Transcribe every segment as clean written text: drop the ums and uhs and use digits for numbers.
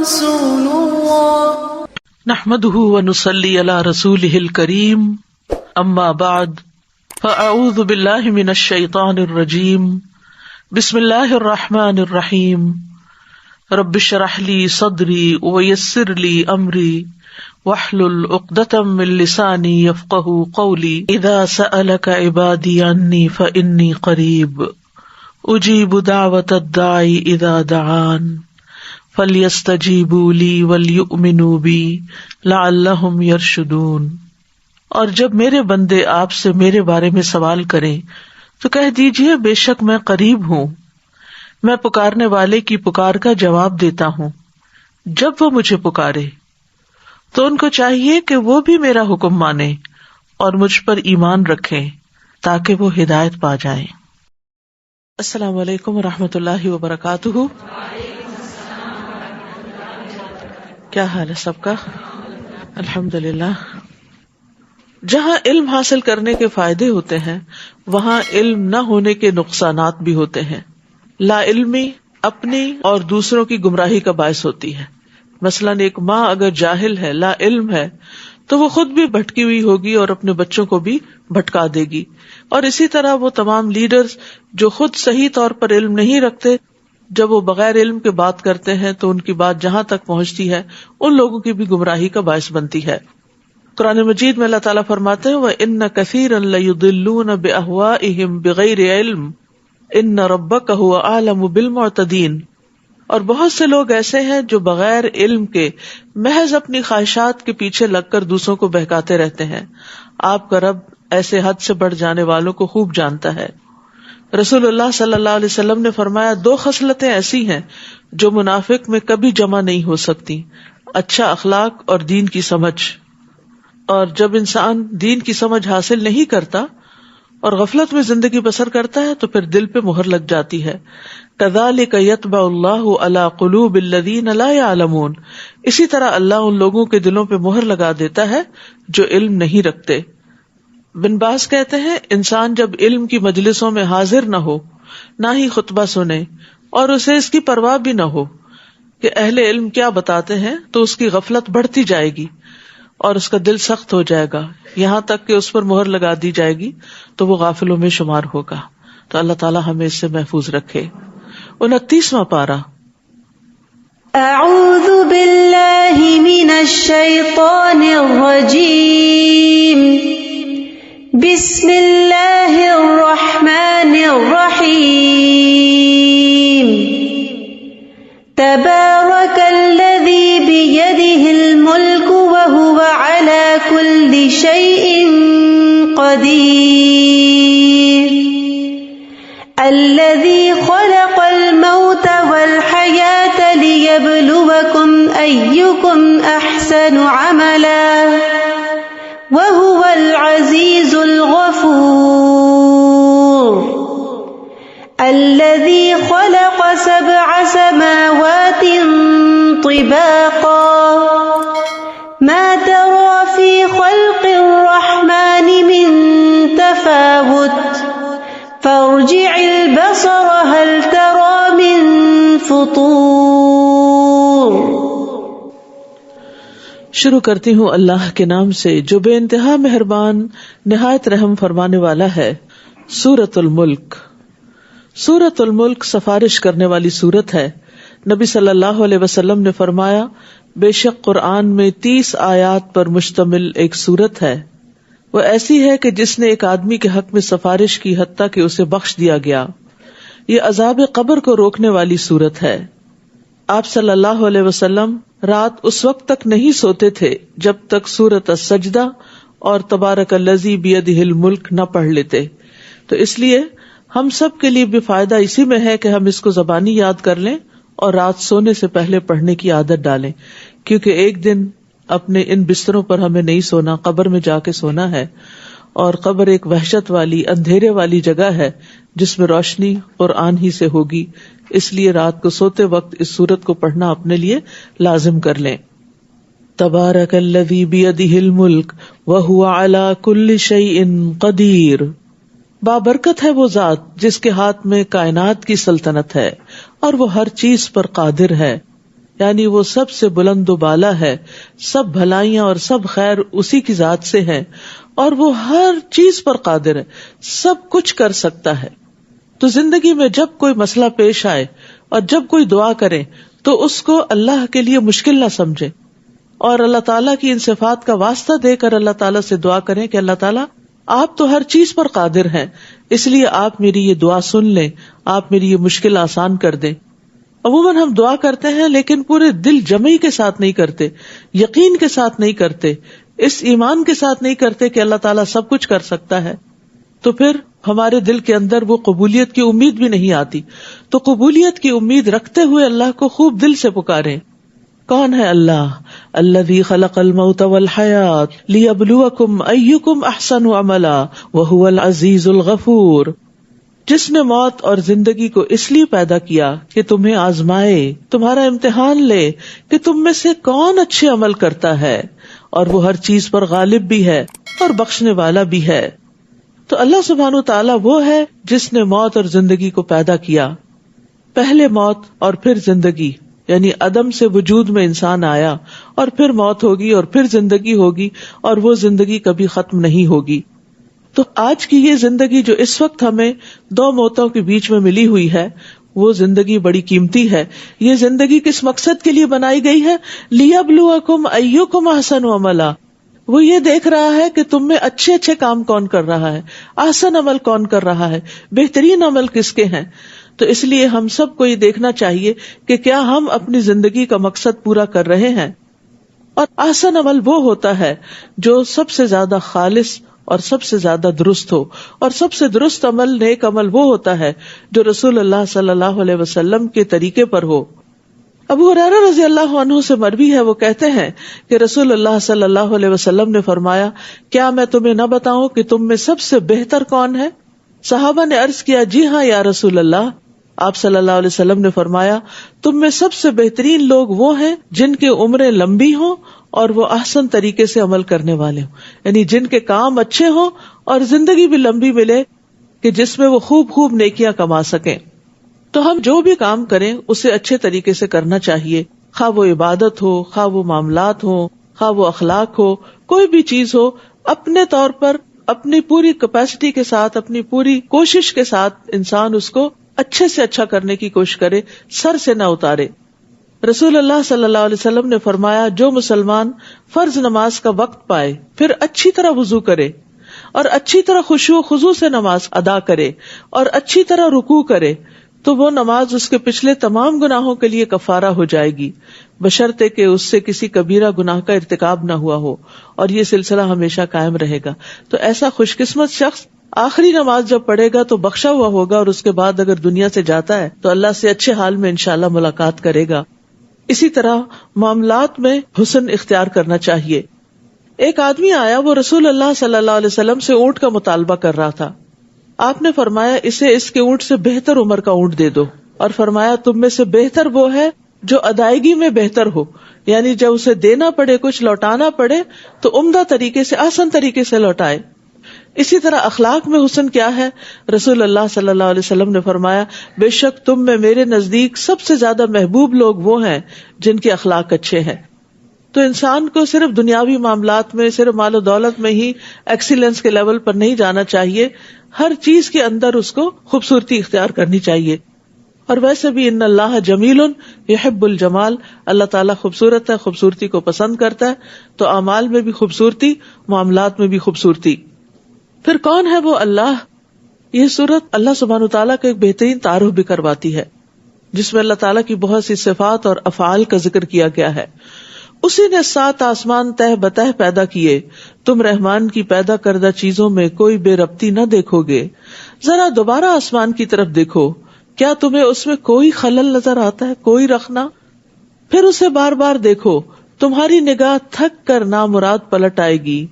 رسول الله نحمده ونصلي على رسوله الكريم اما بعد فاعوذ بالله من الشيطان الرجيم بسم الله الرحمن الرحيم رب اشرح لي صدري ويسر لي امري واحلل عقدة من لساني يفقهوا قولي اذا سألك عبادي عني فاني قريب اجیب دعوت الداعی اذا دعان فلیستجیبوا لی ولیؤمنوا بی لعلہم یرشدون۔ اور جب میرے بندے آپ سے میرے بارے میں سوال کریں تو کہہ دیجئے بے شک میں قریب ہوں، میں پکارنے والے کی پکار کا جواب دیتا ہوں۔ جب وہ مجھے پکارے تو ان کو چاہیے کہ وہ بھی میرا حکم مانیں اور مجھ پر ایمان رکھیں تاکہ وہ ہدایت پا جائیں۔ السلام علیکم ورحمۃ اللہ وبرکاتہ۔ کیا حال ہے سب کا؟ الحمدللہ۔ جہاں علم حاصل کرنے کے فائدے ہوتے ہیں وہاں علم نہ ہونے کے نقصانات بھی ہوتے ہیں۔ لا علمی اپنی اور دوسروں کی گمراہی کا باعث ہوتی ہے۔ مثلاً ایک ماں اگر جاہل ہے، لا علم ہے، تو وہ خود بھی بھٹکی ہوئی ہوگی اور اپنے بچوں کو بھی بھٹکا دے گی۔ اور اسی طرح وہ تمام لیڈرز جو خود صحیح طور پر علم نہیں رکھتے، جب وہ بغیر علم کے بات کرتے ہیں تو ان کی بات جہاں تک پہنچتی ہے ان لوگوں کی بھی گمراہی کا باعث بنتی ہے۔ قرآن مجید میں اللہ تعالیٰ فرماتے ہیں وَإِنَّ كَثِيرًا لَيُضِلُّونَ بِأَهْوَائِهِمْ بِغَيْرِ عِلْمٍ إِنَّ رَبَّكَ هُوَ أَعْلَمُ بِالْمُعْتَدِينَ۔ اور بہت سے لوگ ایسے ہیں جو بغیر علم کے محض اپنی خواہشات کے پیچھے لگ کر دوسروں کو بہکاتے رہتے ہیں۔ آپ کا رب ایسے حد سے بڑھ جانے والوں کو خوب جانتا ہے۔ رسول اللہ صلی اللہ علیہ وسلم نے فرمایا 2 خصلتیں ایسی ہیں جو منافق میں کبھی جمع نہیں ہو سکتی، اچھا اخلاق اور دین کی سمجھ۔ اور جب انسان دین کی سمجھ حاصل نہیں کرتا اور غفلت میں زندگی بسر کرتا ہے تو پھر دل پہ مہر لگ جاتی ہے۔ کذالک یطبع اللہ علی قلوب الذین لا یعلمون، اسی طرح اللہ ان لوگوں کے دلوں پہ مہر لگا دیتا ہے جو علم نہیں رکھتے۔ بن باز کہتے ہیں انسان جب علم کی مجلسوں میں حاضر نہ ہو، نہ ہی خطبہ سنے اور اسے اس کی پرواہ بھی نہ ہو کہ اہل علم کیا بتاتے ہیں، تو اس کی غفلت بڑھتی جائے گی اور اس کا دل سخت ہو جائے گا، یہاں تک کہ اس پر مہر لگا دی جائے گی تو وہ غافلوں میں شمار ہوگا۔ تو اللہ تعالیٰ ہمیں اس سے محفوظ رکھے۔ 29واں پارہ۔ اعوذ باللہ من الشیطان الرجیم، بسم اللہ الرحمن الرحیم، تبارک الذی بیدہ الملک وہو علی کل شیء قدیر، الذی خلق الموت والحیاة لیبلوکم ایکم احسن عملا وهو العزيز الغفور، الذي خلق 7 سماوات طباقا ما ترى في خلق الرحمن من تفاوت فارجع البصر هل ترى من فطور۔ شروع کرتی ہوں اللہ کے نام سے جو بے انتہا مہربان نہایت رحم فرمانے والا ہے۔ سورۃ الملک۔ سورۃ الملک سفارش کرنے والی سورت ہے۔ نبی صلی اللہ علیہ وسلم نے فرمایا بے شک قرآن میں 30 آیات پر مشتمل ایک سورت ہے، وہ ایسی ہے کہ جس نے ایک آدمی کے حق میں سفارش کی حتیٰ کہ اسے بخش دیا گیا۔ یہ عذاب قبر کو روکنے والی سورت ہے۔ آپ صلی اللہ علیہ وسلم رات اس وقت تک نہیں سوتے تھے جب تک سورۃ السجدہ اور تبارک الذی بیدہ الملک نہ پڑھ لیتے۔ تو اس لیے ہم سب کے لیے بھی فائدہ اسی میں ہے کہ ہم اس کو زبانی یاد کر لیں اور رات سونے سے پہلے پڑھنے کی عادت ڈالیں، کیونکہ ایک دن اپنے ان بستروں پر ہمیں نہیں سونا، قبر میں جا کے سونا ہے، اور قبر ایک وحشت والی اندھیرے والی جگہ ہے جس میں روشنی قرآن ہی سے ہوگی۔ اس لیے رات کو سوتے وقت اس سورت کو پڑھنا اپنے لیے لازم کر لیں۔ تبارک الذی بیدہ الملک وہو علی کل شیء قدیر، بابرکت ہے وہ ذات جس کے ہاتھ میں کائنات کی سلطنت ہے اور وہ ہر چیز پر قادر ہے، یعنی وہ سب سے بلند و بالا ہے، سب بھلائیاں اور سب خیر اسی کی ذات سے ہے، اور وہ ہر چیز پر قادر ہے، سب کچھ کر سکتا ہے. تو زندگی میں جب کوئی مسئلہ پیش آئے اور جب کوئی دعا کرے تو اس کو اللہ کے لیے مشکل نہ سمجھے، اور اللہ تعالیٰ کی ان صفات کا واسطہ دے کر اللہ تعالیٰ سے دعا کریں کہ اللہ تعالیٰ آپ تو ہر چیز پر قادر ہیں، اس لیے آپ میری یہ دعا سن لیں، آپ میری یہ مشکل آسان کر دیں. عموماً ہم دعا کرتے ہیں لیکن پورے دل جمعی کے ساتھ نہیں کرتے، یقین کے ساتھ نہیں کرتے، اس ایمان کے ساتھ نہیں کرتے کہ اللہ تعالیٰ سب کچھ کر سکتا ہے. تو پھر ہمارے دل کے اندر وہ قبولیت کی امید بھی نہیں آتی. تو قبولیت کی امید رکھتے ہوئے اللہ کو خوب دل سے پکاریں. کون ہے اللہ؟ الذی خلق الموت والحیات لیبلوکم ایکم احسن عملا وہو العزیز الغفور. جس نے موت اور زندگی کو اس لیے پیدا کیا کہ تمہیں آزمائے، تمہارا امتحان لے کہ تم میں سے کون اچھے عمل کرتا ہے، اور وہ ہر چیز پر غالب بھی ہے اور بخشنے والا بھی ہے. تو اللہ سبحانہ وتعالی وہ ہے جس نے موت اور زندگی کو پیدا کیا. پہلے موت اور پھر زندگی، یعنی عدم سے وجود میں انسان آیا، اور پھر موت ہوگی اور پھر زندگی ہوگی، اور وہ زندگی کبھی ختم نہیں ہوگی. تو آج کی یہ زندگی جو اس وقت ہمیں دو موتوں کے بیچ میں ملی ہوئی ہے، وہ زندگی بڑی قیمتی ہے. یہ زندگی کس مقصد کے لیے بنائی گئی ہے؟ لیبلوکم ایکم احسن عملا. وہ یہ دیکھ رہا ہے کہ تم میں اچھے اچھے کام کون کر رہا ہے، احسن عمل کون کر رہا ہے، بہترین عمل کس کے ہیں. تو اس لیے ہم سب کو یہ دیکھنا چاہیے کہ کیا ہم اپنی زندگی کا مقصد پورا کر رہے ہیں. اور احسن عمل وہ ہوتا ہے جو سب سے زیادہ خالص اور سب سے زیادہ درست ہو، اور سب سے درست عمل، نیک عمل وہ ہوتا ہے جو رسول اللہ صلی اللہ علیہ وسلم کے طریقے پر ہو. ابو ہریرہ رضی اللہ عنہ سے مروی ہے، وہ کہتے ہیں کہ رسول اللہ صلی اللہ علیہ وسلم نے فرمایا، کیا میں تمہیں نہ بتاؤں کہ تم میں سب سے بہتر کون ہے؟ صحابہ نے عرض کیا، جی ہاں یا رسول اللہ. آپ صلی اللہ علیہ وسلم نے فرمایا، تم میں سب سے بہترین لوگ وہ ہیں جن کے عمریں لمبی ہوں اور وہ احسن طریقے سے عمل کرنے والے ہوں، یعنی جن کے کام اچھے ہوں اور زندگی بھی لمبی ملے کہ جس میں وہ خوب نیکیاں کما سکیں. تو ہم جو بھی کام کریں اسے اچھے طریقے سے کرنا چاہیے، خواہ وہ عبادت ہو، خواہ وہ معاملات ہو، خواہ وہ اخلاق ہو، کوئی بھی چیز ہو، اپنے طور پر اپنی پوری کیپیسٹی کے ساتھ، اپنی پوری کوشش کے ساتھ انسان اس کو اچھے سے اچھا کرنے کی کوشش کرے، سر سے نہ اتارے. رسول اللہ صلی اللہ علیہ وسلم نے فرمایا، جو مسلمان فرض نماز کا وقت پائے، پھر اچھی طرح وضو کرے اور اچھی طرح خشوع و خضوع سے نماز ادا کرے اور اچھی طرح رکوع کرے، تو وہ نماز اس کے پچھلے تمام گناہوں کے لیے کفارہ ہو جائے گی، بشرطے کہ اس سے کسی کبیرہ گناہ کا ارتکاب نہ ہوا ہو، اور یہ سلسلہ ہمیشہ قائم رہے گا. تو ایسا خوش قسمت شخص آخری نماز جب پڑھے گا تو بخشا ہوا ہوگا، اور اس کے بعد اگر دنیا سے جاتا ہے تو اللہ سے اچھے حال میں انشاءاللہ ملاقات کرے گا. اسی طرح معاملات میں حسن اختیار کرنا چاہیے. ایک آدمی آیا، وہ رسول اللہ صلی اللہ علیہ وسلم سے اونٹ کا مطالبہ کر رہا تھا. آپ نے فرمایا، اسے اس کے اونٹ سے بہتر عمر کا اونٹ دے دو، اور فرمایا تم میں سے بہتر وہ ہے جو ادائیگی میں بہتر ہو، یعنی جب اسے دینا پڑے، کچھ لوٹانا پڑے تو عمدہ طریقے سے، آسان طریقے سے لوٹائے. اسی طرح اخلاق میں حسن کیا ہے؟ رسول اللہ صلی اللہ علیہ وسلم نے فرمایا، بے شک تم میں میرے نزدیک سب سے زیادہ محبوب لوگ وہ ہیں جن کے اخلاق اچھے ہیں. تو انسان کو صرف دنیاوی معاملات میں، صرف مال و دولت میں ہی ایکسیلنس کے لیول پر نہیں جانا چاہیے، ہر چیز کے اندر اس کو خوبصورتی اختیار کرنی چاہیے. اور ویسے بھی ان اللہ جمیل یحب الجمال، اللہ تعالیٰ خوبصورت ہے، خوبصورتی کو پسند کرتا ہے. تو اعمال میں بھی خوبصورتی، معاملات میں بھی خوبصورتی. پھر کون ہے وہ اللہ؟ یہ سورت اللہ سبحانہ وتعالیٰ کا ایک بہترین تعارف بھی کرواتی ہے، جس میں اللہ تعالیٰ کی بہت سی صفات اور افعال کا ذکر کیا گیا ہے. اسی نے 7 آسمان تہ بتہ پیدا کیے، تم رحمان کی پیدا کردہ چیزوں میں کوئی بے ربطی نہ دیکھو گے. ذرا دوبارہ آسمان کی طرف دیکھو، کیا تمہیں اس میں کوئی خلل نظر آتا ہے، کوئی رخنا؟ پھر اسے بار بار دیکھو، تمہاری نگاہ تھک کر نامراد پلٹ آئے گی.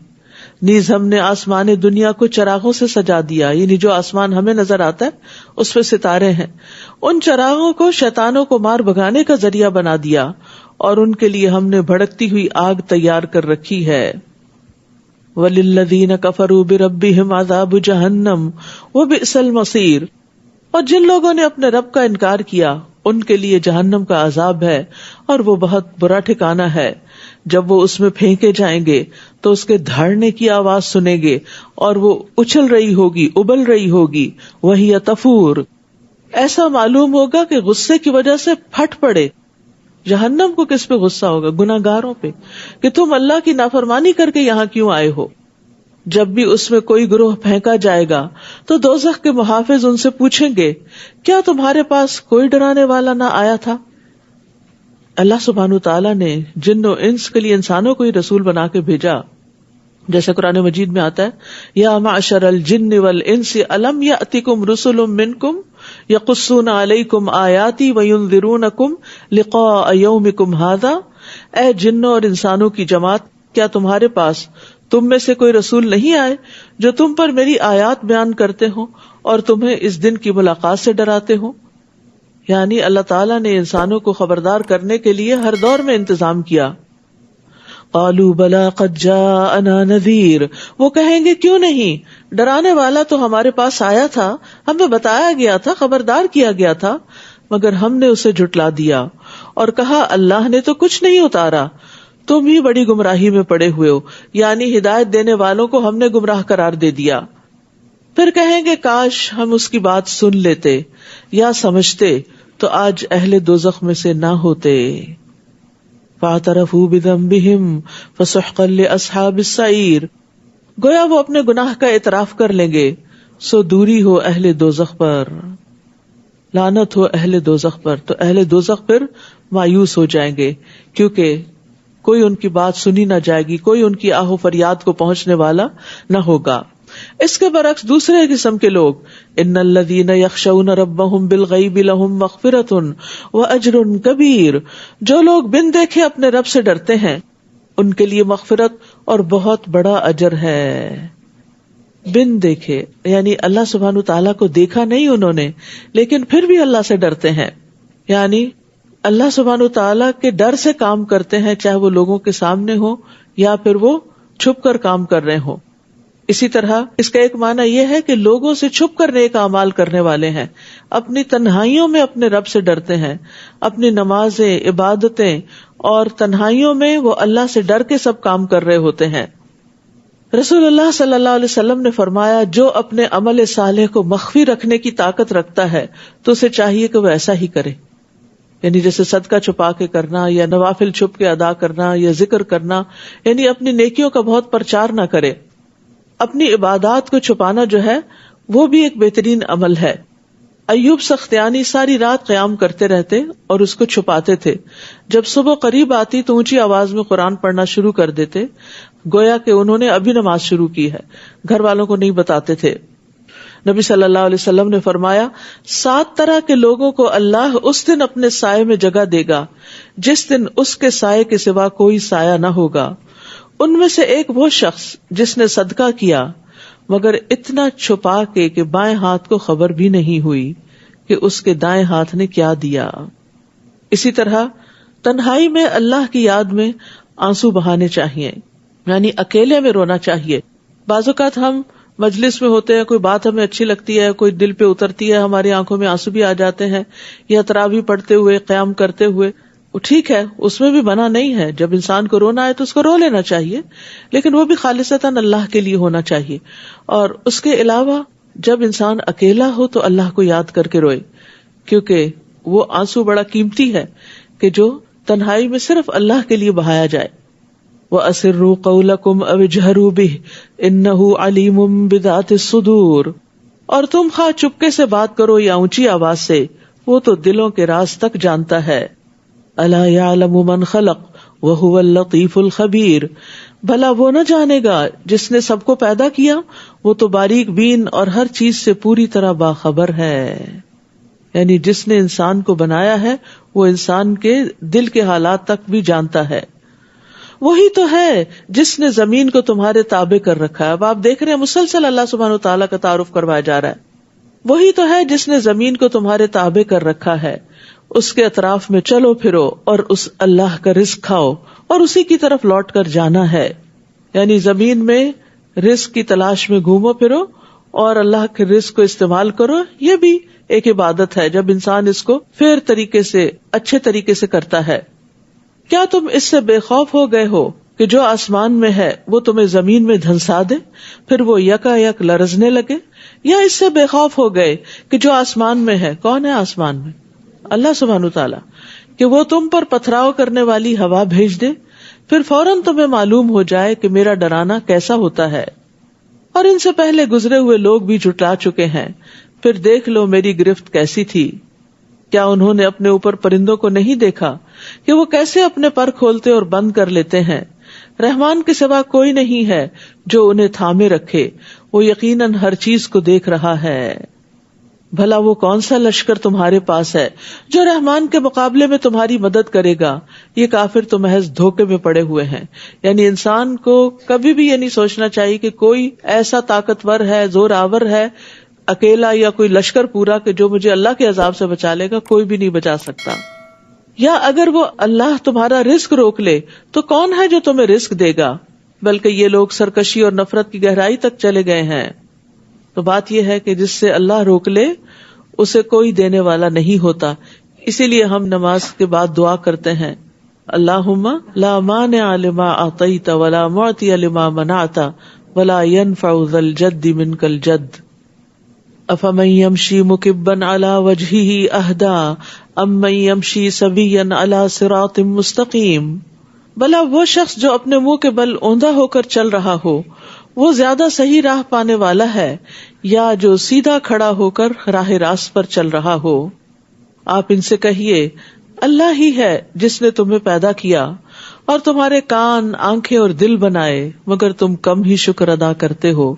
نیز ہم نے آسمان دنیا کو چراغوں سے سجا دیا، یعنی جو آسمان ہمیں نظر آتا ہے اس پہ ستارے ہیں، ان چراغوں کو شیطانوں کو مار بھگانے کا ذریعہ بنا دیا، اور ان کے لیے ہم نے بھڑکتی ہوئی آگ تیار کر رکھی ہے. وَلِلَّذِينَ كَفَرُوا بِرَبِّهِمْ عَذَابُ جَهَنَّمَ وَبِئْسَ الْمَصِيرُ. اور جن لوگوں نے اپنے رب کا انکار کیا ان کے لیے جہنم کا عذاب ہے اور وہ بہت برا ٹھکانہ ہے. جب وہ اس میں پھینکے جائیں گے تو اس کے دھڑنے کی آواز سنیں گے اور وہ اچھل رہی ہوگی, ابل رہی ہوگی. وہی تفور, ایسا معلوم ہوگا کہ غصے کی وجہ سے پھٹ پڑے. جہنم کو کس پہ غصہ ہوگا؟ گناہگاروں پہ, کہ تم اللہ کی نافرمانی کر کے یہاں کیوں آئے ہو. جب بھی اس میں کوئی گروہ پھینکا جائے گا تو دوزخ کے محافظ ان سے پوچھیں گے, کیا تمہارے پاس کوئی ڈرانے والا نہ آیا تھا؟ اللہ سبحانہ تعالیٰ نے جن و انس کے لیے انسانوں کو ہی رسول بنا کے بھیجا. جیسے قرآن مجید میں آتا ہے, یا معشر الجن والانس الم یأتکم رسل منکم یقصون علیکم آیاتی وینذرونکم لقاء یومکم ھذا. اے جنوں اور انسانوں کی جماعت, کیا تمہارے پاس تم میں سے کوئی رسول نہیں آئے جو تم پر میری آیات بیان کرتے ہوں اور تمہیں اس دن کی ملاقات سے ڈراتے ہوں؟ یعنی اللہ تعالیٰ نے انسانوں کو خبردار کرنے کے لیے ہر دور میں انتظام کیا. قالوا بلا قد جاءنا نذیر, وہ کہیں گے کیوں نہیں, ڈرانے والا تو ہمارے پاس آیا تھا, ہمیں بتایا گیا تھا, خبردار کیا گیا تھا, مگر ہم نے اسے جھٹلا دیا اور کہا اللہ نے تو کچھ نہیں اتارا, تم ہی بڑی گمراہی میں پڑے ہوئے ہو. یعنی ہدایت دینے والوں کو ہم نے گمراہ قرار دے دیا. پھر کہیں گے کاش ہم اس کی بات سن لیتے یا سمجھتے تو آج اہل دوزخ میں سے نہ ہوتے. فاعترفوا بذنبہم فسحقا لاصحاب السعیر, گویا وہ اپنے گناہ کا اعتراف کر لیں گے, سو دوری ہو اہل دوزخ پر, لعنت ہو اہل دوزخ پر. تو اہل دوزخ پھر مایوس ہو جائیں گے کیونکہ کوئی ان کی بات سنی نہ جائے گی, کوئی ان کی آہ و فریاد کو پہنچنے والا نہ ہوگا. اس کے برعکس دوسرے قسم کے لوگ, ان الذین یخشون ربہم بالغیب لہم مغفرۃ واجر کبیر, جو لوگ بن دیکھے اپنے رب سے ڈرتے ہیں ان کے لیے مغفرت اور بہت بڑا اجر ہے. بن دیکھے یعنی اللہ سبحانہ تعالیٰ کو دیکھا نہیں انہوں نے, لیکن پھر بھی اللہ سے ڈرتے ہیں, یعنی اللہ سبحانہ تعالیٰ کے ڈر سے کام کرتے ہیں, چاہے وہ لوگوں کے سامنے ہو یا پھر وہ چھپ کر کام کر رہے ہوں. اسی طرح اس کا ایک معنی یہ ہے کہ لوگوں سے چھپ کر نیک اعمال کرنے والے ہیں, اپنی تنہائیوں میں اپنے رب سے ڈرتے ہیں, اپنی نمازیں, عبادتیں اور تنہائیوں میں وہ اللہ سے ڈر کے سب کام کر رہے ہوتے ہیں. رسول اللہ صلی اللہ علیہ وسلم نے فرمایا, جو اپنے عمل صالح کو مخفی رکھنے کی طاقت رکھتا ہے تو اسے چاہیے کہ وہ ایسا ہی کرے. یعنی جیسے صدقہ چھپا کے کرنا یا نوافل چھپ کے ادا کرنا یا ذکر کرنا, یعنی اپنی نیکیوں کا بہت پرچار نہ کرے. اپنی عبادات کو چھپانا جو ہے وہ بھی ایک بہترین عمل ہے. ایوب سختیانی ساری رات قیام کرتے رہتے اور اس کو چھپاتے تھے. جب صبح قریب آتی تو اونچی آواز میں قرآن پڑھنا شروع کر دیتے, گویا کہ انہوں نے ابھی نماز شروع کی ہے, گھر والوں کو نہیں بتاتے تھے. نبی صلی اللہ علیہ وسلم نے فرمایا, 7 طرح کے لوگوں کو اللہ اس دن اپنے سائے میں جگہ دے گا جس دن اس کے سائے کے سوا کوئی سایہ نہ ہوگا. ان میں سے ایک وہ شخص جس نے صدقہ کیا مگر اتنا چھپا کے کہ بائیں ہاتھ کو خبر بھی نہیں ہوئی کہ اس کے دائیں ہاتھ نے کیا دیا. اسی طرح تنہائی میں اللہ کی یاد میں آنسو بہانے چاہیے, یعنی اکیلے میں رونا چاہیے. بعض اوقات ہم مجلس میں ہوتے ہیں, کوئی بات ہمیں اچھی لگتی ہے, کوئی دل پہ اترتی ہے, ہماری آنکھوں میں آنسو بھی آ جاتے ہیں, یا تراویح پڑھتے ہوئے, قیام کرتے ہوئے, وہ ٹھیک ہے, اس میں بھی منع نہیں ہے. جب انسان کو رونا ہے تو اس کو رو لینا چاہیے, لیکن وہ بھی خالصتاً اللہ کے لیے ہونا چاہیے. اور اس کے علاوہ جب انسان اکیلا ہو تو اللہ کو یاد کر کے روئے, کیونکہ وہ آنسو بڑا قیمتی ہے کہ جو تنہائی میں صرف اللہ کے لیے بہایا جائے. وَأَسِرُّوا قَوْلَكُمْ أَوِ اجْهَرُوا بِهِ إِنَّهُ عَلِيمٌ بِذَاتِ الصُّدُورِ, اور تم خواہ چپکے سے بات کرو یا اونچی آواز سے, وہ تو دلوں کے راز تک جانتا ہے. أَلَا يَعْلَمُ مَنْ خَلَقَ وَهُوَ اللَّطِيفُ الْخَبِيرُ, بھلا وہ نہ جانے گا جس نے سب کو پیدا کیا, وہ تو باریک بین اور ہر چیز سے پوری طرح باخبر ہے. یعنی جس نے انسان کو بنایا ہے وہ انسان کے دل کے حالات تک بھی جانتا ہے. وہی تو ہے جس نے زمین کو تمہارے تابع کر رکھا ہے. اب آپ دیکھ رہے ہیں مسلسل اللہ سبحانہ وتعالیٰ کا تعارف کروایا جا رہا ہے. وہی تو ہے جس نے زمین کو تمہارے تابع کر رکھا ہے, اس کے اطراف میں چلو پھرو اور اس اللہ کا رزق کھاؤ اور اسی کی طرف لوٹ کر جانا ہے. یعنی زمین میں رزق کی تلاش میں گھومو پھرو اور اللہ کے رزق کو استعمال کرو, یہ بھی ایک عبادت ہے جب انسان اس کو فیر طریقے سے اچھے طریقے سے کرتا ہے. کیا تم اس سے بے خوف ہو گئے ہو کہ جو آسمان میں ہے وہ تمہیں زمین میں دھنسا دے پھر وہ یکا یک لرزنے لگے؟ یا اس سے بے خوف ہو گئے کہ جو آسمان میں ہے، کون ہے آسمان میں؟ اللہ سبحانہ وتعالیٰ، کہ وہ تم پر پتھراؤ کرنے والی ہوا بھیج دے پھر فوراً تمہیں معلوم ہو جائے کہ میرا ڈرانا کیسا ہوتا ہے. اور ان سے پہلے گزرے ہوئے لوگ بھی جھٹلا چکے ہیں، پھر دیکھ لو میری گرفت کیسی تھی. کیا انہوں نے اپنے اوپر پرندوں کو نہیں دیکھا کہ وہ کیسے اپنے پر کھولتے اور بند کر لیتے ہیں؟ رحمان کے سوا کوئی نہیں ہے جو انہیں تھامے رکھے، وہ یقیناً ہر چیز کو دیکھ رہا ہے. بھلا وہ کون سا لشکر تمہارے پاس ہے جو رحمان کے مقابلے میں تمہاری مدد کرے گا؟ یہ کافر تو محض دھوکے میں پڑے ہوئے ہیں. یعنی انسان کو کبھی بھی یہ نہیں سوچنا چاہیے کہ کوئی ایسا طاقتور ہے، زور آور ہے اکیلا، یا کوئی لشکر پورا کہ جو مجھے اللہ کے عذاب سے بچا لے گا. کوئی بھی نہیں بچا سکتا. یا اگر وہ اللہ تمہارا رزق روک لے تو کون ہے جو تمہیں رزق دے گا؟ بلکہ یہ لوگ سرکشی اور نفرت کی گہرائی تک چلے گئے ہیں. تو بات یہ ہے کہ جس سے اللہ روک لے اسے کوئی دینے والا نہیں ہوتا. اسی لیے ہم نماز کے بعد دعا کرتے ہیں، اللہم لا مانع لما اعطیت ولا معطی لما منعت ولا ينفع ذا الجد منک الجد. افمن یمشی مکبا علی وجہہ اہدی ام من یمشی سویا علی صراط مستقیم. بھلا وہ شخص جو اپنے منہ کے بل اوندا ہو کر چل رہا ہو وہ زیادہ صحیح راہ پانے والا ہے یا جو سیدھا کھڑا ہو کر راہ راست پر چل رہا ہو؟ آپ ان سے کہیے، اللہ ہی ہے جس نے تمہیں پیدا کیا اور تمہارے کان، آنکھیں اور دل بنائے، مگر تم کم ہی شکر ادا کرتے ہو.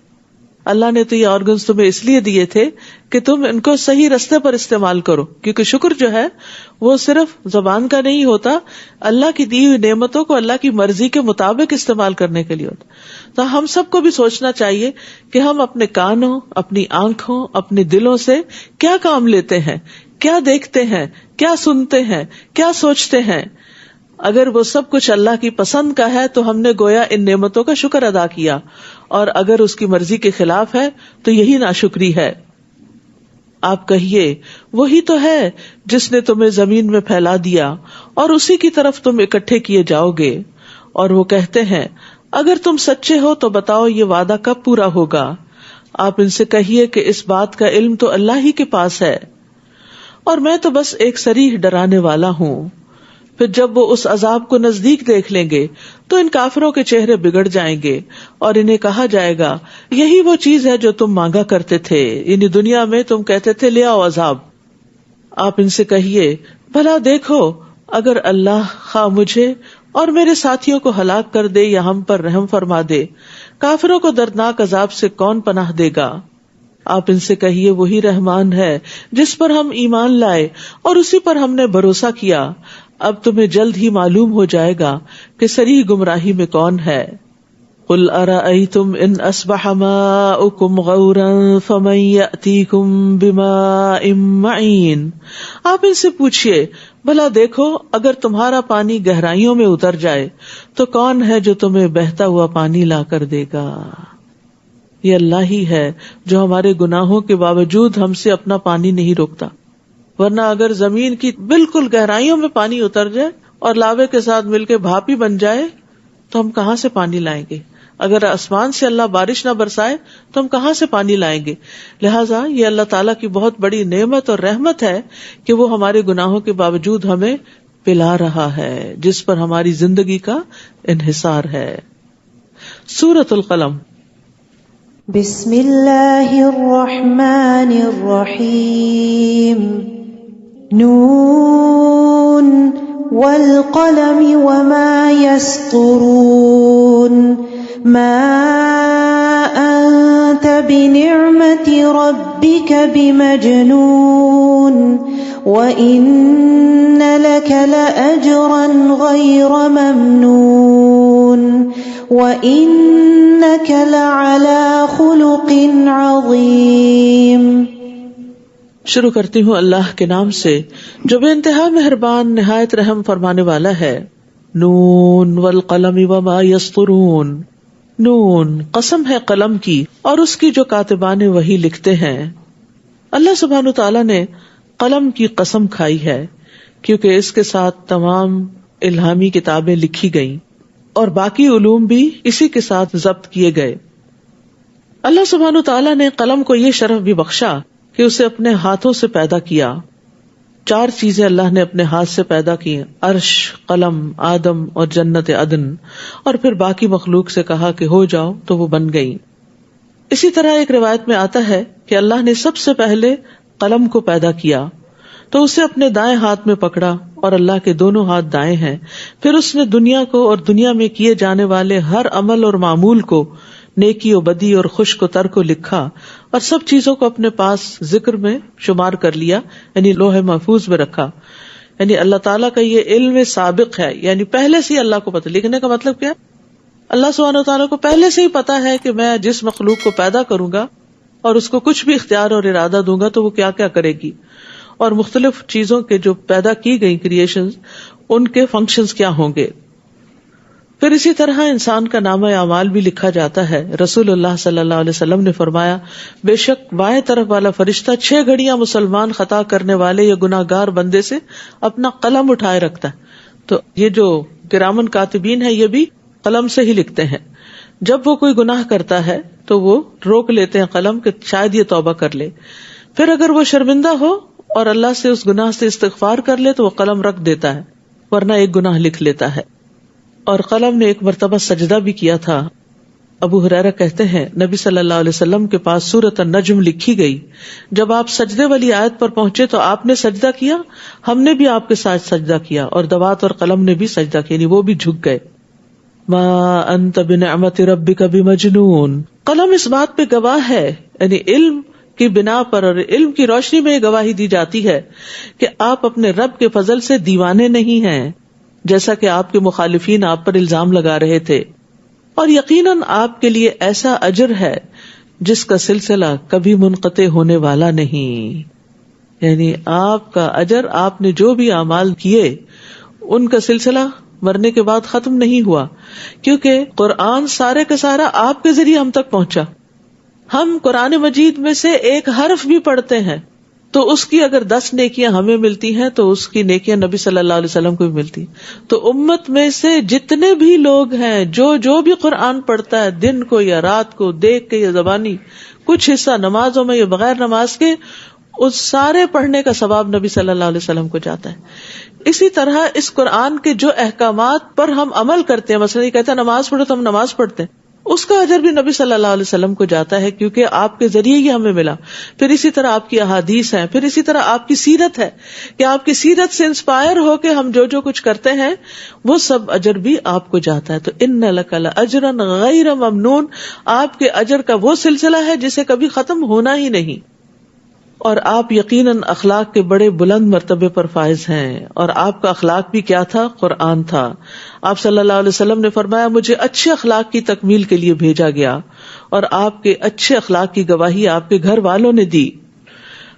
اللہ نے تو یہ آرگنز تمہیں اس لیے دیے تھے کہ تم ان کو صحیح رستے پر استعمال کرو، کیونکہ شکر جو ہے وہ صرف زبان کا نہیں ہوتا، اللہ کی دی ہوئی نعمتوں کو اللہ کی مرضی کے مطابق استعمال کرنے کے لیے ہوتا. تو ہم سب کو بھی سوچنا چاہیے کہ ہم اپنے کانوں، اپنی آنکھوں، اپنے دلوں سے کیا کام لیتے ہیں، کیا دیکھتے ہیں، کیا سنتے ہیں، کیا سوچتے ہیں. اگر وہ سب کچھ اللہ کی پسند کا ہے تو ہم نے گویا ان نعمتوں کا شکر ادا کیا، اور اگر اس کی مرضی کے خلاف ہے تو یہی ناشکری ہے. آپ کہیے، وہی تو ہے جس نے تمہیں زمین میں پھیلا دیا اور اسی کی طرف تم اکٹھے کیے جاؤ گے. اور وہ کہتے ہیں، اگر تم سچے ہو تو بتاؤ یہ وعدہ کب پورا ہوگا؟ آپ ان سے کہیے کہ اس بات کا علم تو اللہ ہی کے پاس ہے، اور میں تو بس ایک صریح ڈرانے والا ہوں. پھر جب وہ اس عذاب کو نزدیک دیکھ لیں گے تو ان کافروں کے چہرے بگڑ جائیں گے اور انہیں کہا جائے گا، یہی وہ چیز ہے جو تم مانگا کرتے تھے، یعنی دنیا میں تم کہتے تھے لے آؤ عذاب. آپ ان سے کہیے، بھلا دیکھو اگر اللہ خواہ مجھے اور میرے ساتھیوں کو ہلاک کر دے یا ہم پر رحم فرما دے، کافروں کو دردناک عذاب سے کون پناہ دے گا؟ آپ ان سے کہیے، وہی رحمان ہے جس پر ہم ایمان لائے اور اسی پر ہم نے بھروسہ کیا. اب تمہیں جلد ہی معلوم ہو جائے گا کہ صریح گمراہی میں کون ہے. قل ارأیتم ان اصبح ماؤکم غورا فمن یأتیکم بماء معین. آپ ان سے پوچھئے، بھلا دیکھو اگر تمہارا پانی گہرائیوں میں اتر جائے تو کون ہے جو تمہیں بہتا ہوا پانی لا کر دے گا؟ یہ اللہ ہی ہے جو ہمارے گناہوں کے باوجود ہم سے اپنا پانی نہیں روکتا. ورنہ اگر زمین کی بالکل گہرائیوں میں پانی اتر جائے اور لاوے کے ساتھ مل کے بھاپ ہی بن جائے تو ہم کہاں سے پانی لائیں گے؟ اگر آسمان سے اللہ بارش نہ برسائے تو ہم کہاں سے پانی لائیں گے؟ لہٰذا یہ اللہ تعالیٰ کی بہت بڑی نعمت اور رحمت ہے کہ وہ ہمارے گناہوں کے باوجود ہمیں پلا رہا ہے، جس پر ہماری زندگی کا انحصار ہے. سورۃ القلم. بسم اللہ الرحمن الرحیم. نون والقلم وما يسطرون. ما أنت بنعمة ربك بمجنون وإن لك لأجرا غير ممنون وإنك لعلى خلق عظيم. شروع کرتی ہوں اللہ کے نام سے جو بے انتہا مہربان نہایت رحم فرمانے والا ہے. نون والقلم وما يسطرون. نون قسم ہے قلم کی اور اس کی جو کاتبان وحی لکھتے ہیں. اللہ سبحانہ تعالیٰ نے قلم کی قسم کھائی ہے کیونکہ اس کے ساتھ تمام الہامی کتابیں لکھی گئیں اور باقی علوم بھی اسی کے ساتھ ضبط کیے گئے. اللہ سبحانہ تعالیٰ نے قلم کو یہ شرف بھی بخشا کہ اسے اپنے ہاتھوں سے پیدا کیا. 4 چیزیں اللہ نے اپنے ہاتھ سے پیدا کی: عرش، قلم، آدم اور جنت عدن، اور پھر باقی مخلوق سے کہا کہ ہو جاؤ تو وہ بن گئی. اسی طرح ایک روایت میں آتا ہے کہ اللہ نے سب سے پہلے قلم کو پیدا کیا تو اسے اپنے دائیں ہاتھ میں پکڑا، اور اللہ کے دونوں ہاتھ دائیں ہیں. پھر اس نے دنیا کو اور دنیا میں کیے جانے والے ہر عمل اور معمول کو، نیکی و بدی اور خوش کو تر کو لکھا، اور سب چیزوں کو اپنے پاس ذکر میں شمار کر لیا، یعنی لوح محفوظ میں رکھا. یعنی اللہ تعالیٰ کا یہ علم سابق ہے، یعنی پہلے سے ہی اللہ کو پتہ. لکھنے کا مطلب کیا؟ اللہ سبحانہ و تعالیٰ کو پہلے سے ہی پتا ہے کہ میں جس مخلوق کو پیدا کروں گا اور اس کو کچھ بھی اختیار اور ارادہ دوں گا تو وہ کیا کیا کرے گی، اور مختلف چیزوں کے جو پیدا کی گئی کریشنز ان کے فنکشنز کیا ہوں گے. پھر اسی طرح انسان کا نامہ اعمال بھی لکھا جاتا ہے. رسول اللہ صلی اللہ علیہ وسلم نے فرمایا، بے شک بائیں طرف والا فرشتہ 6 گھڑیاں مسلمان خطا کرنے والے یا گناہ گار بندے سے اپنا قلم اٹھائے رکھتا ہے. تو یہ جو کرامن کاتبین ہے یہ بھی قلم سے ہی لکھتے ہیں. جب وہ کوئی گناہ کرتا ہے تو وہ روک لیتے ہیں قلم کہ شاید یہ توبہ کر لے. پھر اگر وہ شرمندہ ہو اور اللہ سے اس گناہ سے استغفار کر لے تو وہ قلم رکھ دیتا ہے، ورنہ ایک گناہ لکھ لیتا ہے. اور قلم نے ایک مرتبہ سجدہ بھی کیا تھا. ابو ہریرہ کہتے ہیں نبی صلی اللہ علیہ وسلم کے پاس سورۃ النجم لکھی گئی. جب آپ سجدے والی آیت پر پہنچے تو آپ نے سجدہ کیا، ہم نے بھی آپ کے ساتھ سجدہ کیا، اور دوات اور قلم نے بھی سجدہ کیا، یعنی وہ بھی جھک گئے. ما انت بنعمت ربک بمجنون. قلم اس بات پہ گواہ ہے، یعنی علم کی بنا پر اور علم کی روشنی میں یہ گواہی دی جاتی ہے کہ آپ اپنے رب کے فضل سے دیوانے نہیں ہیں، جیسا کہ آپ کے مخالفین آپ پر الزام لگا رہے تھے. اور یقیناً آپ کے لیے ایسا اجر ہے جس کا سلسلہ کبھی منقطع ہونے والا نہیں. یعنی آپ کا اجر، آپ نے جو بھی اعمال کیے ان کا سلسلہ مرنے کے بعد ختم نہیں ہوا، کیونکہ قرآن سارے کا سارا آپ کے ذریعے ہم تک پہنچا. ہم قرآن مجید میں سے ایک حرف بھی پڑھتے ہیں تو اس کی اگر 10 نیکیاں ہمیں ملتی ہیں تو اس کی نیکیاں نبی صلی اللہ علیہ وسلم کو بھی ملتی. تو امت میں سے جتنے بھی لوگ ہیں جو بھی قرآن پڑھتا ہے، دن کو یا رات کو، دیکھ کے یا زبانی، کچھ حصہ نمازوں میں یا بغیر نماز کے، اس سارے پڑھنے کا ثواب نبی صلی اللہ علیہ وسلم کو جاتا ہے. اسی طرح اس قرآن کے جو احکامات پر ہم عمل کرتے ہیں، مثلا یہ کہتا ہے نماز پڑھو تو ہم نماز پڑھتے ہیں، اس کا اجر بھی نبی صلی اللہ علیہ وسلم کو جاتا ہے، کیونکہ آپ کے ذریعے ہی ہمیں ملا. پھر اسی طرح آپ کی احادیث ہیں، پھر اسی طرح آپ کی سیرت ہے کہ آپ کی سیرت سے انسپائر ہو کے ہم جو کچھ کرتے ہیں وہ سب اجر بھی آپ کو جاتا ہے. تو ان لک لاجرا غیر ممنون، آپ کے اجر کا وہ سلسلہ ہے جسے کبھی ختم ہونا ہی نہیں. اور آپ یقیناً اخلاق کے بڑے بلند مرتبے پر فائز ہیں. اور آپ کا اخلاق بھی کیا تھا؟ قرآن تھا. آپ صلی اللہ علیہ وسلم نے فرمایا مجھے اچھے اخلاق کی تکمیل کے لیے بھیجا گیا، اور آپ کے اچھے اخلاق کی گواہی آپ کے گھر والوں نے دی.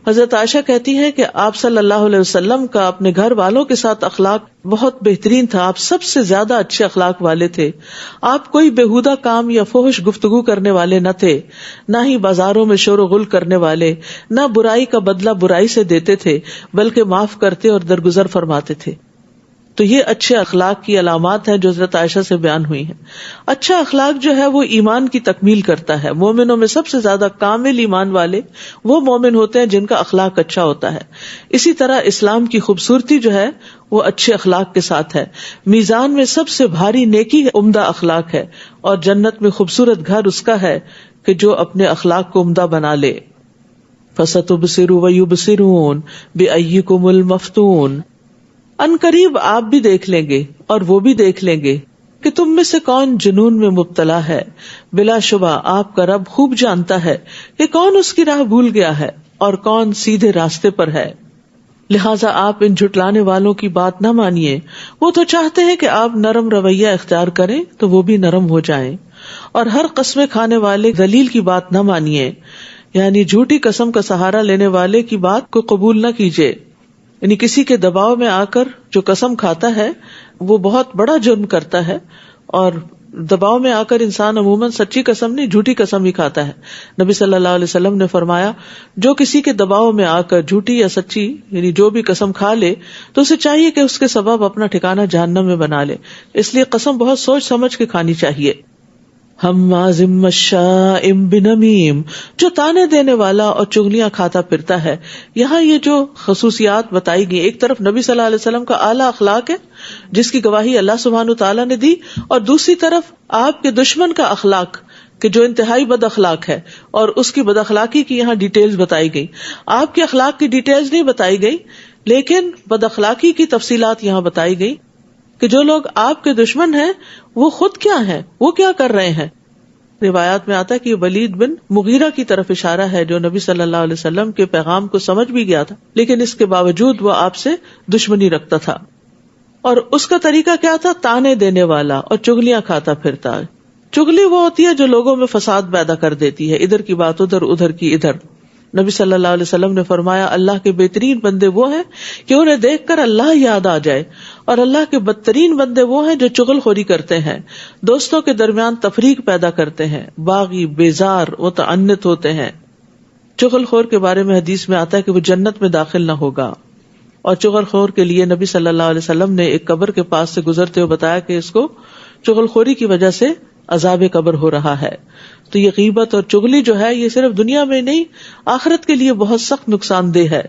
حضرت عائشہ کہتی ہیں کہ آپ صلی اللہ علیہ وسلم کا اپنے گھر والوں کے ساتھ اخلاق بہت بہترین تھا. آپ سب سے زیادہ اچھے اخلاق والے تھے. آپ کوئی بےہودہ کام یا فحش گفتگو کرنے والے نہ تھے، نہ ہی بازاروں میں شور و غل کرنے والے، نہ برائی کا بدلہ برائی سے دیتے تھے، بلکہ معاف کرتے اور درگزر فرماتے تھے. تو یہ اچھے اخلاق کی علامات ہیں جو حضرت عائشہ سے بیان ہوئی ہیں. اچھا اخلاق جو ہے وہ ایمان کی تکمیل کرتا ہے. مومنوں میں سب سے زیادہ کامل ایمان والے وہ مومن ہوتے ہیں جن کا اخلاق اچھا ہوتا ہے. اسی طرح اسلام کی خوبصورتی جو ہے وہ اچھے اخلاق کے ساتھ ہے. میزان میں سب سے بھاری نیکی عمدہ اخلاق ہے، اور جنت میں خوبصورت گھر اس کا ہے کہ جو اپنے اخلاق کو عمدہ بنا لے. فَسَتُبْصِرُ وَيُبْصِرُونَ بِأَيِّكُمُ الْمَفْتُونَ. ان قریب آپ بھی دیکھ لیں گے اور وہ بھی دیکھ لیں گے کہ تم میں سے کون جنون میں مبتلا ہے. بلا شبہ آپ کا رب خوب جانتا ہے کہ کون اس کی راہ بھول گیا ہے اور کون سیدھے راستے پر ہے. لہٰذا آپ ان جھٹلانے والوں کی بات نہ مانیے. وہ تو چاہتے ہیں کہ آپ نرم رویہ اختیار کریں تو وہ بھی نرم ہو جائیں. اور ہر قسمیں کھانے والے دلیل کی بات نہ مانیے، یعنی جھوٹی قسم کا سہارا لینے والے کی بات کو قبول نہ کیجیے. یعنی کسی کے دباؤ میں آ کر جو قسم کھاتا ہے وہ بہت بڑا جرم کرتا ہے، اور دباؤ میں آ کر انسان عموماً سچی قسم نہیں جھوٹی قسم ہی کھاتا ہے. نبی صلی اللہ علیہ وسلم نے فرمایا جو کسی کے دباؤ میں آ کر جھوٹی یا سچی یعنی جو بھی قسم کھا لے تو اسے چاہیے کہ اس کے سبب اپنا ٹھکانہ جہنم میں بنا لے. اس لیے قسم بہت سوچ سمجھ کے کھانی چاہیے. ہمازٍ مشاء بنمیم، جو تانے دینے والا اور چغلیاں کھاتا پھرتا ہے. یہاں یہ جو خصوصیات بتائی گئی، ایک طرف نبی صلی اللہ علیہ وسلم کا اعلیٰ اخلاق ہے جس کی گواہی اللہ سبحانہ تعالیٰ نے دی، اور دوسری طرف آپ کے دشمن کا اخلاق کہ جو انتہائی بد اخلاق ہے، اور اس کی بد اخلاقی کی یہاں ڈیٹیلز بتائی گئی. آپ کے اخلاق کی ڈیٹیلز نہیں بتائی گئی، لیکن بد اخلاقی کی تفصیلات یہاں بتائی گئی کہ جو لوگ آپ کے دشمن ہیں وہ خود کیا ہیں، وہ کیا کر رہے ہیں. روایات میں آتا ہے کہ یہ ولید بن مغیرہ کی طرف اشارہ ہے جو نبی صلی اللہ علیہ وسلم کے پیغام کو سمجھ بھی گیا تھا، لیکن اس کے باوجود وہ آپ سے دشمنی رکھتا تھا. اور اس کا طریقہ کیا تھا؟ تانے دینے والا اور چغلیاں کھاتا پھرتا. چغلی وہ ہوتی ہے جو لوگوں میں فساد پیدا کر دیتی ہے، ادھر کی بات ادھر، ادھر کی ادھر. نبی صلی اللہ علیہ وسلم نے فرمایا اللہ کے بہترین بندے وہ ہیں کہ انہیں دیکھ کر اللہ یاد آ جائے، اور اللہ کے بدترین بندے وہ ہیں جو چغل خوری کرتے ہیں، دوستوں کے درمیان تفریق پیدا کرتے ہیں، باغی، بیزار، متعنت ہوتے ہیں. چغل خور کے بارے میں حدیث میں آتا ہے کہ وہ جنت میں داخل نہ ہوگا. اور چغل خور کے لیے نبی صلی اللہ علیہ وسلم نے ایک قبر کے پاس سے گزرتے ہوئے بتایا کہ اس کو چغل خوری کی وجہ سے عذاب قبر ہو رہا ہے. تو یہ غیبت اور چغلی جو ہے یہ صرف دنیا میں نہیں، آخرت کے لیے بہت سخت نقصان دہ ہے.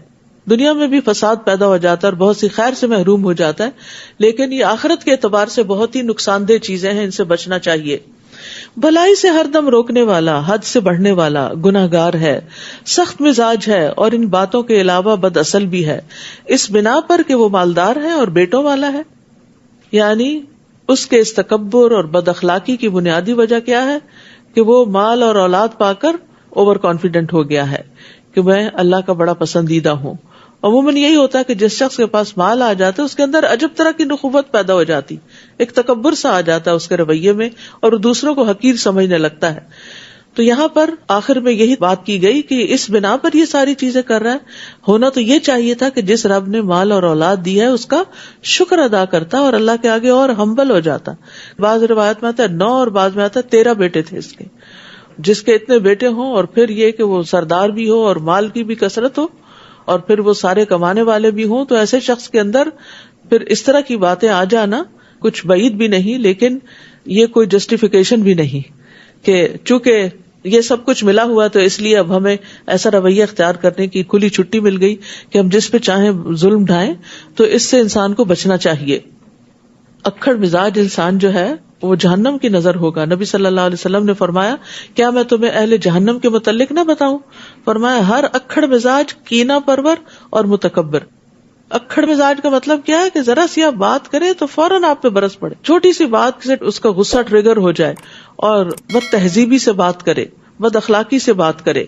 دنیا میں بھی فساد پیدا ہو جاتا ہے اور بہت سی خیر سے محروم ہو جاتا ہے، لیکن یہ آخرت کے اعتبار سے بہت ہی نقصان دہ چیزیں ہیں، ان سے بچنا چاہیے. بھلائی سے ہر دم روکنے والا، حد سے بڑھنے والا، گناہگار ہے، سخت مزاج ہے، اور ان باتوں کے علاوہ بد اصل بھی ہے، اس بنا پر کہ وہ مالدار ہے اور بیٹوں والا ہے. یعنی اس کے اس تکبر اور بد اخلاقی کی بنیادی وجہ کیا ہے کہ وہ مال اور اولاد پا کر اوور کانفیڈنٹ ہو گیا ہے کہ میں اللہ کا بڑا پسندیدہ ہوں. عموماً یہی ہوتا ہے کہ جس شخص کے پاس مال آ جاتا ہے اس کے اندر عجب طرح کی نخوت پیدا ہو جاتی، ایک تکبر سا آ جاتا ہے اس کے رویے میں، اور وہ دوسروں کو حقیر سمجھنے لگتا ہے. تو یہاں پر آخر میں یہی بات کی گئی کہ اس بنا پر یہ ساری چیزیں کر رہا ہے. ہونا تو یہ چاہیے تھا کہ جس رب نے مال اور اولاد دی ہے اس کا شکر ادا کرتا اور اللہ کے آگے اور ہمبل ہو جاتا. بعض روایت میں آتا ہے 9 اور بعض میں آتا ہے 13 بیٹے تھے اس کے. جس کے اتنے بیٹے ہوں اور پھر یہ کہ وہ سردار بھی ہو اور مال کی بھی کثرت ہو اور پھر وہ سارے کمانے والے بھی ہوں، تو ایسے شخص کے اندر پھر اس طرح کی باتیں آ جانا کچھ بعید بھی نہیں، لیکن یہ کوئی جسٹیفیکیشن بھی نہیں کہ چونکہ یہ سب کچھ ملا ہوا تو اس لیے اب ہمیں ایسا رویہ اختیار کرنے کی کھلی چھٹی مل گئی کہ ہم جس پہ چاہیں ظلم ڈھائیں. تو اس سے انسان کو بچنا چاہیے. اکھڑ مزاج انسان جو ہے وہ جہنم کی نظر ہوگا. نبی صلی اللہ علیہ وسلم نے فرمایا کیا میں تمہیں اہل جہنم کے متعلق نہ بتاؤں؟ فرمایا ہر اکھڑ مزاج، کینہ پرور اور متکبر. اکھڑ مزاج کا مطلب کیا ہے کہ ذرا سی آپ بات کرے تو فوراً آپ پہ برس پڑے، چھوٹی سی بات سے اس کا غصہ ٹریگر ہو جائے اور بد تہذیبی سے بات کرے، بد اخلاقی سے بات کرے.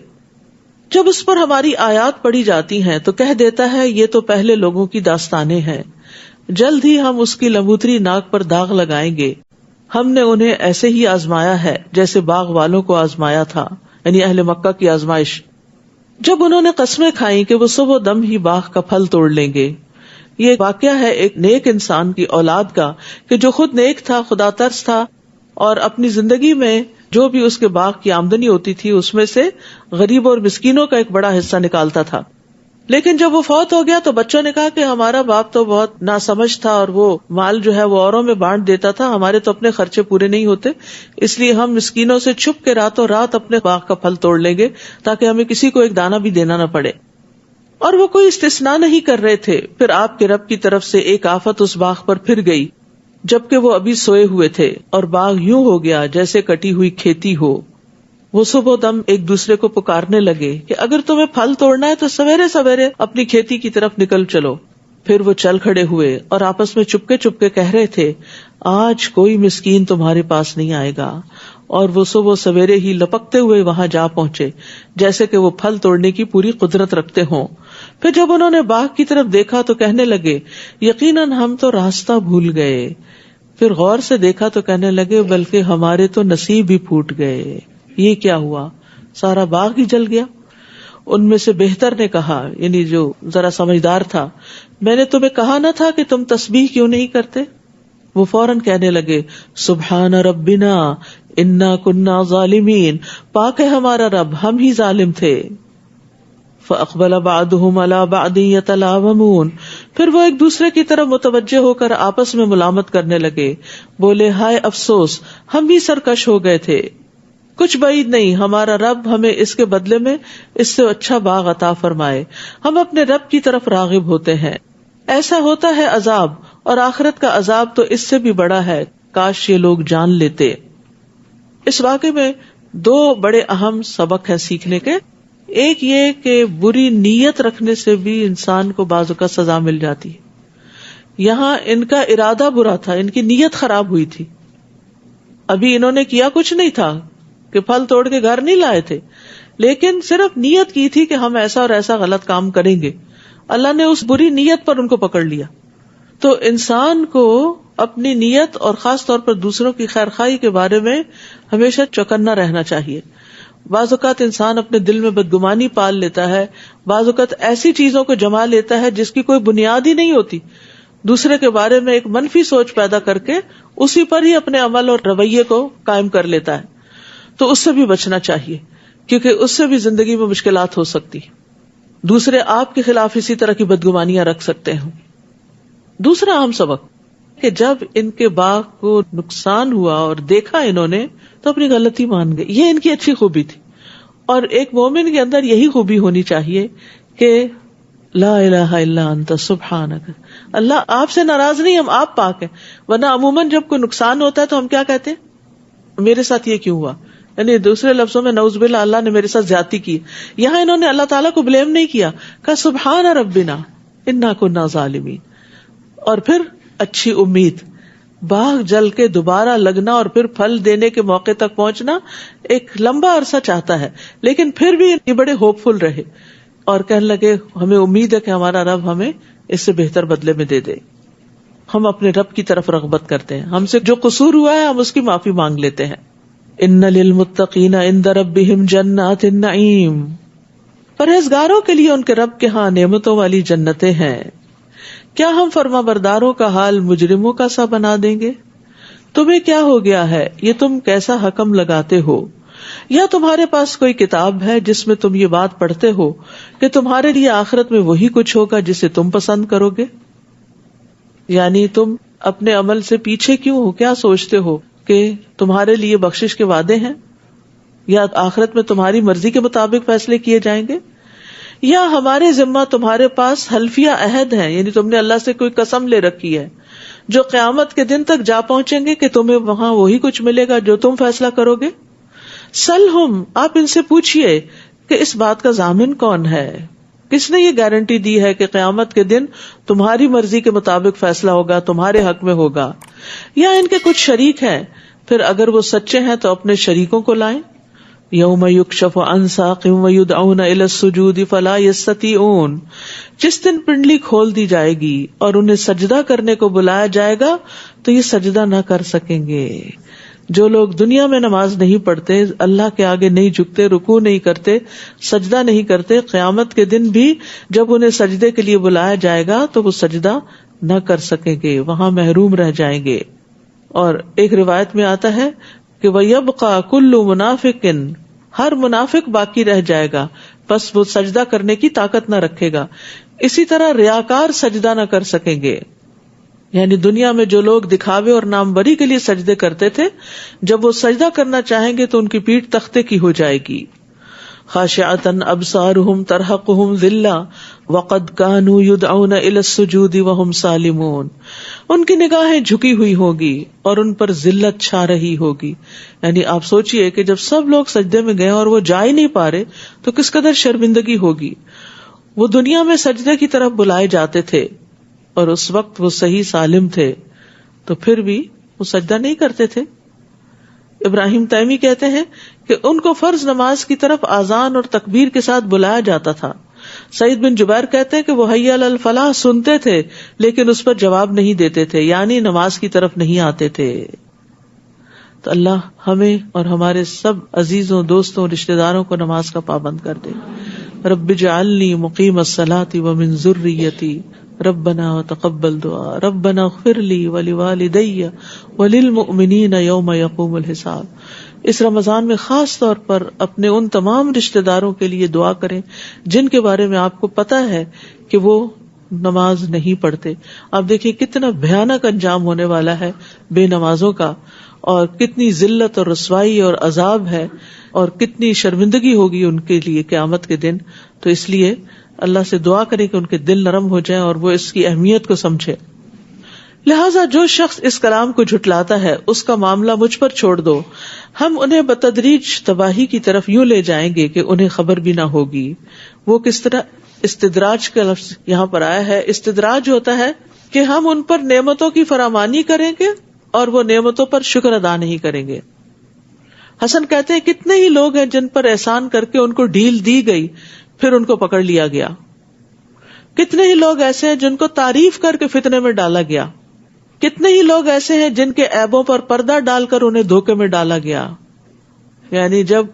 جب اس پر ہماری آیات پڑھی جاتی ہیں تو کہہ دیتا ہے یہ تو پہلے لوگوں کی داستانیں ہیں، جلد ہی ہم اس کی لمبوتری ناک پر داغ لگائیں گے. ہم نے انہیں ایسے ہی آزمایا ہے جیسے باغ والوں کو آزمایا تھا، یعنی اہل مکہ کی آزمائش. جب انہوں نے قسمیں کھائیں کہ وہ صبح دم ہی باغ کا پھل توڑ لیں گے. یہ واقعہ ہے ایک نیک انسان کی اولاد کا کہ جو خود نیک تھا، خدا ترس تھا، اور اپنی زندگی میں جو بھی اس کے باغ کی آمدنی ہوتی تھی اس میں سے غریب اور مسکینوں کا ایک بڑا حصہ نکالتا تھا. لیکن جب وہ فوت ہو گیا تو بچوں نے کہا کہ ہمارا باپ تو بہت ناسمجھ تھا اور وہ مال جو ہے وہ اوروں میں بانٹ دیتا تھا، ہمارے تو اپنے خرچے پورے نہیں ہوتے، اس لیے ہم مسکینوں سے چھپ کے راتوں رات اپنے باغ کا پھل توڑ لیں گے تاکہ ہمیں کسی کو ایک دانہ بھی دینا نہ پڑے. اور وہ کوئی استثناء نہیں کر رہے تھے. پھر آپ کے رب کی طرف سے ایک آفت اس باغ پر پھر گئی جبکہ وہ ابھی سوئے ہوئے تھے، اور باغ یوں ہو گیا جیسے کٹی ہوئی کھیتی ہو. وہ صبح دم ایک دوسرے کو پکارنے لگے کہ اگر تمہیں پھل توڑنا ہے تو سویرے سویرے اپنی کھیتی کی طرف نکل چلو. پھر وہ چل کھڑے ہوئے اور آپس میں چپکے چپکے کہہ رہے تھے آج کوئی مسکین تمہارے پاس نہیں آئے گا. اور وہ صبح سویرے ہی لپکتے ہوئے وہاں جا پہنچے جیسے کہ وہ پھل توڑنے کی پوری قدرت رکھتے ہوں. پھر جب انہوں نے باغ کی طرف دیکھا تو کہنے لگے یقیناً ہم تو راستہ بھول گئے. پھر غور سے دیکھا تو کہنے لگے بلکہ ہمارے تو نصیب ہی پھوٹ گئے. یہ کیا ہوا؟ سارا باغ ہی جل گیا. ان میں سے بہتر نے کہا، یعنی جو ذرا سمجھدار تھا، میں نے تمہیں کہا نہ تھا کہ تم تسبیح کیوں نہیں کرتے؟ وہ فوراً کہنے لگے سبحان ربنا انا کنا ظالمین، پاک ہے ہمارا رب، ہم ہی ظالم تھے. فاقبل بعضهم على بعض يتلاومون، پھر وہ ایک دوسرے کی طرف متوجہ ہو کر آپس میں ملامت کرنے لگے. بولے ہائے افسوس، ہم بھی سرکش ہو گئے تھے. کچھ بعید نہیں ہمارا رب ہمیں اس کے بدلے میں اس سے اچھا باغ عطا فرمائے. ہم اپنے رب کی طرف راغب ہوتے ہیں. ایسا ہوتا ہے عذاب، اور آخرت کا عذاب تو اس سے بھی بڑا ہے، کاش یہ لوگ جان لیتے. اس واقعے میں دو بڑے اہم سبق ہیں سیکھنے کے. ایک یہ کہ بری نیت رکھنے سے بھی انسان کو بعض اوقات سزا مل جاتی ہے. یہاں ان کا ارادہ برا تھا، ان کی نیت خراب ہوئی تھی. ابھی انہوں نے کیا کچھ نہیں تھا کہ پھل توڑ کے گھر نہیں لائے تھے، لیکن صرف نیت کی تھی کہ ہم ایسا اور ایسا غلط کام کریں گے. اللہ نے اس بری نیت پر ان کو پکڑ لیا. تو انسان کو اپنی نیت اور خاص طور پر دوسروں کی خیر خواہی کے بارے میں ہمیشہ چوکنا رہنا چاہیے. بعض اوقات انسان اپنے دل میں بدگمانی پال لیتا ہے، بعض اوقات ایسی چیزوں کو جما لیتا ہے جس کی کوئی بنیاد ہی نہیں ہوتی، دوسرے کے بارے میں ایک منفی سوچ پیدا کر کے اسی پر ہی اپنے عمل اور رویے کو قائم کر لیتا ہے. تو اس سے بھی بچنا چاہیے، کیونکہ اس سے بھی زندگی میں مشکلات ہو سکتی. دوسرے آپ کے خلاف اسی طرح کی بدگمانیاں رکھ سکتے ہیں. دوسرا اہم سبق کہ جب ان کے باغ کو نقصان ہوا اور دیکھا انہوں نے تو اپنی غلطی مان گئے. یہ ان کی اچھی خوبی تھی، اور ایک مومن کے اندر یہی خوبی ہونی چاہیے کہ لا الہ الا انت سبحانک، اللہ آپ سے ناراض نہیں، ہم آپ پاک ہیں. ورنہ عموماً جب کوئی نقصان ہوتا ہے تو ہم کیا کہتے ہیں، میرے ساتھ یہ کیوں ہوا، یعنی دوسرے لفظوں میں نعوذ باللہ اللہ نے میرے ساتھ زیادتی کی. یہاں انہوں نے اللہ تعالیٰ کو بلیم نہیں کیا، کہا سبحان ربنا انا کنا ظالمین. اور پھر اچھی امید، باغ جل کے دوبارہ لگنا اور پھر پھل دینے کے موقع تک پہنچنا ایک لمبا عرصہ چاہتا ہے، لیکن پھر بھی یہ بڑے ہوپ فل رہے اور کہنے لگے ہمیں امید ہے کہ ہمارا رب ہمیں اس سے بہتر بدلے میں دے دے. ہم اپنے رب کی طرف رغبت کرتے ہیں، ہم سے جو قصور ہوا ہے ہم اس کی معافی مانگ لیتے ہیں. ان للمتقین عند ربہم جنات النعیم، پرہیزگاروں کے لیے ان کے رب کے ہاں نعمتوں والی جنتیں ہیں. کیا ہم فرما برداروں کا حال مجرموں کا سا بنا دیں گے؟ تمہیں کیا ہو گیا ہے، یہ تم کیسا حکم لگاتے ہو؟ یا تمہارے پاس کوئی کتاب ہے جس میں تم یہ بات پڑھتے ہو کہ تمہارے لیے آخرت میں وہی کچھ ہوگا جسے تم پسند کرو گے؟ یعنی تم اپنے عمل سے پیچھے کیوں ہو؟ کیا سوچتے ہو کہ تمہارے لیے بخشش کے وعدے ہیں، یا آخرت میں تمہاری مرضی کے مطابق فیصلے کیے جائیں گے؟ یا ہمارے ذمہ تمہارے پاس حلفیہ عہد ہیں، یعنی تم نے اللہ سے کوئی قسم لے رکھی ہے جو قیامت کے دن تک جا پہنچیں گے کہ تمہیں وہاں وہی کچھ ملے گا جو تم فیصلہ کرو گے؟ سلہم، آپ ان سے پوچھئے کہ اس بات کا ضامن کون ہے، کس نے یہ گارنٹی دی ہے کہ قیامت کے دن تمہاری مرضی کے مطابق فیصلہ ہوگا، تمہارے حق میں ہوگا؟ یا ان کے کچھ شریک ہیں، پھر اگر وہ سچے ہیں تو اپنے شریکوں کو لائیں. یوم یکشف عن ساق ویدعون الی السجود فلا یستطیعون، جس دن پنڈلی کھول دی جائے گی اور انہیں سجدہ کرنے کو بلایا جائے گا تو یہ سجدہ نہ کر سکیں گے. جو لوگ دنیا میں نماز نہیں پڑھتے، اللہ کے آگے نہیں جھکتے، رکوع نہیں کرتے، سجدہ نہیں کرتے، قیامت کے دن بھی جب انہیں سجدے کے لیے بلایا جائے گا تو وہ سجدہ نہ کر سکیں گے، وہاں محروم رہ جائیں گے. اور ایک روایت میں آتا ہے کہ وَيَبْقَى كُلُّ مُنَافِقٍ، ہر منافق باقی رہ جائے گا، بس وہ سجدہ کرنے کی طاقت نہ رکھے گا. اسی طرح ریاکار سجدہ نہ کر سکیں گے، یعنی دنیا میں جو لوگ دکھاوے اور ناموری کے لیے سجدے کرتے تھے، جب وہ سجدہ کرنا چاہیں گے تو ان کی پیٹھ تختے کی ہو جائے گی. خاشعۃ ابصارہم ترہقہم ذلہ وقد کانوا یدعون الی السجود وہم سالمون، ان کی نگاہیں جھکی ہوئی ہوگی اور ان پر ذلت چھا رہی ہوگی. یعنی آپ سوچئے کہ جب سب لوگ سجدے میں گئے اور وہ جا ہی نہیں پا رہے تو کس قدر شرمندگی ہوگی. وہ دنیا میں سجدے کی طرف بلائے جاتے تھے اور اس وقت وہ صحیح سالم تھے، تو پھر بھی وہ سجدہ نہیں کرتے تھے. ابراہیم تیمی کہتے ہیں کہ ان کو فرض نماز کی طرف آذان اور تکبیر کے ساتھ بلایا جاتا تھا. سعید بن جبیر کہتے ہیں کہ وہ حی علی الفلاح سنتے تھے لیکن اس پر جواب نہیں دیتے تھے، یعنی نماز کی طرف نہیں آتے تھے. تو اللہ ہمیں اور ہمارے سب عزیزوں، دوستوں، رشتہ داروں کو نماز کا پابند کر دے. رب اجعلنی مقیم الصلاۃ ومن ذریتی ربنا وتقبل دعا ربنا اغفر لی ولوالدی وللمؤمنین یوم یقوم الحساب. اس رمضان میں خاص طور پر اپنے ان تمام رشتہ داروں کے لیے دعا کریں جن کے بارے میں آپ کو پتا ہے کہ وہ نماز نہیں پڑھتے. آپ دیکھیں کتنا بھیانک انجام ہونے والا ہے بے نمازوں کا، اور کتنی ذلت اور رسوائی اور عذاب ہے، اور کتنی شرمندگی ہوگی ان کے لیے قیامت کے دن. تو اس لیے اللہ سے دعا کریں کہ ان کے دل نرم ہو جائیں اور وہ اس کی اہمیت کو سمجھے. لہٰذا جو شخص اس کلام کو جھٹلاتا ہے اس کا معاملہ مجھ پر چھوڑ دو، ہم انہیں بتدریج تباہی کی طرف یوں لے جائیں گے کہ انہیں خبر بھی نہ ہوگی. وہ کس طرح؟ استدراج کا لفظ یہاں پر آیا ہے. استدراج ہوتا ہے کہ ہم ان پر نعمتوں کی فراوانی کریں گے اور وہ نعمتوں پر شکر ادا نہیں کریں گے. حسن کہتے ہیں کتنے ہی لوگ ہیں جن پر احسان کر کے ان کو ڈھیل دی گئی پھر ان کو پکڑ لیا گیا. کتنے ہی لوگ ایسے ہیں جن کو تعریف کر کے فتنے میں ڈالا گیا. کتنے ہی لوگ ایسے ہیں جن کے عیبوں پر پردہ ڈال کر انہیں دھوکے میں ڈالا گیا. یعنی جب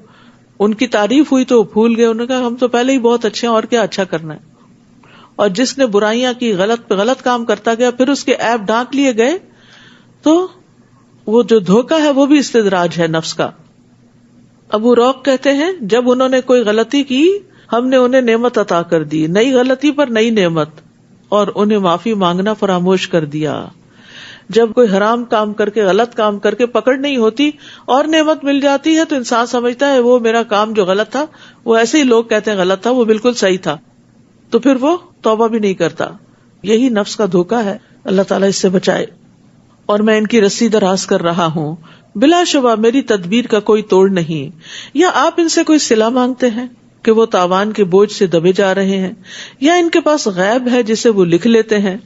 ان کی تعریف ہوئی تو وہ بھول گئے، انہوں نے کہا ہم تو پہلے ہی بہت اچھے ہیں اور کیا اچھا کرنا ہے. اور جس نے برائیاں کی، غلط پہ غلط کام کرتا گیا، پھر اس کے عیب ڈھانک لیے گئے، تو وہ جو دھوکہ ہے وہ بھی استدراج ہے نفس کا. ابو روق کہتے ہیں جب انہوں نے کوئی غلطی کی ہم نے انہیں نعمت عطا کر دی، نئی غلطی پر نئی نعمت، اور انہیں معافی مانگنا فراموش کر دیا. جب کوئی حرام کام کر کے، غلط کام کر کے پکڑ نہیں ہوتی اور نعمت مل جاتی ہے تو انسان سمجھتا ہے وہ میرا کام جو غلط تھا، وہ ایسے ہی لوگ کہتے ہیں غلط تھا، وہ بالکل صحیح تھا، تو پھر وہ توبہ بھی نہیں کرتا. یہی نفس کا دھوکہ ہے. اللہ تعالیٰ اس سے بچائے. اور میں ان کی رسی دراز کر رہا ہوں، بلا شبہ میری تدبیر کا کوئی توڑ نہیں. یا آپ ان سے کوئی صلہ مانگتے ہیں کہ وہ تاوان کے بوجھ سے دبے جا رہے ہیں، یا ان کے پاس غیب ہے جسے وہ لکھ لیتے ہیں.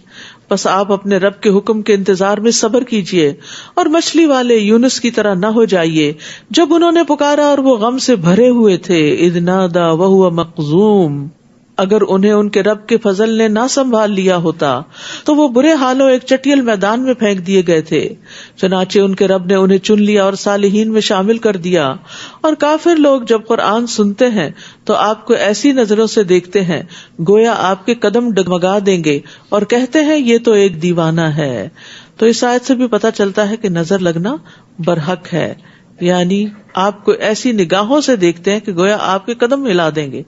بس آپ اپنے رب کے حکم کے انتظار میں صبر کیجئے اور مچھلی والے یونس کی طرح نہ ہو جائیے جب انہوں نے پکارا اور وہ غم سے بھرے ہوئے تھے. اذ نادا وہو مقذوم. اگر انہیں ان کے رب کے فضل نے نہ سنبھال لیا ہوتا تو وہ برے حالوں ایک چٹیل میدان میں پھینک دیے گئے تھے. چنانچہ ان کے رب نے انہیں چن لیا اور صالحین میں شامل کر دیا. اور کافر لوگ جب قرآن سنتے ہیں تو آپ کو ایسی نظروں سے دیکھتے ہیں گویا آپ کے قدم ڈگمگا دیں گے اور کہتے ہیں یہ تو ایک دیوانہ ہے. تو اس آیت سے بھی پتہ چلتا ہے کہ نظر لگنا برحق ہے، یعنی آپ کو ایسی نگاہوں سے دیکھتے ہیں کہ گویا آپ کے قدم ہلا دیں گے،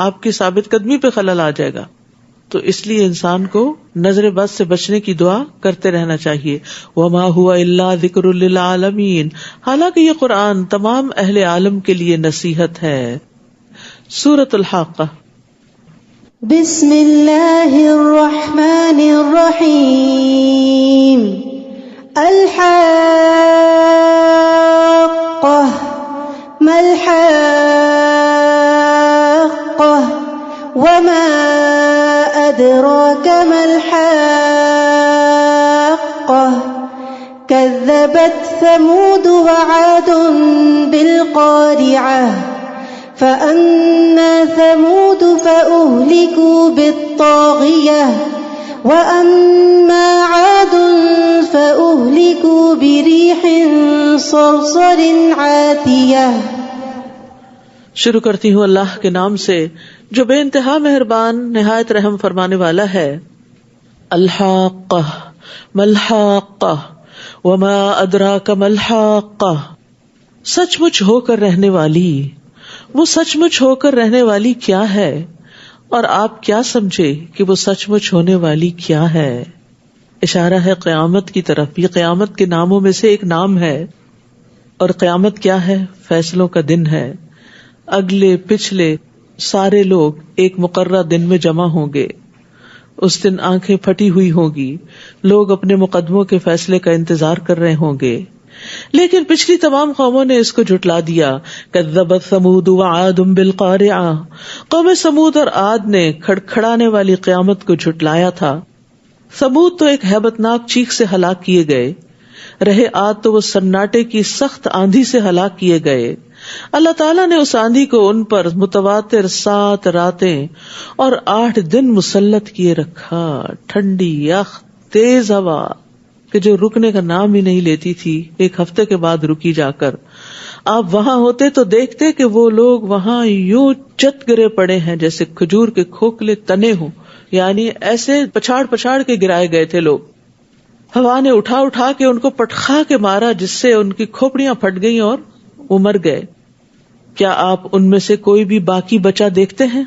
آپ کی ثابت قدمی پہ خلل آ جائے گا. تو اس لیے انسان کو نظر بد سے بچنے کی دعا کرتے رہنا چاہیے. وما هو الا ذکر للعالمین. حالانکہ یہ قرآن تمام اہل عالم کے لیے نصیحت ہے. سورۃ الحاقہ. بسم اللہ الرحمن الرحیم. الحاقہ ما الحاقہ وما أدراك ما الحاقة كذبت ثمود وعاد بالقارعة فأما ثمود فأهلكوا بالطاغية وأما عاد فأهلكوا بريح صرصر عاتية. شروع کرتی ہوں اللہ کے نام سے جو بے انتہا مہربان نہایت رحم فرمانے والا ہے. الحاقہ ما الحاقہ وما ادراک ما الحاقہ. سچ مچ ہو کر رہنے والی، وہ سچ مچ ہو کر رہنے والی کیا ہے، اور آپ کیا سمجھے کہ وہ سچ مچ ہونے والی کیا ہے. اشارہ ہے قیامت کی طرف. یہ قیامت کے ناموں میں سے ایک نام ہے. اور قیامت کیا ہے؟ فیصلوں کا دن ہے. اگلے پچھلے سارے لوگ ایک مقررہ دن میں جمع ہوں گے. اس دن آنکھیں پھٹی ہوئی ہوں گی، لوگ اپنے مقدموں کے فیصلے کا انتظار کر رہے ہوں گے. لیکن پچھلی تمام قوموں نے اس کو جھٹلا دیا. کذبت ثمود وعاد بالقارعہ. قوم سمود اور عاد نے کھڑکھڑانے والی قیامت کو جھٹلایا تھا. ثمود تو ایک ہیبتناک چیخ سے ہلاک کیے گئے، رہے عاد تو وہ سناٹے کی سخت آندھی سے ہلاک کیے گئے. اللہ تعالیٰ نے اس آندھی کو ان پر متواتر 7 راتیں اور 8 دن مسلط کیے رکھا. ٹھنڈی یخ تیز ہوا کہ جو رکنے کا نام ہی نہیں لیتی تھی، ایک ہفتے کے بعد رکی جا کر. آپ وہاں ہوتے تو دیکھتے کہ وہ لوگ وہاں یوں چت گرے پڑے ہیں جیسے کھجور کے کھوکھلے تنے ہوں، یعنی ایسے پچھاڑ پچھاڑ کے گرائے گئے تھے لوگ. ہوا نے اٹھا اٹھا کے ان کو پٹخا کے مارا جس سے ان کی کھوپڑیاں پھٹ گئیں اور وہ مر گئے. کیا آپ ان میں سے کوئی بھی باقی بچا دیکھتے ہیں؟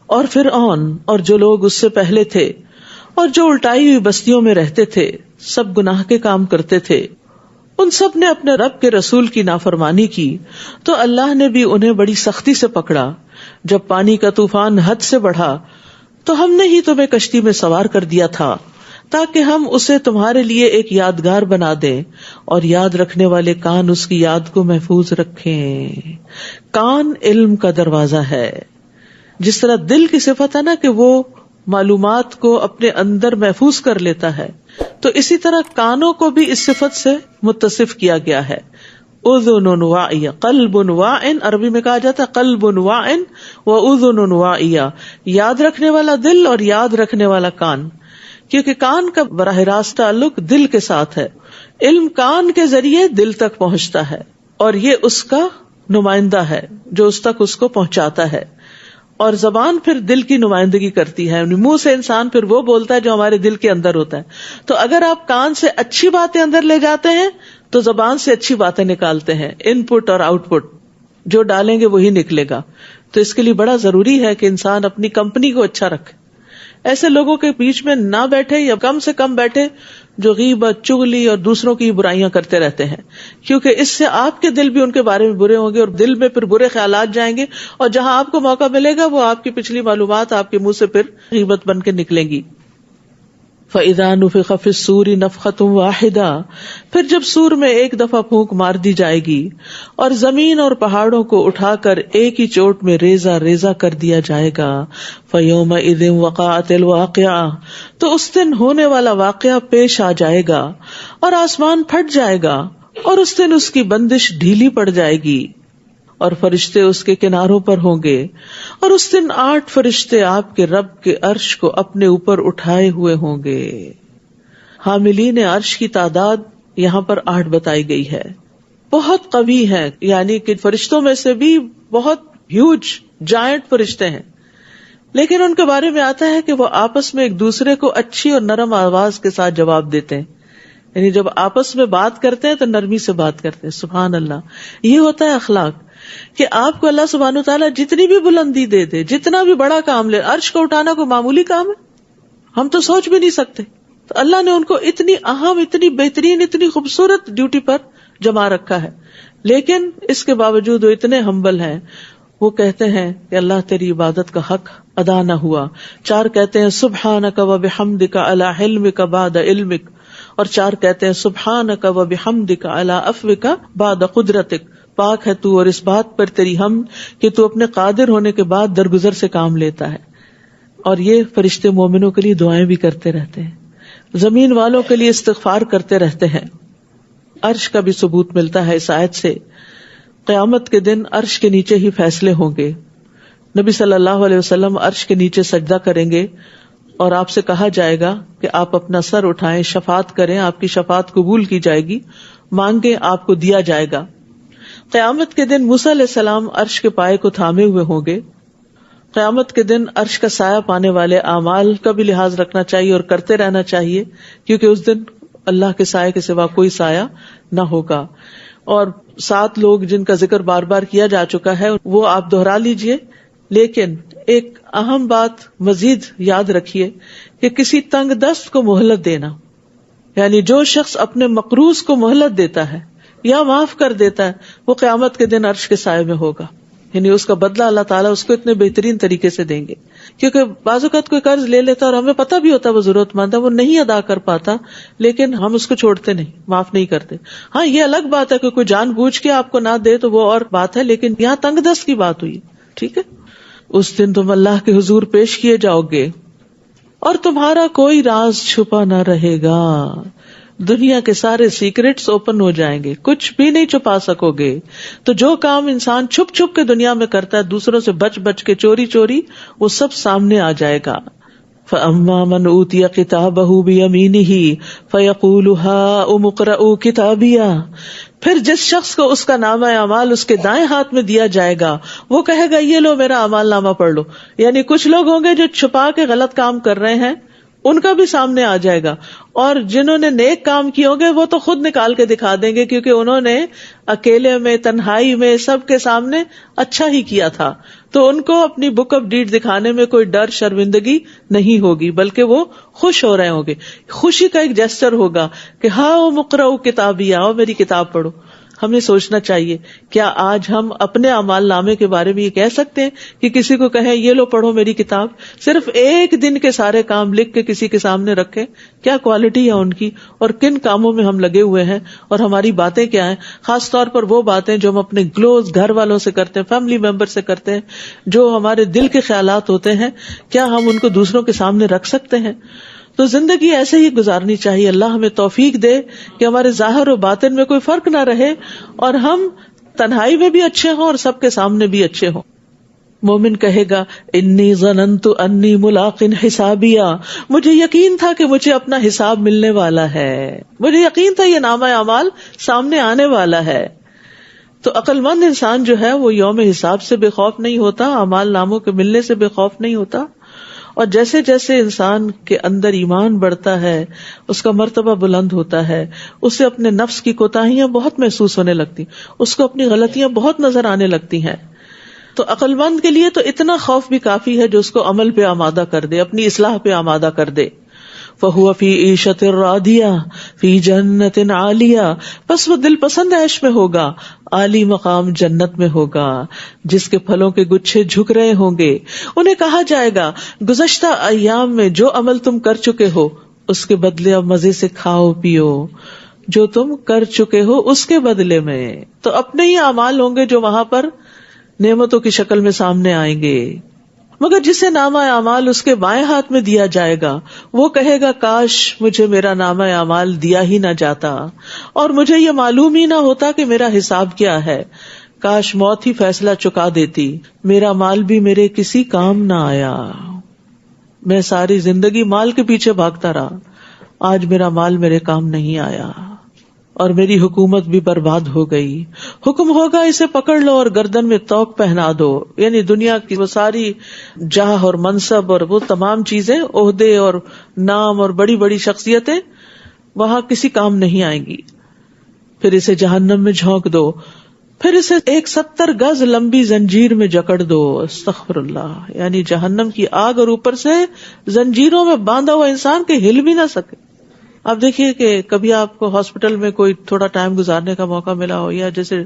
اور فرعون اور جو لوگ اس سے پہلے تھے اور جو الٹائی ہوئی بستیوں میں رہتے تھے سب گناہ کے کام کرتے تھے. ان سب نے اپنے رب کے رسول کی نافرمانی کی تو اللہ نے بھی انہیں بڑی سختی سے پکڑا. جب پانی کا طوفان حد سے بڑھا تو ہم نے ہی تمہیں کشتی میں سوار کر دیا تھا تاکہ ہم اسے تمہارے لیے ایک یادگار بنا دیں اور یاد رکھنے والے کان اس کی یاد کو محفوظ رکھیں. کان علم کا دروازہ ہے. جس طرح دل کی صفت ہے نا کہ وہ معلومات کو اپنے اندر محفوظ کر لیتا ہے، تو اسی طرح کانوں کو بھی اس صفت سے متصف کیا گیا ہے. اذن واعیہ، قلب واعن عربی میں کہا جاتا ہے قلب واعن و اذن واعیہ، یاد رکھنے والا دل اور یاد رکھنے والا کان، کیونکہ کان کا براہ راست تعلق دل کے ساتھ ہے. علم کان کے ذریعے دل تک پہنچتا ہے اور یہ اس کا نمائندہ ہے جو اس تک اس کو پہنچاتا ہے، اور زبان پھر دل کی نمائندگی کرتی ہے. منہ سے انسان پھر وہ بولتا ہے جو ہمارے دل کے اندر ہوتا ہے. تو اگر آپ کان سے اچھی باتیں اندر لے جاتے ہیں تو زبان سے اچھی باتیں نکالتے ہیں. ان پٹ اور آؤٹ پٹ جو ڈالیں گے وہی نکلے گا. تو اس کے لیے بڑا ضروری ہے کہ انسان اپنی کمپنی کو اچھا رکھے. ایسے لوگوں کے بیچ میں نہ بیٹھے یا کم سے کم بیٹھے جو غیبت، چغلی اور دوسروں کی برائیاں کرتے رہتے ہیں، کیونکہ اس سے آپ کے دل بھی ان کے بارے میں برے ہوں گے اور دل میں پھر برے خیالات جائیں گے، اور جہاں آپ کو موقع ملے گا وہ آپ کی پچھلی معلومات آپ کے منہ سے پھر غیبت بن کے نکلیں گی. فَإِذَا نُفِخَ فِي الصُّورِ نَفْخَةٌ وَاحِدَةٌ، پھر جب سور میں ایک دفعہ پھونک مار دی جائے گی اور زمین اور پہاڑوں کو اٹھا کر ایک ہی چوٹ میں ریزہ ریزہ کر دیا جائے گا. فَيَوْمَئِذٍ وَقَعَتِ الْوَاقِعَةُ، تو اس دن ہونے والا واقعہ پیش آ جائے گا اور آسمان پھٹ جائے گا اور اس دن اس کی بندش ڈھیلی پڑ جائے گی اور فرشتے اس کے کناروں پر ہوں گے، اور اس دن 8 فرشتے آپ کے رب کے عرش کو اپنے اوپر اٹھائے ہوئے ہوں گے. حاملین عرش کی تعداد یہاں پر 8 بتائی گئی ہے. بہت قوی ہے، یعنی کہ فرشتوں میں سے بھی بہت ہیوج جائنٹ فرشتے ہیں، لیکن ان کے بارے میں آتا ہے کہ وہ آپس میں ایک دوسرے کو اچھی اور نرم آواز کے ساتھ جواب دیتے ہیں. یعنی جب آپس میں بات کرتے ہیں تو نرمی سے بات کرتے ہیں. سبحان اللہ. یہ ہوتا ہے اخلاق کہ آپ کو اللہ سبحانہ وتعالیٰ جتنی بھی بلندی دے دے، جتنا بھی بڑا کام لے، عرش کو اٹھانا کوئی معمولی کام ہے؟ ہم تو سوچ بھی نہیں سکتے. تو اللہ نے ان کو اتنی اہم، اتنی بہترین، اتنی خوبصورت ڈیوٹی پر جما رکھا ہے، لیکن اس کے باوجود وہ اتنے ہمبل ہیں. وہ کہتے ہیں کہ اللہ تیری عبادت کا حق ادا نہ ہوا. 4 کہتے ہیں سبحانک و بحمدک علی حلمک بعد علمک، اور 4 کہتے ہیں سبحانک و بحمدک علی عفوک بعد قدرتک. پاک ہے تو اور اس بات پر تیری حمد کہ تو اپنے قادر ہونے کے بعد درگزر سے کام لیتا ہے. اور یہ فرشتے مومنوں کے لیے دعائیں بھی کرتے رہتے ہیں، زمین والوں کے لیے استغفار کرتے رہتے ہیں. عرش کا بھی ثبوت ملتا ہے اس آیت سے. قیامت کے دن عرش کے نیچے ہی فیصلے ہوں گے. نبی صلی اللہ علیہ وسلم عرش کے نیچے سجدہ کریں گے اور آپ سے کہا جائے گا کہ آپ اپنا سر اٹھائیں، شفاعت کریں، آپ کی شفاعت قبول کی جائے گی، مانگیں آپ کو دیا جائے گا. قیامت کے دن موسیٰ علیہ السلام عرش کے پائے کو تھامے ہوئے ہوں گے. قیامت کے دن عرش کا سایہ پانے والے اعمال کا بھی لحاظ رکھنا چاہیے اور کرتے رہنا چاہیے، کیونکہ اس دن اللہ کے سائے کے سوا کوئی سایہ نہ ہوگا. اور 7 لوگ جن کا ذکر بار بار کیا جا چکا ہے وہ آپ دہرا لیجئے، لیکن ایک اہم بات مزید یاد رکھیے کہ کسی تنگ دست کو مہلت دینا، یعنی جو شخص اپنے مقروض کو مہلت دیتا ہے یا معاف کر دیتا ہے وہ قیامت کے دن عرش کے سائے میں ہوگا. یعنی اس کا بدلہ اللہ تعالیٰ اس کو اتنے بہترین طریقے سے دیں گے. کیونکہ بعض اوقات کوئی قرض لے لیتا اور ہمیں پتہ بھی ہوتا وہ ضرورت مند ہے، وہ نہیں ادا کر پاتا، لیکن ہم اس کو چھوڑتے نہیں، معاف نہیں کرتے. ہاں یہ الگ بات ہے کہ کوئی جان بوجھ کے آپ کو نہ دے تو وہ اور بات ہے، لیکن یہاں تنگ دست کی بات ہوئی. ٹھیک ہے. اس دن تم اللہ کے حضور پیش کیے جاؤ گے اور تمہارا کوئی راز چھپا نہ رہے گا. دنیا کے سارے سیکرٹس اوپن ہو جائیں گے، کچھ بھی نہیں چھپا سکو گے. تو جو کام انسان چھپ چھپ کے دنیا میں کرتا ہے، دوسروں سے بچ بچ کے، چوری چوری، وہ سب سامنے آ جائے گا. فَأَمَّا مَنْ أُوتِيَ كِتَابَهُ بِيَمِينِهِ فَيَقُولُ هَاؤُمُ اقْرَءُوا كِتَابِيَهْ، پھر جس شخص کو اس کا نامہ اعمال اس کے دائیں ہاتھ میں دیا جائے گا وہ کہے گا یہ لو میرا اعمال نامہ پڑھ لو. یعنی کچھ لوگ ہوں گے جو چھپا کے غلط کام کر رہے ہیں، ان کا بھی سامنے آ جائے گا، اور جنہوں نے نیک کام کیے ہوں گے وہ تو خود نکال کے دکھا دیں گے، کیونکہ انہوں نے اکیلے میں، تنہائی میں، سب کے سامنے اچھا ہی کیا تھا، تو ان کو اپنی بک آف ڈیڈ دکھانے میں کوئی ڈر، شرمندگی نہیں ہوگی، بلکہ وہ خوش ہو رہے ہوں گے. خوشی کا ایک جیسچر ہوگا کہ ہاؤ مقرؤ کتابی، آؤ میری کتاب پڑھو. ہمیں سوچنا چاہیے کیا آج ہم اپنے اعمال نامے کے بارے میں یہ کہہ سکتے ہیں کہ کسی کو کہیں یہ لو پڑھو میری کتاب؟ صرف ایک دن کے سارے کام لکھ کے کسی کے سامنے رکھیں. کیا کوالٹی ہے ان کی، اور کن کاموں میں ہم لگے ہوئے ہیں، اور ہماری باتیں کیا ہیں. خاص طور پر وہ باتیں جو ہم اپنے کلوز گھر والوں سے کرتے ہیں، فیملی ممبر سے کرتے ہیں، جو ہمارے دل کے خیالات ہوتے ہیں، کیا ہم ان کو دوسروں کے سامنے رکھ سکتے ہیں؟ تو زندگی ایسے ہی گزارنی چاہیے. اللہ ہمیں توفیق دے کہ ہمارے ظاہر و باطن میں کوئی فرق نہ رہے، اور ہم تنہائی میں بھی اچھے ہوں اور سب کے سامنے بھی اچھے ہوں. مومن کہے گا انی ظننت انی ملاق حسابیہ، مجھے یقین تھا کہ مجھے اپنا حساب ملنے والا ہے، مجھے یقین تھا یہ نامہ اعمال سامنے آنے والا ہے. تو عقل مند انسان جو ہے وہ یوم حساب سے بے خوف نہیں ہوتا، اعمال ناموں کے ملنے سے بے خوف نہیں ہوتا. اور جیسے جیسے انسان کے اندر ایمان بڑھتا ہے، اس کا مرتبہ بلند ہوتا ہے، اسے اپنے نفس کی کوتاہیاں بہت محسوس ہونے لگتی، اس کو اپنی غلطیاں بہت نظر آنے لگتی ہیں. تو عقل مند کے لیے تو اتنا خوف بھی کافی ہے جو اس کو عمل پہ آمادہ کر دے، اپنی اصلاح پہ آمادہ کر دے. فَهُوَ فِي عِيشَةٍ رَاضِيَةٍ فِي جَنَّةٍ عَالِيَةٍ، پس وہ دل پسند عیش میں ہوگا، عالی مقام جنت میں ہوگا، جس کے پھلوں کے گچھے جھک رہے ہوں گے. انہیں کہا جائے گا گزشتہ ایام میں جو عمل تم کر چکے ہو اس کے بدلے اب مزے سے کھاؤ پیو، جو تم کر چکے ہو اس کے بدلے میں. تو اپنے ہی اعمال ہوں گے جو وہاں پر نعمتوں کی شکل میں سامنے آئیں گے. مگر جسے نامہ اعمال اس کے بائیں ہاتھ میں دیا جائے گا وہ کہے گا کاش مجھے میرا نامہ اعمال دیا ہی نہ جاتا، اور مجھے یہ معلوم ہی نہ ہوتا کہ میرا حساب کیا ہے. کاش موت ہی فیصلہ چکا دیتی، میرا مال بھی میرے کسی کام نہ آیا. میں ساری زندگی مال کے پیچھے بھاگتا رہا، آج میرا مال میرے کام نہیں آیا، اور میری حکومت بھی برباد ہو گئی. حکم ہوگا اسے پکڑ لو اور گردن میں توق پہنا دو. یعنی دنیا کی وہ ساری جاہ اور منصب اور وہ تمام چیزیں، عہدے اور نام اور بڑی بڑی شخصیتیں وہاں کسی کام نہیں آئیں گی. پھر اسے جہنم میں جھونک دو، پھر اسے 70 گز لمبی زنجیر میں جکڑ دو. استغفر اللہ. یعنی جہنم کی آگ اور اوپر سے زنجیروں میں باندھا ہوا انسان کے ہل بھی نہ سکے. اب دیکھیے کہ کبھی آپ کو ہاسپٹل میں کوئی تھوڑا ٹائم گزارنے کا موقع ملا ہو، یا جیسے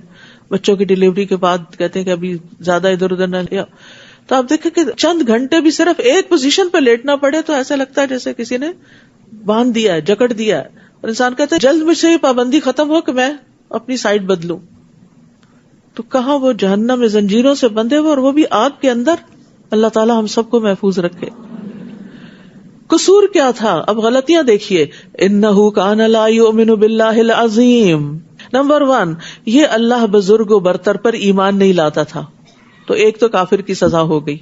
بچوں کی ڈیلیوری کے بعد کہتے ہیں کہ ابھی زیادہ ادھر ادھر نہ لیا، تو آپ دیکھیں کہ چند گھنٹے بھی صرف ایک پوزیشن پہ لیٹنا پڑے تو ایسا لگتا ہے جیسے کسی نے باندھ دیا ہے، جکڑ دیا ہے، اور انسان کہتا ہے جلد مجھ سے یہ پابندی ختم ہو کہ میں اپنی سائڈ بدلوں. تو کہاں وہ جہنم میں زنجیروں سے بندھے ہوئے، اور وہ بھی آگ کے اندر. اللہ تعالیٰ ہم سب کو محفوظ رکھے. قصور کیا تھا؟ اب غلطیاں دیکھیے. انہ کان لا یؤمن باللہ العظیم. نمبر 1، یہ اللہ بزرگ و برتر پر ایمان نہیں لاتا تھا، تو ایک تو کافر کی سزا ہو گئی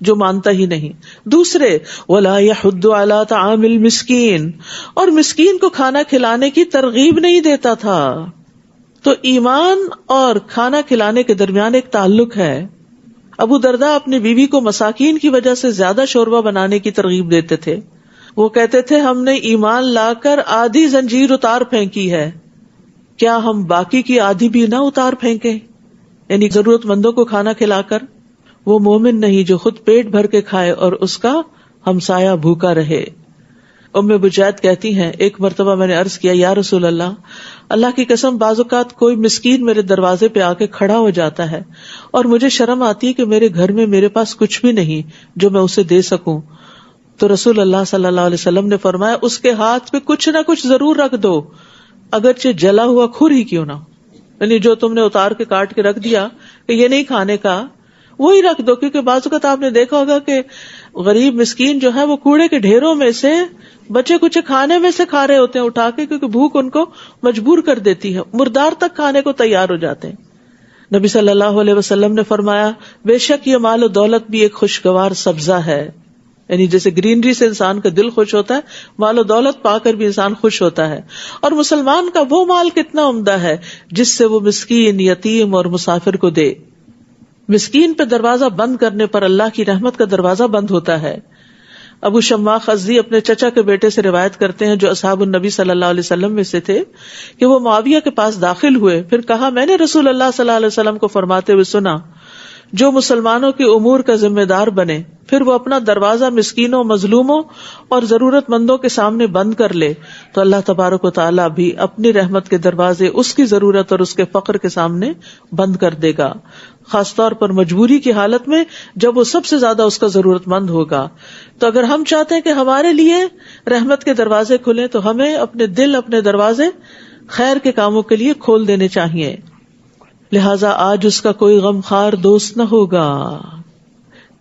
جو مانتا ہی نہیں. دوسرے، ولا یحض علی طعام المسکین، اور مسکین کو کھانا کھلانے کی ترغیب نہیں دیتا تھا. تو ایمان اور کھانا کھلانے کے درمیان ایک تعلق ہے. ابو درداء اپنی بیوی کو مساکین کی وجہ سے زیادہ شوربہ بنانے کی ترغیب دیتے تھے. وہ کہتے تھے ہم نے ایمان لا کر آدھی زنجیر اتار پھینکی ہے، کیا ہم باقی کی آدھی بھی نہ اتار پھینکیں؟ یعنی ضرورت مندوں کو کھانا کھلا کر. وہ مومن نہیں جو خود پیٹ بھر کے کھائے اور اس کا ہمسایہ بھوکا رہے. ام بجید کہتی ہیں ایک مرتبہ میں نے عرض کیا یا رسول اللہ کی قسم بعض اوقات کوئی مسکین میرے دروازے پہ آ کے کھڑا ہو جاتا ہے اور مجھے شرم آتی ہے کہ میرے گھر میں میرے پاس کچھ بھی نہیں جو میں اسے دے سکوں. تو رسول اللہ صلی اللہ علیہ وسلم نے فرمایا اس کے ہاتھ پہ کچھ نہ کچھ ضرور رکھ دو، اگرچہ جلا ہوا کھر ہی کیوں نہ. یعنی جو تم نے اتار کے کاٹ کے رکھ دیا کہ یہ نہیں کھانے کا، وہی رکھ دو. کیونکہ بعض اوقات آپ نے دیکھا ہوگا کہ غریب مسکین جو ہے وہ کوڑے کے ڈھیروں میں سے بچے کچھ کھانے میں سے کھا رہے ہوتے ہیں اٹھا کے، کیونکہ بھوک ان کو مجبور کر دیتی ہے، مردار تک کھانے کو تیار ہو جاتے ہیں. نبی صلی اللہ علیہ وسلم نے فرمایا بے شک یہ مال و دولت بھی ایک خوشگوار سبزہ ہے. یعنی جیسے گرینری سے انسان کا دل خوش ہوتا ہے، مال و دولت پا کر بھی انسان خوش ہوتا ہے. اور مسلمان کا وہ مال کتنا عمدہ ہے جس سے وہ مسکین، یتیم اور مسافر کو دے. مسکین پہ دروازہ بند کرنے پر اللہ کی رحمت کا دروازہ بند ہوتا ہے. ابو شماخ ازدی اپنے چچا کے بیٹے سے روایت کرتے ہیں جو اصحاب النبی صلی اللہ علیہ وسلم میں سے تھے کہ وہ معاویہ کے پاس داخل ہوئے، پھر کہا میں نے رسول اللہ صلی اللہ علیہ وسلم کو فرماتے ہوئے سنا جو مسلمانوں کے امور کا ذمہ دار بنے پھر وہ اپنا دروازہ مسکینوں، مظلوموں اور ضرورت مندوں کے سامنے بند کر لے تو اللہ تبارک و تعالیٰ بھی اپنی رحمت کے دروازے اس کی ضرورت اور اس کے فقر کے سامنے بند کر دے گا، خاص طور پر مجبوری کی حالت میں جب وہ سب سے زیادہ اس کا ضرورت مند ہوگا. تو اگر ہم چاہتے ہیں کہ ہمارے لیے رحمت کے دروازے کھلیں تو ہمیں اپنے دل، اپنے دروازے خیر کے کاموں کے لیے کھول دینے چاہیے. لہٰذا آج اس کا کوئی غمخوار دوست نہ ہوگا،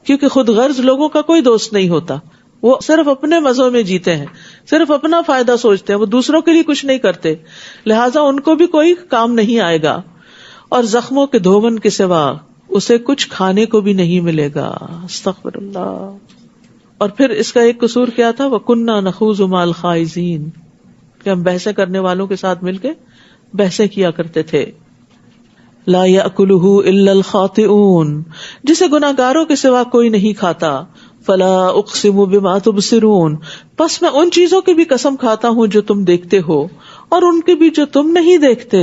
کیونکہ خود غرض لوگوں کا کوئی دوست نہیں ہوتا. وہ صرف اپنے مزوں میں جیتے ہیں، صرف اپنا فائدہ سوچتے ہیں، وہ دوسروں کے لیے کچھ نہیں کرتے، لہٰذا ان کو بھی کوئی کام نہیں آئے گا. اور زخموں کے دھون کے سوا اسے کچھ کھانے کو بھی نہیں ملے گا. استغفر اللہ. اور پھر اس کا ایک قصور کیا تھا، وَكُنَّا نَخُوضُ مَعَ الْخَائِضِينَ، کہ ہم بحثیں کرنے والوں کے ساتھ مل کے بحثیں کیا کرتے تھے. لا يأكله الا الخاطئون، جسے گناہگاروں کے سوا کوئی نہیں کھاتا. فلا اقسم بما تبصرون، پس میں ان چیزوں کی بھی قسم کھاتا ہوں جو تم دیکھتے ہو اور ان کی بھی جو تم نہیں دیکھتے.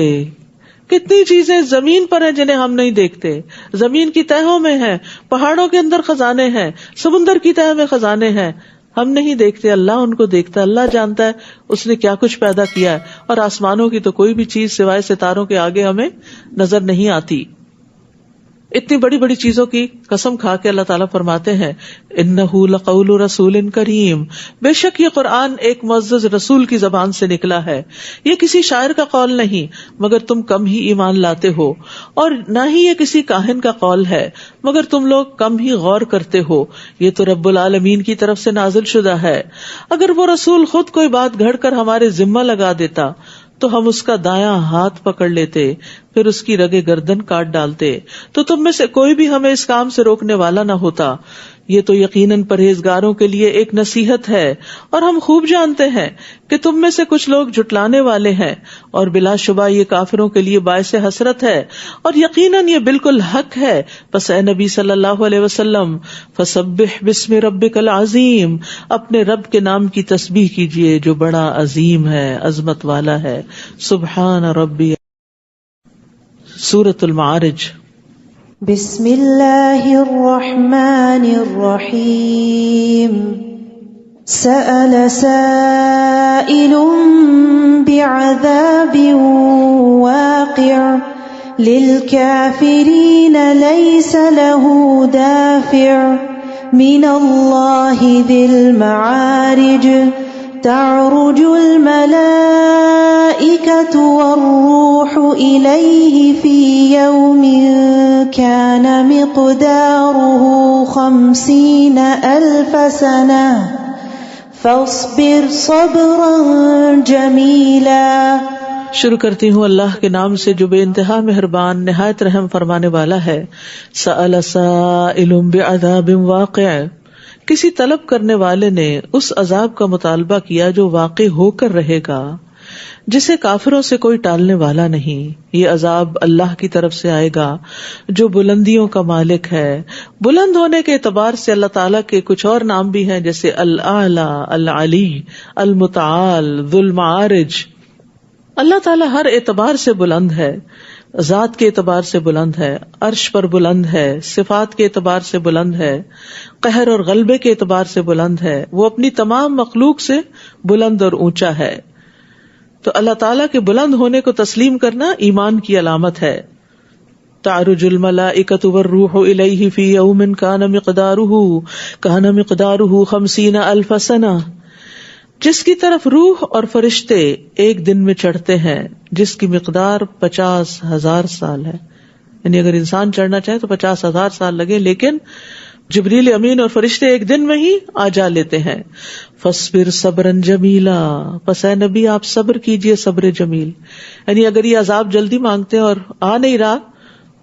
کتنی چیزیں زمین پر ہیں جنہیں ہم نہیں دیکھتے، زمین کی تہوں میں ہیں، پہاڑوں کے اندر خزانے ہیں، سمندر کی تہہ میں خزانے ہیں، ہم نہیں دیکھتے، اللہ ان کو دیکھتا ہے، اللہ جانتا ہے اس نے کیا کچھ پیدا کیا ہے. اور آسمانوں کی تو کوئی بھی چیز سوائے ستاروں کے آگے ہمیں نظر نہیں آتی. اتنی بڑی بڑی چیزوں کی قسم کھا کے اللہ تعالیٰ فرماتے ہیں انہ لقول رسول کریم، بے شک یہ قرآن ایک معزز رسول کی زبان سے نکلا ہے، یہ کسی شاعر کا قول نہیں مگر تم کم ہی ایمان لاتے ہو، اور نہ ہی یہ کسی کاہن کا قول ہے مگر تم لوگ کم ہی غور کرتے ہو، یہ تو رب العالمین کی طرف سے نازل شدہ ہے. اگر وہ رسول خود کوئی بات گھڑ کر ہمارے ذمہ لگا دیتا تو ہم اس کا دایاں ہاتھ پکڑ لیتے، پھر اس کی رگے گردن کاٹ ڈالتے، تو تم میں سے کوئی بھی ہمیں اس کام سے روکنے والا نہ ہوتا. یہ تو یقیناً پرہیزگاروں کے لیے ایک نصیحت ہے، اور ہم خوب جانتے ہیں کہ تم میں سے کچھ لوگ جھٹلانے والے ہیں، اور بلا شبہ یہ کافروں کے لیے باعث حسرت ہے، اور یقیناً یہ بالکل حق ہے. پس اے نبی صلی اللہ علیہ وسلم فسبح بسم ربک العظیم، اپنے رب کے نام کی تسبیح کیجئے جو بڑا عظیم ہے، عظمت والا ہے. سبحان ربی. سورۃ المعارج. بسم اللہ الرحمن الرحیم. سأل سائل بعذاب واقع للكافرین لیس له دافع من اللہ ذی المعارج. تعرج الملائکة والروح الیہ فی یوم كان مقداره 50,000 سنة فاصبر صبرا جمیلا. شروع کرتی ہوں اللہ کے نام سے جو بے انتہا مہربان نہایت رحم فرمانے والا ہے. سأل سائل بعذاب واقع، کسی طلب کرنے والے نے اس عذاب کا مطالبہ کیا جو واقع ہو کر رہے گا، جسے کافروں سے کوئی ٹالنے والا نہیں. یہ عذاب اللہ کی طرف سے آئے گا جو بلندیوں کا مالک ہے. بلند ہونے کے اعتبار سے اللہ تعالیٰ کے کچھ اور نام بھی ہیں جیسے الاعلی، العلی، المتعال، ذو المعارج. اللہ تعالیٰ ہر اعتبار سے بلند ہے، ذات کے اعتبار سے بلند ہے، عرش پر بلند ہے، صفات کے اعتبار سے بلند ہے، قہر اور غلبے کے اعتبار سے بلند ہے. وہ اپنی تمام مخلوق سے بلند اور اونچا ہے. تو اللہ تعالیٰ کے بلند ہونے کو تسلیم کرنا ایمان کی علامت ہے. تعرج الملائکۃ والروح الیہ فی یوم کان مقدارہ 50,000 سنہ، جس کی طرف روح اور فرشتے ایک دن میں چڑھتے ہیں جس کی مقدار 50,000 سال ہے. یعنی اگر انسان چڑھنا چاہے تو 50,000 سال لگے، لیکن جبریل امین اور فرشتے ایک دن میں ہی آ جا لیتے ہیں. فاصبر صبرا جمیلا، پس اے نبی آپ صبر کیجئے صبر جمیل. یعنی اگر یہ عذاب جلدی مانگتے ہیں اور آ نہیں رہا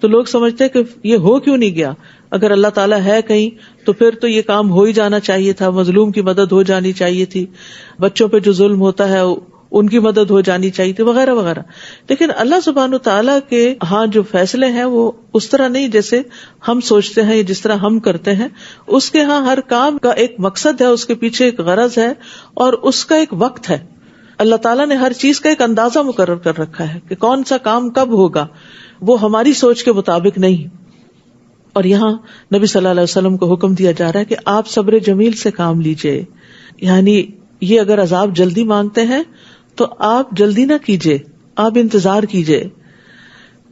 تو لوگ سمجھتے ہیں کہ یہ ہو کیوں نہیں گیا. اگر اللہ تعالیٰ ہے کہیں تو پھر تو یہ کام ہو ہی جانا چاہیے تھا، مظلوم کی مدد ہو جانی چاہیے تھی، بچوں پہ جو ظلم ہوتا ہے ان کی مدد ہو جانی چاہیے تھی، وغیرہ وغیرہ. لیکن اللہ سبحانہ تعالیٰ کے ہاں جو فیصلے ہیں وہ اس طرح نہیں جیسے ہم سوچتے ہیں یا جس طرح ہم کرتے ہیں. اس کے ہاں ہر کام کا ایک مقصد ہے، اس کے پیچھے ایک غرض ہے اور اس کا ایک وقت ہے. اللہ تعالیٰ نے ہر چیز کا ایک اندازہ مقرر کر رکھا ہے کہ کون سا کام کب ہوگا، وہ ہماری سوچ کے مطابق نہیں. اور یہاں نبی صلی اللہ علیہ وسلم کو حکم دیا جا رہا ہے کہ آپ صبر جمیل سے کام لیجئے. یعنی یہ اگر عذاب جلدی مانگتے ہیں تو آپ جلدی نہ کیجئے، آپ انتظار کیجئے.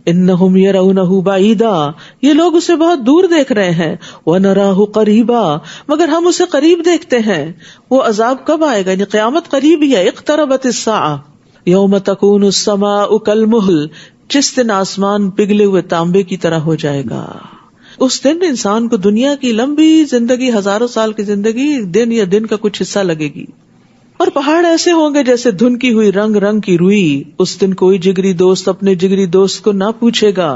انہم یرونہ بعیدا، یہ لوگ اسے بہت دور دیکھ رہے ہیں. ونراہ قریبا، مگر ہم اسے قریب دیکھتے ہیں. وہ عذاب کب آئے گا؟ یعنی قیامت قریب ہی ہے. اقتربت الساعہ یوم تکون السماء کالمہل، جس دن آسمان پگھلے ہوئے تانبے کی طرح ہو جائے گا. اس دن انسان کو دنیا کی لمبی زندگی، ہزاروں سال کی زندگی، دن یا دن کا کچھ حصہ لگے گی. اور پہاڑ ایسے ہوں گے جیسے دھنکی ہوئی رنگ رنگ کی روئی. اس دن کوئی جگری دوست اپنے جگری دوست کو نہ پوچھے گا،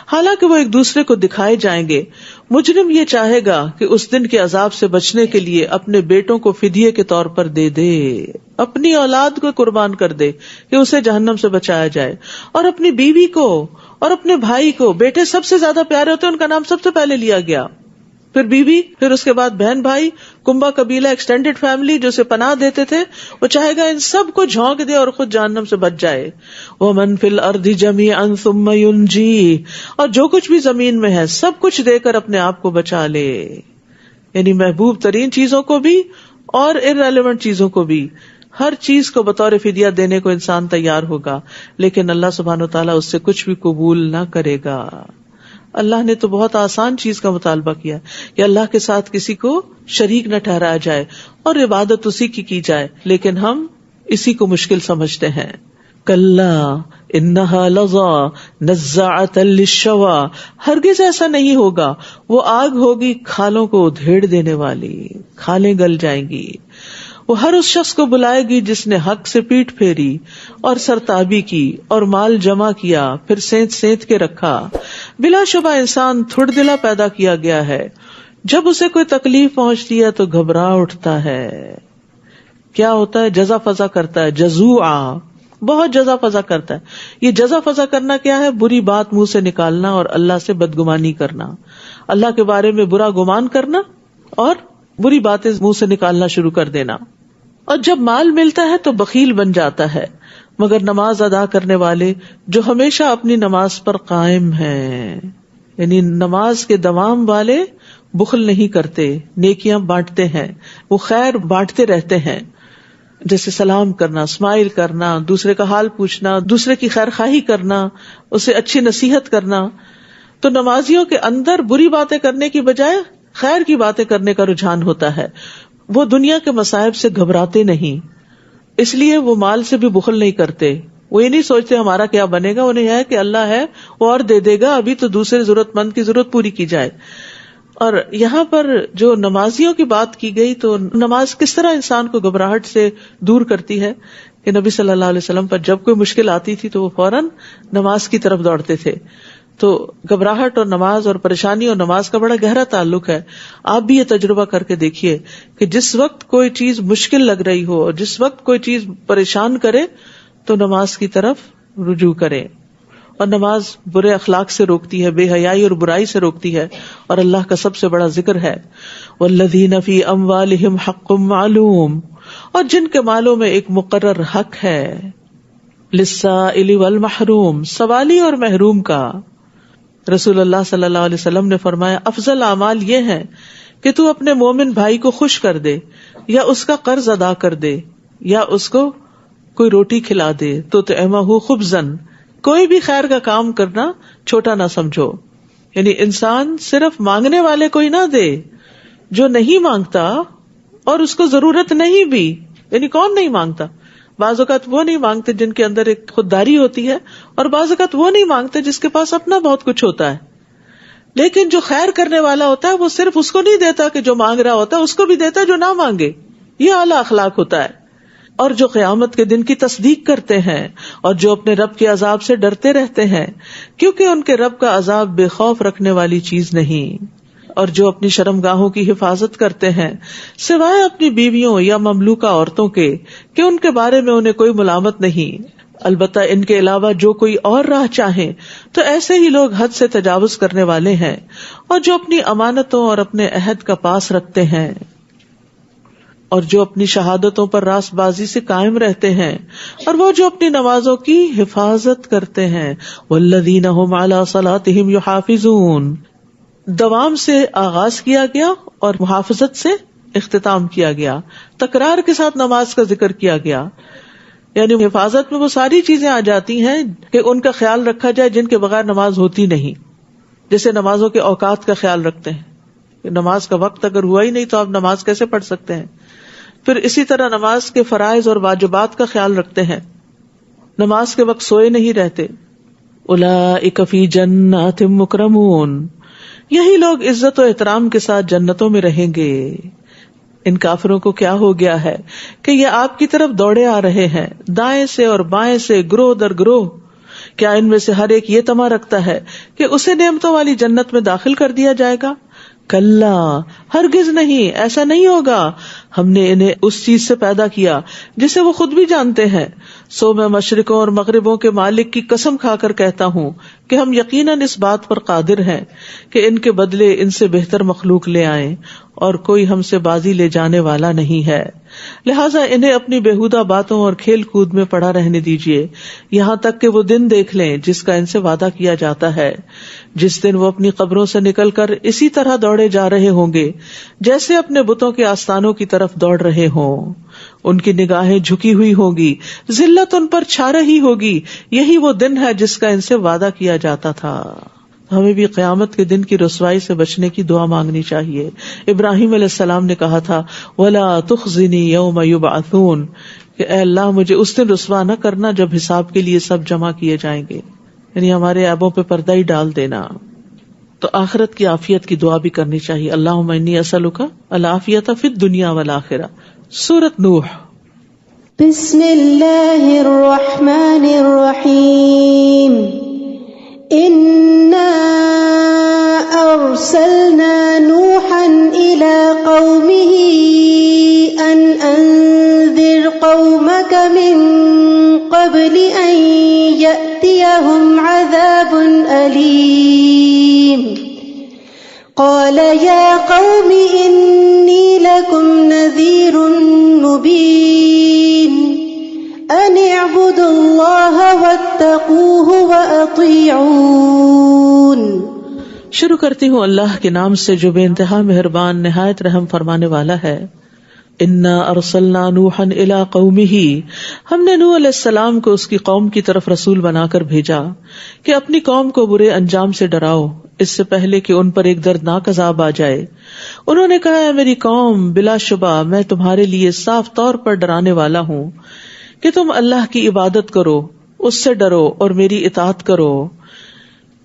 حالانکہ وہ ایک دوسرے کو دکھائے جائیں گے. مجرم یہ چاہے گا کہ اس دن کے عذاب سے بچنے کے لیے اپنے بیٹوں کو فدیے کے طور پر دے دے، اپنی اولاد کو قربان کر دے کہ اسے جہنم سے بچایا جائے، اور اپنی بیوی کو اور اپنے بھائی کو. بیٹے سب سے زیادہ پیارے ہوتے ہیں، ان کا نام سب سے پہلے لیا گیا، پھر بیوی، پھر اس کے بعد بہن بھائی. کنبا قبیلہ، ایکسٹینڈیڈ فیملی جو اسے پناہ دیتے تھے، وہ چاہے گا ان سب کو جھونک دے اور خود جہنم سے بچ جائے. وَمَن فِي الْأَرْضِ جَمِيعًا ثُمَّ يُنْجِيهِ، اور جو کچھ بھی زمین میں ہے سب کچھ دے کر اپنے آپ کو بچا لے. یعنی محبوب ترین چیزوں کو بھی اور irrelevant چیزوں کو بھی، ہر چیز کو بطور فدیہ دینے کو انسان تیار ہوگا. لیکن اللہ سبحانہ وتعالیٰ اس سے کچھ بھی قبول نہ کرے گا. اللہ نے تو بہت آسان چیز کا مطالبہ کیا کہ اللہ کے ساتھ کسی کو شریک نہ ٹھہرایا جائے اور عبادت اسی کی جائے، لیکن ہم اسی کو مشکل سمجھتے ہیں. کلا انہا لظا نزاعۃ للشوا، ہرگز ایسا نہیں ہوگا، وہ آگ ہوگی کھالوں کو ادھیڑ دینے والی، کھالیں گل جائیں گی. وہ ہر اس شخص کو بلائے گی جس نے حق سے پیٹ پھیری اور سرتابی کی اور مال جمع کیا پھر سینت سینت کے رکھا. بلا شبہ انسان تھوڑ دلا پیدا کیا گیا ہے، جب اسے کوئی تکلیف پہنچتی ہے تو گھبرا اٹھتا ہے. کیا ہوتا ہے؟ جزا فضا کرتا ہے. جزوعا، بہت جزا فضا کرتا ہے. یہ جزا فضا کرنا کیا ہے؟ بری بات منہ سے نکالنا اور اللہ سے بدگمانی کرنا، اللہ کے بارے میں برا گمان کرنا اور بری باتیں منہ سے نکالنا شروع کر دینا. اور جب مال ملتا ہے تو بخیل بن جاتا ہے. مگر نماز ادا کرنے والے جو ہمیشہ اپنی نماز پر قائم ہیں، یعنی نماز کے دوام والے بخل نہیں کرتے، نیکیاں بانٹتے ہیں، وہ خیر بانٹتے رہتے ہیں. جیسے سلام کرنا، اسمائل کرنا، دوسرے کا حال پوچھنا، دوسرے کی خیر خواہی کرنا، اسے اچھی نصیحت کرنا. تو نمازیوں کے اندر بری باتیں کرنے کی بجائے خیر کی باتیں کرنے کا رجحان ہوتا ہے. وہ دنیا کے مصائب سے گھبراتے نہیں، اس لیے وہ مال سے بھی بخل نہیں کرتے. وہ یہ نہیں سوچتے ہمارا کیا بنے گا، انہیں ہے کہ اللہ ہے وہ اور دے دے گا، ابھی تو دوسرے ضرورت مند کی ضرورت پوری کی جائے. اور یہاں پر جو نمازیوں کی بات کی گئی تو نماز کس طرح انسان کو گھبراہٹ سے دور کرتی ہے کہ نبی صلی اللہ علیہ وسلم پر جب کوئی مشکل آتی تھی تو وہ فوراً نماز کی طرف دوڑتے تھے. تو گھبراہٹ اور نماز اور پریشانی اور نماز کا بڑا گہرا تعلق ہے. آپ بھی یہ تجربہ کر کے دیکھیے کہ جس وقت کوئی چیز مشکل لگ رہی ہو اور جس وقت کوئی چیز پریشان کرے تو نماز کی طرف رجوع کریں. اور نماز برے اخلاق سے روکتی ہے، بے حیائی اور برائی سے روکتی ہے، اور اللہ کا سب سے بڑا ذکر ہے والذین فی اموالہم حق معلوم، اور جن کے مالوں میں ایک مقرر حق ہے، للسائل والمحروم، سوالی اور محروم کا. رسول اللہ صلی اللہ علیہ وسلم نے فرمایا افضل اعمال یہ ہیں کہ تو اپنے مومن بھائی کو خوش کر دے، یا اس کا قرض ادا کر دے، یا اس کو کوئی روٹی کھلا دے. تو طعمہ خبزن، کوئی بھی خیر کا کام کرنا چھوٹا نہ سمجھو. یعنی انسان صرف مانگنے والے کو ہی نہ دے، جو نہیں مانگتا اور اس کو ضرورت نہیں بھی. یعنی کون نہیں مانگتا؟ بعض اوقات وہ نہیں مانگتے جن کے اندر ایک خودداری ہوتی ہے، اور بعض اوقات وہ نہیں مانگتے جس کے پاس اپنا بہت کچھ ہوتا ہے. لیکن جو خیر کرنے والا ہوتا ہے وہ صرف اس کو نہیں دیتا کہ جو مانگ رہا ہوتا ہے، اس کو بھی دیتا ہے جو نہ مانگے. یہ اعلیٰ اخلاق ہوتا ہے. اور جو قیامت کے دن کی تصدیق کرتے ہیں اور جو اپنے رب کے عذاب سے ڈرتے رہتے ہیں، کیونکہ ان کے رب کا عذاب بے خوف رکھنے والی چیز نہیں. اور جو اپنی شرمگاہوں کی حفاظت کرتے ہیں سوائے اپنی بیویوں یا مملوکہ عورتوں کے کہ ان کے بارے میں انہیں کوئی ملامت نہیں، البتہ ان کے علاوہ جو کوئی اور راہ چاہیں تو ایسے ہی لوگ حد سے تجاوز کرنے والے ہیں، اور جو اپنی امانتوں اور اپنے عہد کا پاس رکھتے ہیں اور جو اپنی شہادتوں پر راست بازی سے قائم رہتے ہیں، اور وہ جو اپنی نمازوں کی حفاظت کرتے ہیں، والذین هم علی صلاتهم یحافظون، دوام سے آغاز کیا گیا اور محافظت سے اختتام کیا گیا، تکرار کے ساتھ نماز کا ذکر کیا گیا، یعنی حفاظت میں وہ ساری چیزیں آ جاتی ہیں کہ ان کا خیال رکھا جائے جن کے بغیر نماز ہوتی نہیں، جیسے نمازوں کے اوقات کا خیال رکھتے ہیں، نماز کا وقت اگر ہوا ہی نہیں تو آپ نماز کیسے پڑھ سکتے ہیں، پھر اسی طرح نماز کے فرائض اور واجبات کا خیال رکھتے ہیں، نماز کے وقت سوئے نہیں رہتے، اولئک فی جنات مکرمون، یہی لوگ عزت و احترام کے ساتھ جنتوں میں رہیں گے۔ ان کافروں کو کیا ہو گیا ہے کہ یہ آپ کی طرف دوڑے آ رہے ہیں، دائیں سے اور بائیں سے، گروہ در گروہ، کیا ان میں سے ہر ایک یہ طمع رکھتا ہے کہ اسے نعمتوں والی جنت میں داخل کر دیا جائے گا؟ کلا، ہرگز نہیں، ایسا نہیں ہوگا، ہم نے انہیں اس چیز سے پیدا کیا جسے وہ خود بھی جانتے ہیں، سو میں مشرقوں اور مغربوں کے مالک کی قسم کھا کر کہتا ہوں کہ ہم یقیناً اس بات پر قادر ہیں کہ ان کے بدلے ان سے بہتر مخلوق لے آئیں، اور کوئی ہم سے بازی لے جانے والا نہیں ہے، لہٰذا انہیں اپنی بےہودہ باتوں اور کھیل کود میں پڑا رہنے دیجیے یہاں تک کہ وہ دن دیکھ لیں جس کا ان سے وعدہ کیا جاتا ہے، جس دن وہ اپنی قبروں سے نکل کر اسی طرح دوڑے جا رہے ہوں گے جیسے اپنے بتوں کے آستانوں کی طرف دوڑ رہے ہوں، ان کی نگاہیں جھکی ہوئی ہوگی، ذلت ان پر چھا رہی ہوگی، یہی وہ دن ہے جس کا ان سے وعدہ کیا جاتا تھا۔ ہمیں بھی قیامت کے دن کی رسوائی سے بچنے کی دعا مانگنی چاہیے۔ ابراہیم علیہ السلام نے کہا تھا وَلَا تُخْزِنِي يَوْمَ يُبْعَثُونَ، کہ اے اللہ مجھے اس دن رسوا نہ کرنا جب حساب کے لیے سب جمع کیے جائیں گے، یعنی ہمارے عیبوں پہ پردہ ہی ڈال دینا۔ تو آخرت کی عافیت کی دعا بھی کرنی چاہیے، اللہم انی اسألک العافیۃ فی الدنیا والآخرہ۔ سورۃ نوح۔ بسم اللہ الرحمن الرحیم۔ إنا أرسلنا نوحا إلى قومه أن أنذر قومك من قبل أن يأتيهم عذاب أليم قال يا قوم إني لكم نذير مبين أن اعبدوا الله واتقوه وأطيعون۔ شروع کرتی ہوں اللہ کے نام سے جو بے انتہا مہربان نہایت رحم فرمانے والا ہے۔ انا ارسلنا نوحا الی قومہ، ہم نے نوح علیہ السلام کو اس کی قوم کی طرف رسول بنا کر بھیجا کہ اپنی قوم کو برے انجام سے ڈراؤ اس سے پہلے کہ ان پر ایک دردناک عذاب آ جائے۔ انہوں نے کہا، اے میری قوم، بلا شبہ میں تمہارے لیے صاف طور پر ڈرانے والا ہوں کہ تم اللہ کی عبادت کرو، اس سے ڈرو اور میری اطاعت کرو۔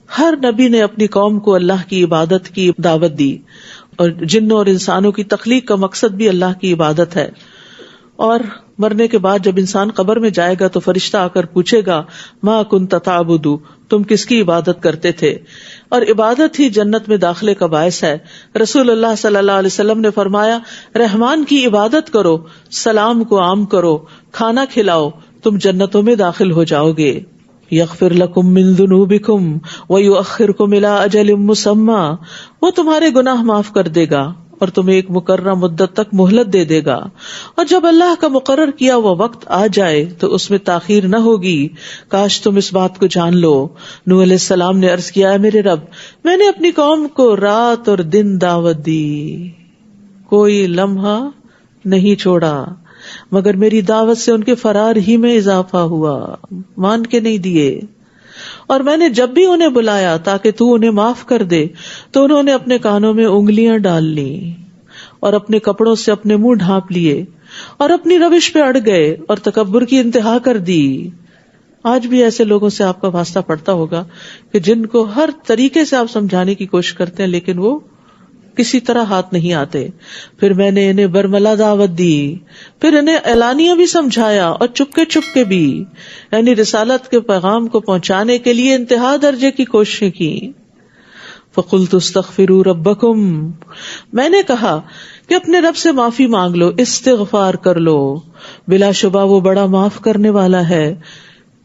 ہر نبی نے اپنی قوم کو اللہ کی عبادت کی دعوت دی، اور جنوں اور انسانوں کی تخلیق کا مقصد بھی اللہ کی عبادت ہے۔ اور مرنے کے بعد جب انسان قبر میں جائے گا تو فرشتہ آ کر پوچھے گا، ما کنت تعبد، تم کس کی عبادت کرتے تھے؟ اور عبادت ہی جنت میں داخلے کا باعث ہے۔ رسول اللہ صلی اللہ علیہ وسلم نے فرمایا، رحمان کی عبادت کرو، سلام کو عام کرو، کھانا کھلاؤ، تم جنتوں میں داخل ہو جاؤ گے۔ یغفر لکم من ذنوبکم ویؤخرکم الی اجل مسمی، وہ تمہارے گناہ معاف کر دے گا اور تمہیں ایک مقررہ مدت تک مہلت دے دے گا، اور جب اللہ کا مقرر کیا ہوا وقت آ جائے تو اس میں تاخیر نہ ہوگی۔ کاش تم اس بات کو جان لو۔ نوح علیہ السلام نے عرض کیا، میرے رب، میں نے اپنی قوم کو رات اور دن دعوت دی، کوئی لمحہ نہیں چھوڑا، مگر میری دعوت سے ان کے فرار ہی میں اضافہ ہوا، مان کے نہیں دیے۔ اور میں نے جب بھی انہیں بلایا تاکہ تو انہیں معاف کر دے تو انہوں نے اپنے کانوں میں انگلیاں ڈال لی اور اپنے کپڑوں سے اپنے منہ ڈھانپ لیے اور اپنی روش پہ اڑ گئے اور تکبر کی انتہا کر دی۔ آج بھی ایسے لوگوں سے آپ کا واسطہ پڑتا ہوگا کہ جن کو ہر طریقے سے آپ سمجھانے کی کوشش کرتے ہیں لیکن وہ کسی طرح ہاتھ نہیں آتے۔ پھر میں نے انہیں برملا دعوت دی، پھر انہیں اعلانیہ بھی سمجھایا اور چپکے بھی، یعنی رسالت کے پیغام کو پہنچانے کے لیے انتہا درجے کی کوششیں کی۔ فقلت استغفروا ربکم، میں نے کہا کہ اپنے رب سے معافی مانگ لو، استغفار کر لو، بلا شبہ وہ بڑا معاف کرنے والا ہے۔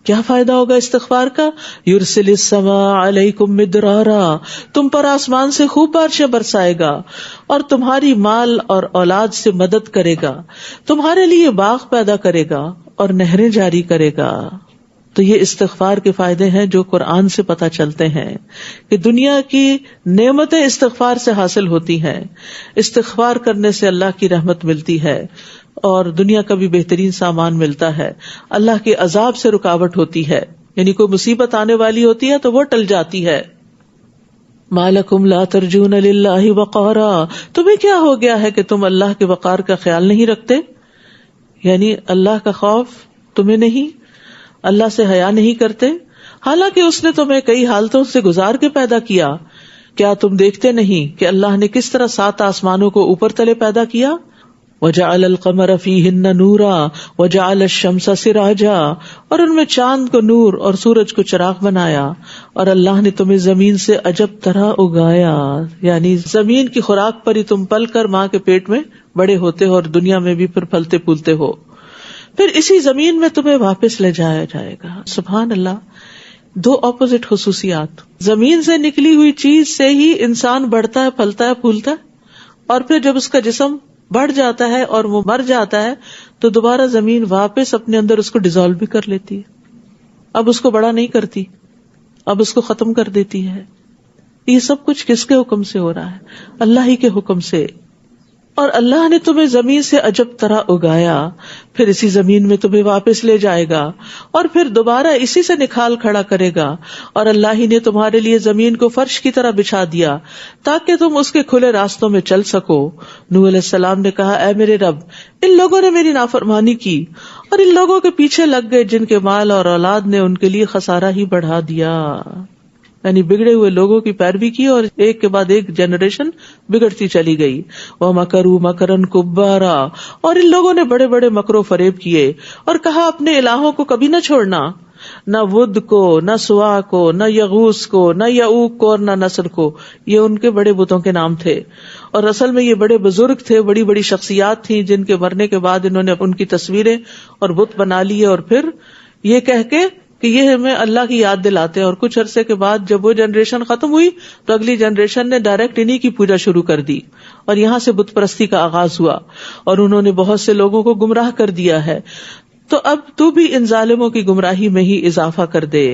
کیا فائدہ ہوگا استغفار کا؟ یرسل السماء علیکم مدرارا، تم پر آسمان سے خوب بارشیں برسائے گا، اور تمہاری مال اور اولاد سے مدد کرے گا، تمہارے لیے باغ پیدا کرے گا اور نہریں جاری کرے گا۔ تو یہ استغفار کے فائدے ہیں جو قرآن سے پتہ چلتے ہیں کہ دنیا کی نعمتیں استغفار سے حاصل ہوتی ہیں، استغفار کرنے سے اللہ کی رحمت ملتی ہے اور دنیا کا بھی بہترین سامان ملتا ہے، اللہ کے عذاب سے رکاوٹ ہوتی ہے، یعنی کوئی مصیبت آنے والی ہوتی ہے تو وہ ٹل جاتی ہے۔ ما لکم لا ترجون للہ وقارا، تمہیں کیا ہو گیا ہے کہ تم اللہ کے وقار کا خیال نہیں رکھتے، یعنی اللہ کا خوف تمہیں نہیں، اللہ سے حیا نہیں کرتے، حالانکہ اس نے تمہیں کئی حالتوں سے گزار کے پیدا کیا۔ کیا تم دیکھتے نہیں کہ اللہ نے کس طرح 7 آسمانوں کو اوپر تلے پیدا کیا؟ وجعل القمر فیہن نورا وجعل الشمس سراجا، اور ان میں چاند کو نور اور سورج کو چراغ بنایا، اور اللہ نے تمہیں زمین سے عجب طرح اگایا، یعنی زمین کی خوراک پر ہی تم پل کر ماں کے پیٹ میں بڑے ہوتے ہو اور دنیا میں بھی پھر پھلتے پھولتے ہو، پھر اسی زمین میں تمہیں واپس لے جایا جائے گا۔ سبحان اللہ، 2 اپوزٹ خصوصیات، زمین سے نکلی ہوئی چیز سے ہی انسان بڑھتا ہے، پھلتا ہے، پھولتا ہے، اور پھر جب اس کا جسم بڑھ جاتا ہے اور وہ مر جاتا ہے تو دوبارہ زمین واپس اپنے اندر اس کو ڈیزالو بھی کر لیتی ہے، اب اس کو بڑا نہیں کرتی، اب اس کو ختم کر دیتی ہے۔ یہ سب کچھ کس کے حکم سے ہو رہا ہے؟ اللہ ہی کے حکم سے۔ اور اللہ نے تمہیں زمین سے عجب طرح اگایا، پھر اسی زمین میں تمہیں واپس لے جائے گا اور پھر دوبارہ اسی سے نکھال کھڑا کرے گا، اور اللہ ہی نے تمہارے لیے زمین کو فرش کی طرح بچھا دیا تاکہ تم اس کے کھلے راستوں میں چل سکو۔ نوح علیہ السلام نے کہا، اے میرے رب، ان لوگوں نے میری نافرمانی کی اور ان لوگوں کے پیچھے لگ گئے جن کے مال اور اولاد نے ان کے لیے خسارہ ہی بڑھا دیا، یعنی بگڑے ہوئے لوگوں کی پیروی کی اور ایک کے بعد ایک جنریشن بگڑتی چلی گئی۔ وَمَكَرُوا مَكْرًا كُبَّارًا، اور ان لوگوں نے بڑے بڑے مکر و فریب کیے اور کہا اپنے الہوں کو کبھی نہ چھوڑنا، نہ ود کو، نہ سوا کو، نہ یغوس کو، نہ یعوق کو، اور نہ نصر کو۔ یہ ان کے بڑے بتوں کے نام تھے، اور اصل میں یہ بڑے بزرگ تھے، بڑی بڑی شخصیات تھیں جن کے مرنے کے بعد انہوں نے ان کی تصویریں اور بت بنا لیے، اور پھر یہ کہہ کے کہ یہ ہمیں اللہ کی یاد دلاتے ہیں، اور کچھ عرصے کے بعد جب وہ جنریشن ختم ہوئی تو اگلی جنریشن نے ڈائریکٹ انہی کی پوجا شروع کر دی، اور یہاں سے بت پرستی کا آغاز ہوا، اور انہوں نے بہت سے لوگوں کو گمراہ کر دیا ہے۔ تو اب تو بھی ان ظالموں کی گمراہی میں ہی اضافہ کر دے۔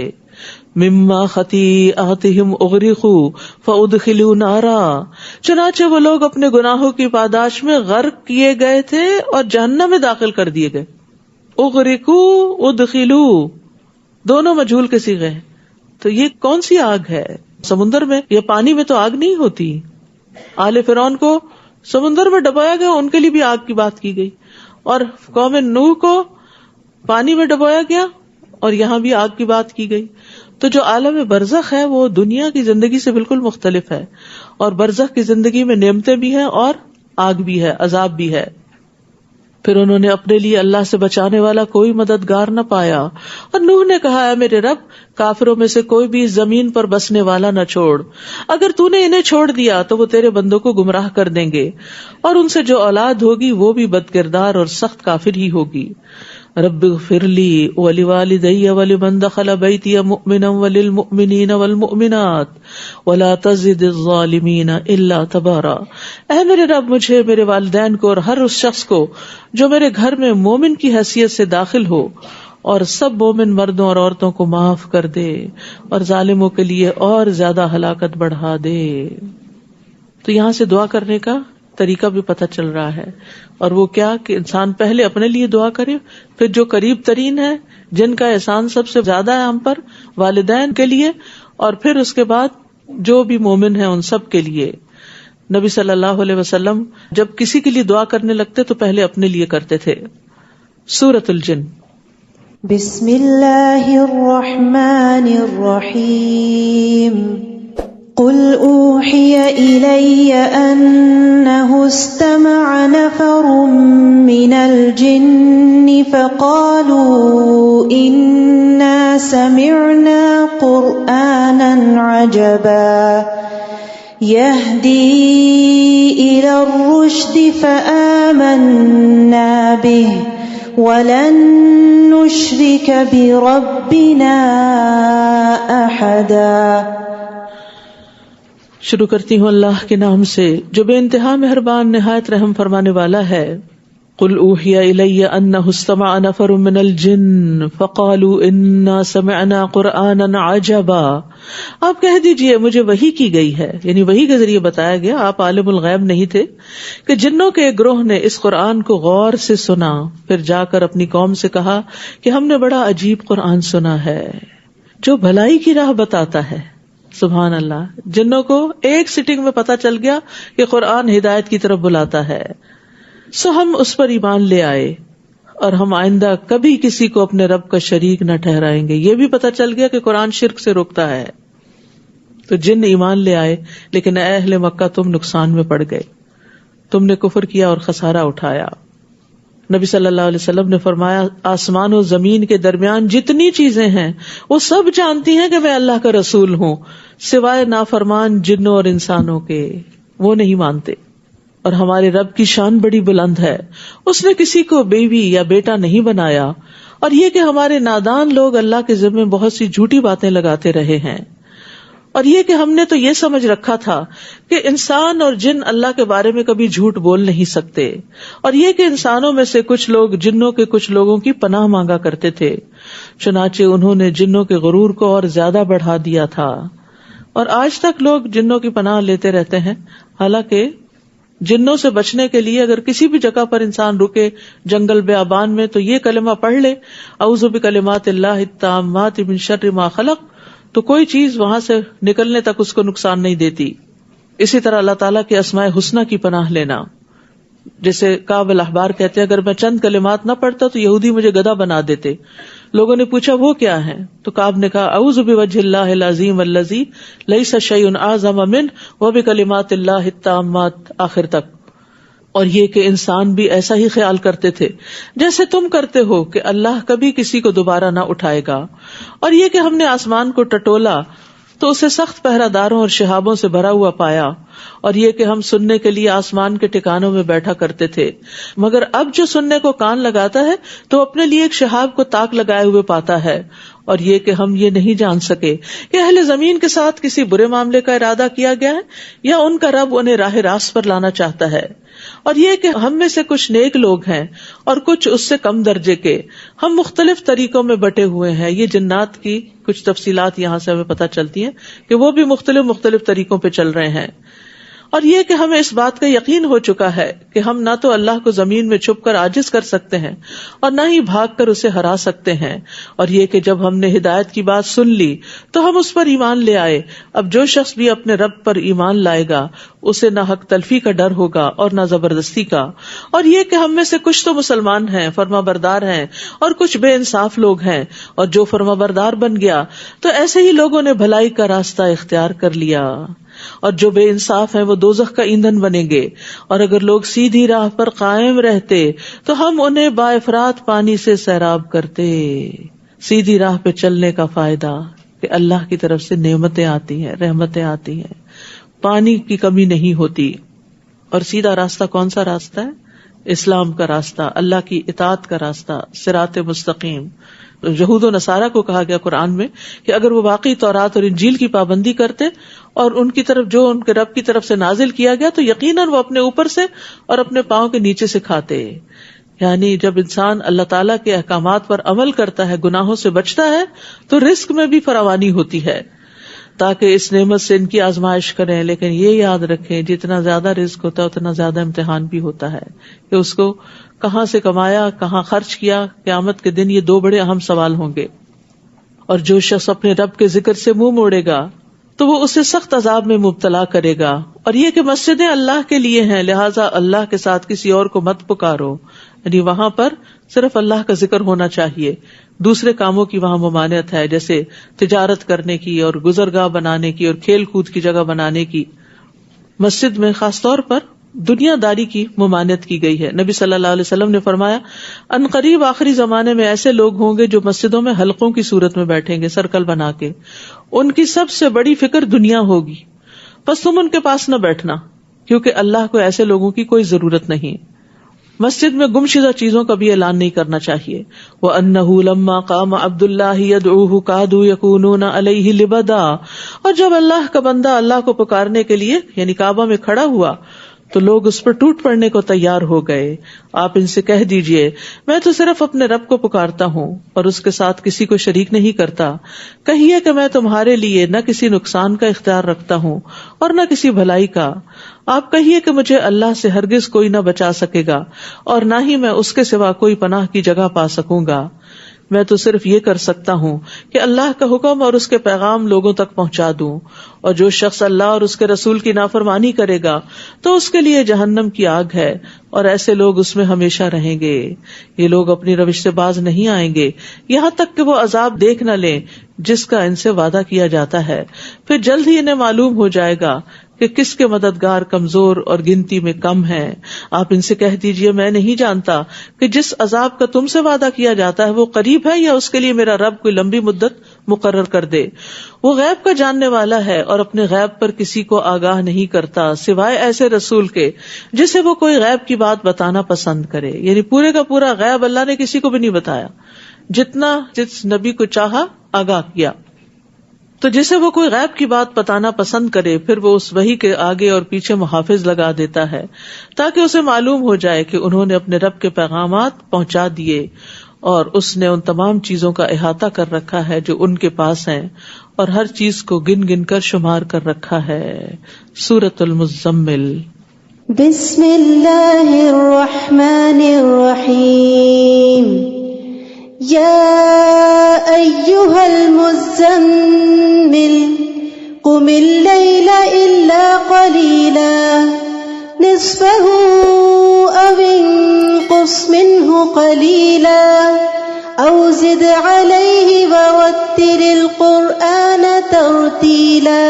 مما خطیئاتہم اغرقوا فادخلوا نارا، چنانچہ وہ لوگ اپنے گناہوں کی پاداش میں غرق کیے گئے تھے اور جہنم میں داخل کر دیے گئے۔ اغرقوا، ادخلوا، دونوں مجہول کے صیغے ہیں۔ تو یہ کون سی آگ ہے؟ سمندر میں یا پانی میں تو آگ نہیں ہوتی۔ آل فرعون کو سمندر میں ڈبویا گیا، ان کے لیے بھی آگ کی بات کی گئی، اور قوم نوح کو پانی میں ڈبویا گیا اور یہاں بھی آگ کی بات کی گئی۔ تو جو عالم برزخ ہے وہ دنیا کی زندگی سے بالکل مختلف ہے، اور برزخ کی زندگی میں نعمتیں بھی ہیں اور آگ بھی ہے، عذاب بھی ہے۔ پھر انہوں نے اپنے لیے اللہ سے بچانے والا کوئی مددگار نہ پایا، اور نوح نے کہا، اے میرے رب، کافروں میں سے کوئی بھی زمین پر بسنے والا نہ چھوڑ، اگر تو نے انہیں چھوڑ دیا تو وہ تیرے بندوں کو گمراہ کر دیں گے، اور ان سے جو اولاد ہوگی وہ بھی بد کردار اور سخت کافر ہی ہوگی۔ رب اغفر لی ولوالدی ولمن دخل بیتی مؤمنا وللمؤمنین والمؤمنات ولا تزد الظالمین الا تبارا، اے میرے رب، مجھے، میرے والدین کو اور ہر اس شخص کو جو میرے گھر میں مومن کی حیثیت سے داخل ہو، اور سب مومن مردوں اور عورتوں کو معاف کر دے، اور ظالموں کے لیے اور زیادہ ہلاکت بڑھا دے۔ تو یہاں سے دعا کرنے کا طریقہ بھی پتہ چل رہا ہے، اور وہ کیا کہ انسان پہلے اپنے لیے دعا کرے، پھر جو قریب ترین ہے، جن کا احسان سب سے زیادہ ہے ہم پر، والدین کے لیے، اور پھر اس کے بعد جو بھی مومن ہیں ان سب کے لیے۔ نبی صلی اللہ علیہ وسلم جب کسی کے لیے دعا کرنے لگتے تو پہلے اپنے لیے کرتے تھے۔ سورۃ الجن۔ بسم اللہ الرحمن الرحیم۔ قل اوحی الی انہ استمع نفر من الجن فقالوا انا سمعنا قرآنا عجبا يهدي إلى الرشد فآمنا به ولن نشرك بربنا أحدا. شروع کرتی ہوں اللہ کے نام سے جو بے انتہا مہربان نہایت رحم فرمانے والا ہے. قل اوحی الی انہ استمع نفر من الجن فقالوا انا سمعنا قرآنا عجبا. آپ کہہ دیجئے مجھے وحی کی گئی ہے، یعنی وحی کے ذریعے بتایا گیا، آپ عالم الغیب نہیں تھے، کہ جنوں کے ایک گروہ نے اس قرآن کو غور سے سنا، پھر جا کر اپنی قوم سے کہا کہ ہم نے بڑا عجیب قرآن سنا ہے جو بھلائی کی راہ بتاتا ہے. سبحان اللہ. جنوں کو ایک سٹنگ میں پتا چل گیا کہ قرآن ہدایت کی طرف بلاتا ہے، سو ہم اس پر ایمان لے آئے اور ہم آئندہ کبھی کسی کو اپنے رب کا شریک نہ ٹھہرائیں گے. یہ بھی پتا چل گیا کہ قرآن شرک سے روکتا ہے. تو جن ایمان لے آئے، لیکن اے اہل مکہ تم نقصان میں پڑ گئے، تم نے کفر کیا اور خسارہ اٹھایا. نبی صلی اللہ علیہ وسلم نے فرمایا آسمان و زمین کے درمیان جتنی چیزیں ہیں وہ سب جانتی ہیں کہ میں اللہ کا رسول ہوں، سوائے نافرمان جنوں اور انسانوں کے، وہ نہیں مانتے. اور ہمارے رب کی شان بڑی بلند ہے، اس نے کسی کو بیوی یا بیٹا نہیں بنایا. اور یہ کہ ہمارے نادان لوگ اللہ کے ذمے بہت سی جھوٹی باتیں لگاتے رہے ہیں. اور یہ کہ ہم نے تو یہ سمجھ رکھا تھا کہ انسان اور جن اللہ کے بارے میں کبھی جھوٹ بول نہیں سکتے. اور یہ کہ انسانوں میں سے کچھ لوگ جنوں کے کچھ لوگوں کی پناہ مانگا کرتے تھے، چنانچہ انہوں نے جنوں کے غرور کو اور زیادہ بڑھا دیا تھا. اور آج تک لوگ جنوں کی پناہ لیتے رہتے ہیں. حالانکہ جنوں سے بچنے کے لیے اگر کسی بھی جگہ پر انسان رکے، جنگل بیابان میں، تو یہ کلمہ پڑھ لے اعوذ بکلمات اللہ التامات من شر ما خلق، تو کوئی چیز وہاں سے نکلنے تک اس کو نقصان نہیں دیتی. اسی طرح اللہ تعالیٰ کے اسماء حسنی کی پناہ لینا، جیسے کعب الاحبار کہتے ہیں اگر میں چند کلمات نہ پڑھتا تو یہودی مجھے گدھا بنا دیتے. لوگوں نے پوچھا وہ کیا ہے، تو کعب نے کہا اعوذ بوجہ اللہ العظیم الذی لیس شیء اعظم منہ وبکلمات اللہ التامات، آخر تک. اور یہ کہ انسان بھی ایسا ہی خیال کرتے تھے جیسے تم کرتے ہو کہ اللہ کبھی کسی کو دوبارہ نہ اٹھائے گا. اور یہ کہ ہم نے آسمان کو ٹٹولا تو اسے سخت پہرہ داروں اور شہابوں سے بھرا ہوا پایا. اور یہ کہ ہم سننے کے لیے آسمان کے ٹھکانوں میں بیٹھا کرتے تھے، مگر اب جو سننے کو کان لگاتا ہے تو اپنے لیے ایک شہاب کو تاک لگائے ہوئے پاتا ہے. اور یہ کہ ہم یہ نہیں جان سکے کہ اہل زمین کے ساتھ کسی برے معاملے کا ارادہ کیا گیا ہے یا ان کا رب انہیں راہ راست پر لانا چاہتا ہے. اور یہ کہ ہم میں سے کچھ نیک لوگ ہیں اور کچھ اس سے کم درجے کے، ہم مختلف طریقوں میں بٹے ہوئے ہیں. یہ جنات کی کچھ تفصیلات یہاں سے ہمیں پتہ چلتی ہیں کہ وہ بھی مختلف طریقوں پہ چل رہے ہیں. اور یہ کہ ہمیں اس بات کا یقین ہو چکا ہے کہ ہم نہ تو اللہ کو زمین میں چھپ کر عاجز کر سکتے ہیں اور نہ ہی بھاگ کر اسے ہرا سکتے ہیں. اور یہ کہ جب ہم نے ہدایت کی بات سن لی تو ہم اس پر ایمان لے آئے. اب جو شخص بھی اپنے رب پر ایمان لائے گا اسے نہ حق تلفی کا ڈر ہوگا اور نہ زبردستی کا. اور یہ کہ ہم میں سے کچھ تو مسلمان ہیں، فرما بردار ہیں، اور کچھ بے انصاف لوگ ہیں. اور جو فرما بردار بن گیا تو ایسے ہی لوگوں نے بھلائی کا راستہ اختیار کر لیا، اور جو بے انصاف ہیں وہ دوزخ کا ایندھن بنیں گے. اور اگر لوگ سیدھی راہ پر قائم رہتے تو ہم انہیں بافرات پانی سے سیراب کرتے. سیدھی راہ پہ چلنے کا فائدہ کہ اللہ کی طرف سے نعمتیں آتی ہیں، رحمتیں آتی ہیں، پانی کی کمی نہیں ہوتی. اور سیدھا راستہ کون سا راستہ ہے؟ اسلام کا راستہ، اللہ کی اطاعت کا راستہ، صراط مستقیم. یہود و نصارہ کو کہا گیا قرآن میں کہ اگر وہ واقعی تورات اور انجیل کی پابندی کرتے اور ان کی طرف جو ان کے رب کی طرف سے نازل کیا گیا تو یقیناً وہ اپنے اوپر سے اور اپنے پاؤں کے نیچے سے کھاتے. یعنی جب انسان اللہ تعالیٰ کے احکامات پر عمل کرتا ہے، گناہوں سے بچتا ہے، تو رزق میں بھی فراوانی ہوتی ہے تاکہ اس نعمت سے ان کی آزمائش کریں. لیکن یہ یاد رکھیں جتنا زیادہ رزق ہوتا ہے اتنا زیادہ امتحان بھی ہوتا ہے کہ اس کو کہاں سے کمایا، کہاں خرچ کیا. قیامت کے دن یہ دو بڑے اہم سوال ہوں گے. اور جو شخص اپنے رب کے ذکر سے منہ موڑے گا تو وہ اسے سخت عذاب میں مبتلا کرے گا. اور یہ کہ مسجدیں اللہ کے لیے ہیں، لہٰذا اللہ کے ساتھ کسی اور کو مت پکارو. یعنی وہاں پر صرف اللہ کا ذکر ہونا چاہیے. دوسرے کاموں کی وہاں ممانعت ہے، جیسے تجارت کرنے کی اور گزرگاہ بنانے کی اور کھیل کود کی جگہ بنانے کی. مسجد میں خاص طور پر دنیا داری کی ممانعت کی گئی ہے. نبی صلی اللہ علیہ وسلم نے فرمایا ان قریب آخری زمانے میں ایسے لوگ ہوں گے جو مسجدوں میں حلقوں کی صورت میں بیٹھیں گے، سرکل بنا کے. ان کی سب سے بڑی فکر دنیا ہوگی. بس تم ان کے پاس نہ بیٹھنا، کیونکہ اللہ کو ایسے لوگوں کی کوئی ضرورت نہیں۔ مسجد میں گمشدہ چیزوں کا بھی اعلان نہیں کرنا چاہیے۔ وَأَنَّهُ لَمَّا قَامَ عَبْدُ اللَّهِ يَدْعُوهُ كَادُوا يَكُونُونَ عَلَيْهِ لِبَدًا، اور جب اللہ کا بندہ اللہ کو پکارنے کے لیے یعنی کعبہ میں کھڑا ہوا تو لوگ اس پر ٹوٹ پڑنے کو تیار ہو گئے۔ آپ ان سے کہہ دیجئے میں تو صرف اپنے رب کو پکارتا ہوں اور اس کے ساتھ کسی کو شریک نہیں کرتا۔ کہیے کہ میں تمہارے لیے نہ کسی نقصان کا اختیار رکھتا ہوں اور نہ کسی بھلائی کا۔ آپ کہیے کہ مجھے اللہ سے ہرگز کوئی نہ بچا سکے گا اور نہ ہی میں اس کے سوا کوئی پناہ کی جگہ پا سکوں گا۔ میں تو صرف یہ کر سکتا ہوں کہ اللہ کا حکم اور اس کے پیغام لوگوں تک پہنچا دوں، اور جو شخص اللہ اور اس کے رسول کی نافرمانی کرے گا تو اس کے لیے جہنم کی آگ ہے، اور ایسے لوگ اس میں ہمیشہ رہیں گے۔ یہ لوگ اپنی روش سے باز نہیں آئیں گے یہاں تک کہ وہ عذاب دیکھ نہ لیں جس کا ان سے وعدہ کیا جاتا ہے، پھر جلد ہی انہیں معلوم ہو جائے گا کہ کس کے مددگار کمزور اور گنتی میں کم ہیں۔ آپ ان سے کہہ دیجئے میں نہیں جانتا کہ جس عذاب کا تم سے وعدہ کیا جاتا ہے وہ قریب ہے یا اس کے لیے میرا رب کوئی لمبی مدت مقرر کر دے۔ وہ غیب کا جاننے والا ہے اور اپنے غیب پر کسی کو آگاہ نہیں کرتا سوائے ایسے رسول کے جسے وہ کوئی غیب کی بات بتانا پسند کرے۔ یعنی پورے کا پورا غیب اللہ نے کسی کو بھی نہیں بتایا، جتنا جس نبی کو چاہا آگاہ کیا۔ تو جسے وہ کوئی غیب کی بات بتانا پسند کرے پھر وہ اس وحی کے آگے اور پیچھے محافظ لگا دیتا ہے تاکہ اسے معلوم ہو جائے کہ انہوں نے اپنے رب کے پیغامات پہنچا دیے، اور اس نے ان تمام چیزوں کا احاطہ کر رکھا ہے جو ان کے پاس ہیں، اور ہر چیز کو گن گن کر شمار کر رکھا ہے۔ سورۃ المزمل۔ بسم اللہ الرحمن الرحیم۔ یا ایھا المزمل قم اللیل الا قلیلا نصفہ او انقص منہ قلیلا او زد علیہ ورتل القرآن ترتیلا۔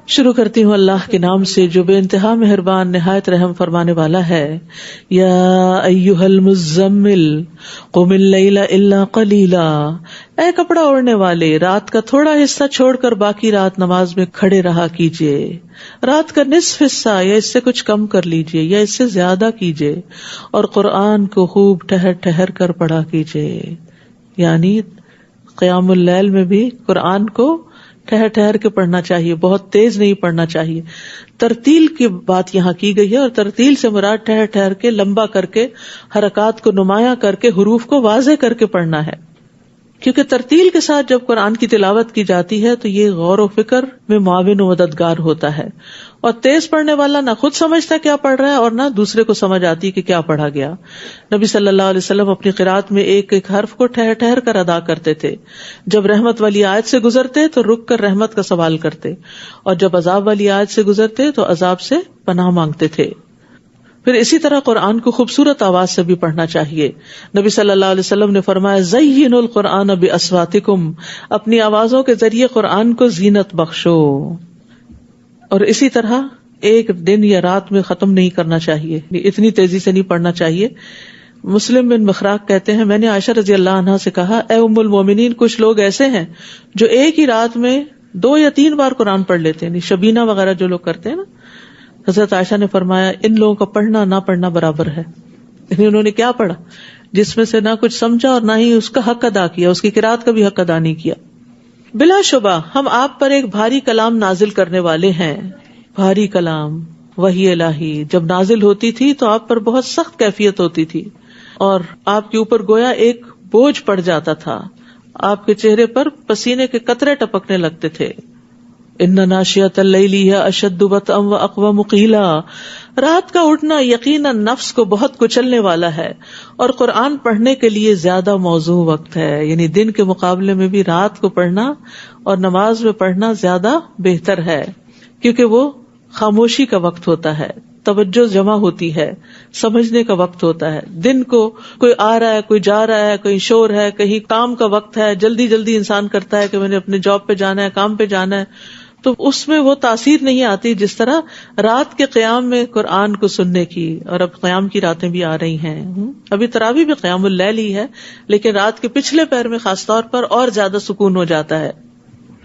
شروع کرتی ہوں اللہ کے نام سے جو بے انتہا مہربان نہایت رحم فرمانے والا ہے۔ یا ایھا المزمل قم اللیل الا قلیلا، اے کپڑا اوڑھنے والے رات کا تھوڑا حصہ چھوڑ کر باقی رات نماز میں کھڑے رہا کیجیے۔ رات کا نصف حصہ یا اس سے کچھ کم کر لیجیے یا اس سے زیادہ کیجیے، اور قرآن کو خوب ٹھہر ٹھہر کر پڑھا کیجیے۔ یعنی قیام اللیل میں بھی قرآن کو ٹھہر ٹھہر کے پڑھنا چاہیے، بہت تیز نہیں پڑھنا چاہیے۔ ترتیل کی بات یہاں کی گئی ہے، اور ترتیل سے مراد ٹھہر ٹھہر کے لمبا کر کے حرکات کو نمایاں کر کے حروف کو واضح کر کے پڑھنا ہے، کیونکہ ترتیل کے ساتھ جب قرآن کی تلاوت کی جاتی ہے تو یہ غور و فکر میں معاون و مددگار ہوتا ہے، اور تیز پڑھنے والا نہ خود سمجھتا کیا پڑھ رہا ہے اور نہ دوسرے کو سمجھ آتی کہ کیا پڑھا گیا۔ نبی صلی اللہ علیہ وسلم اپنی قرات میں ایک ایک حرف کو ٹھہر ٹھہر کر ادا کرتے تھے۔ جب رحمت والی آیت سے گزرتے تو رک کر رحمت کا سوال کرتے، اور جب عذاب والی آیت سے گزرتے تو عذاب سے پناہ مانگتے تھے۔ پھر اسی طرح قرآن کو خوبصورت آواز سے بھی پڑھنا چاہیے۔ نبی صلی اللہ علیہ وسلم نے فرمایا زینوا القرآن باصواتکم، اپنی آوازوں کے ذریعے قرآن کو زینت بخشو۔ اور اسی طرح ایک دن یا رات میں ختم نہیں کرنا چاہیے، اتنی تیزی سے نہیں پڑھنا چاہیے۔ مسلم بن مخراق کہتے ہیں میں نے عائشہ رضی اللہ عنہا سے کہا اے ام المومنین، کچھ لوگ ایسے ہیں جو ایک ہی رات میں 2 یا 3 بار قرآن پڑھ لیتے ہیں، شبینہ وغیرہ جو لوگ کرتے ہیں نا۔ حضرت عائشہ نے فرمایا ان لوگوں کا پڑھنا نہ پڑھنا برابر ہے، یعنی انہوں نے کیا پڑھا جس میں سے نہ کچھ سمجھا اور نہ ہی اس کا حق ادا کیا، اس کی قرات کا بھی حق ادا نہیں کیا۔ بلا شبہ ہم آپ پر ایک بھاری کلام نازل کرنے والے ہیں۔ بھاری کلام وحی الہی جب نازل ہوتی تھی تو آپ پر بہت سخت کیفیت ہوتی تھی، اور آپ کے اوپر گویا ایک بوجھ پڑ جاتا تھا، آپ کے چہرے پر پسینے کے قطرے ٹپکنے لگتے تھے۔ ان ناشئۃ اللیل ہی اشد وطئا واقوم قیلا، رات کا اٹھنا یقیناً نفس کو بہت کچلنے والا ہے، اور قرآن پڑھنے کے لیے زیادہ موزوں وقت ہے، یعنی دن کے مقابلے میں بھی رات کو پڑھنا اور نماز میں پڑھنا زیادہ بہتر ہے، کیونکہ وہ خاموشی کا وقت ہوتا ہے، توجہ جمع ہوتی ہے، سمجھنے کا وقت ہوتا ہے۔ دن کو کوئی آ رہا ہے، کوئی جا رہا ہے، کوئی شور ہے، کہیں کام کا وقت ہے، جلدی جلدی انسان کرتا ہے کہ میں نے اپنے جاب پہ جانا ہے، کام پہ جانا ہے، تو اس میں وہ تاثیر نہیں آتی جس طرح رات کے قیام میں قرآن کو سننے کی۔ اور اب قیام کی راتیں بھی آ رہی ہیں، ابھی تراویح بھی قیام اللیل ہی ہے، لیکن رات کے پچھلے پہر میں خاص طور پر اور زیادہ سکون ہو جاتا ہے۔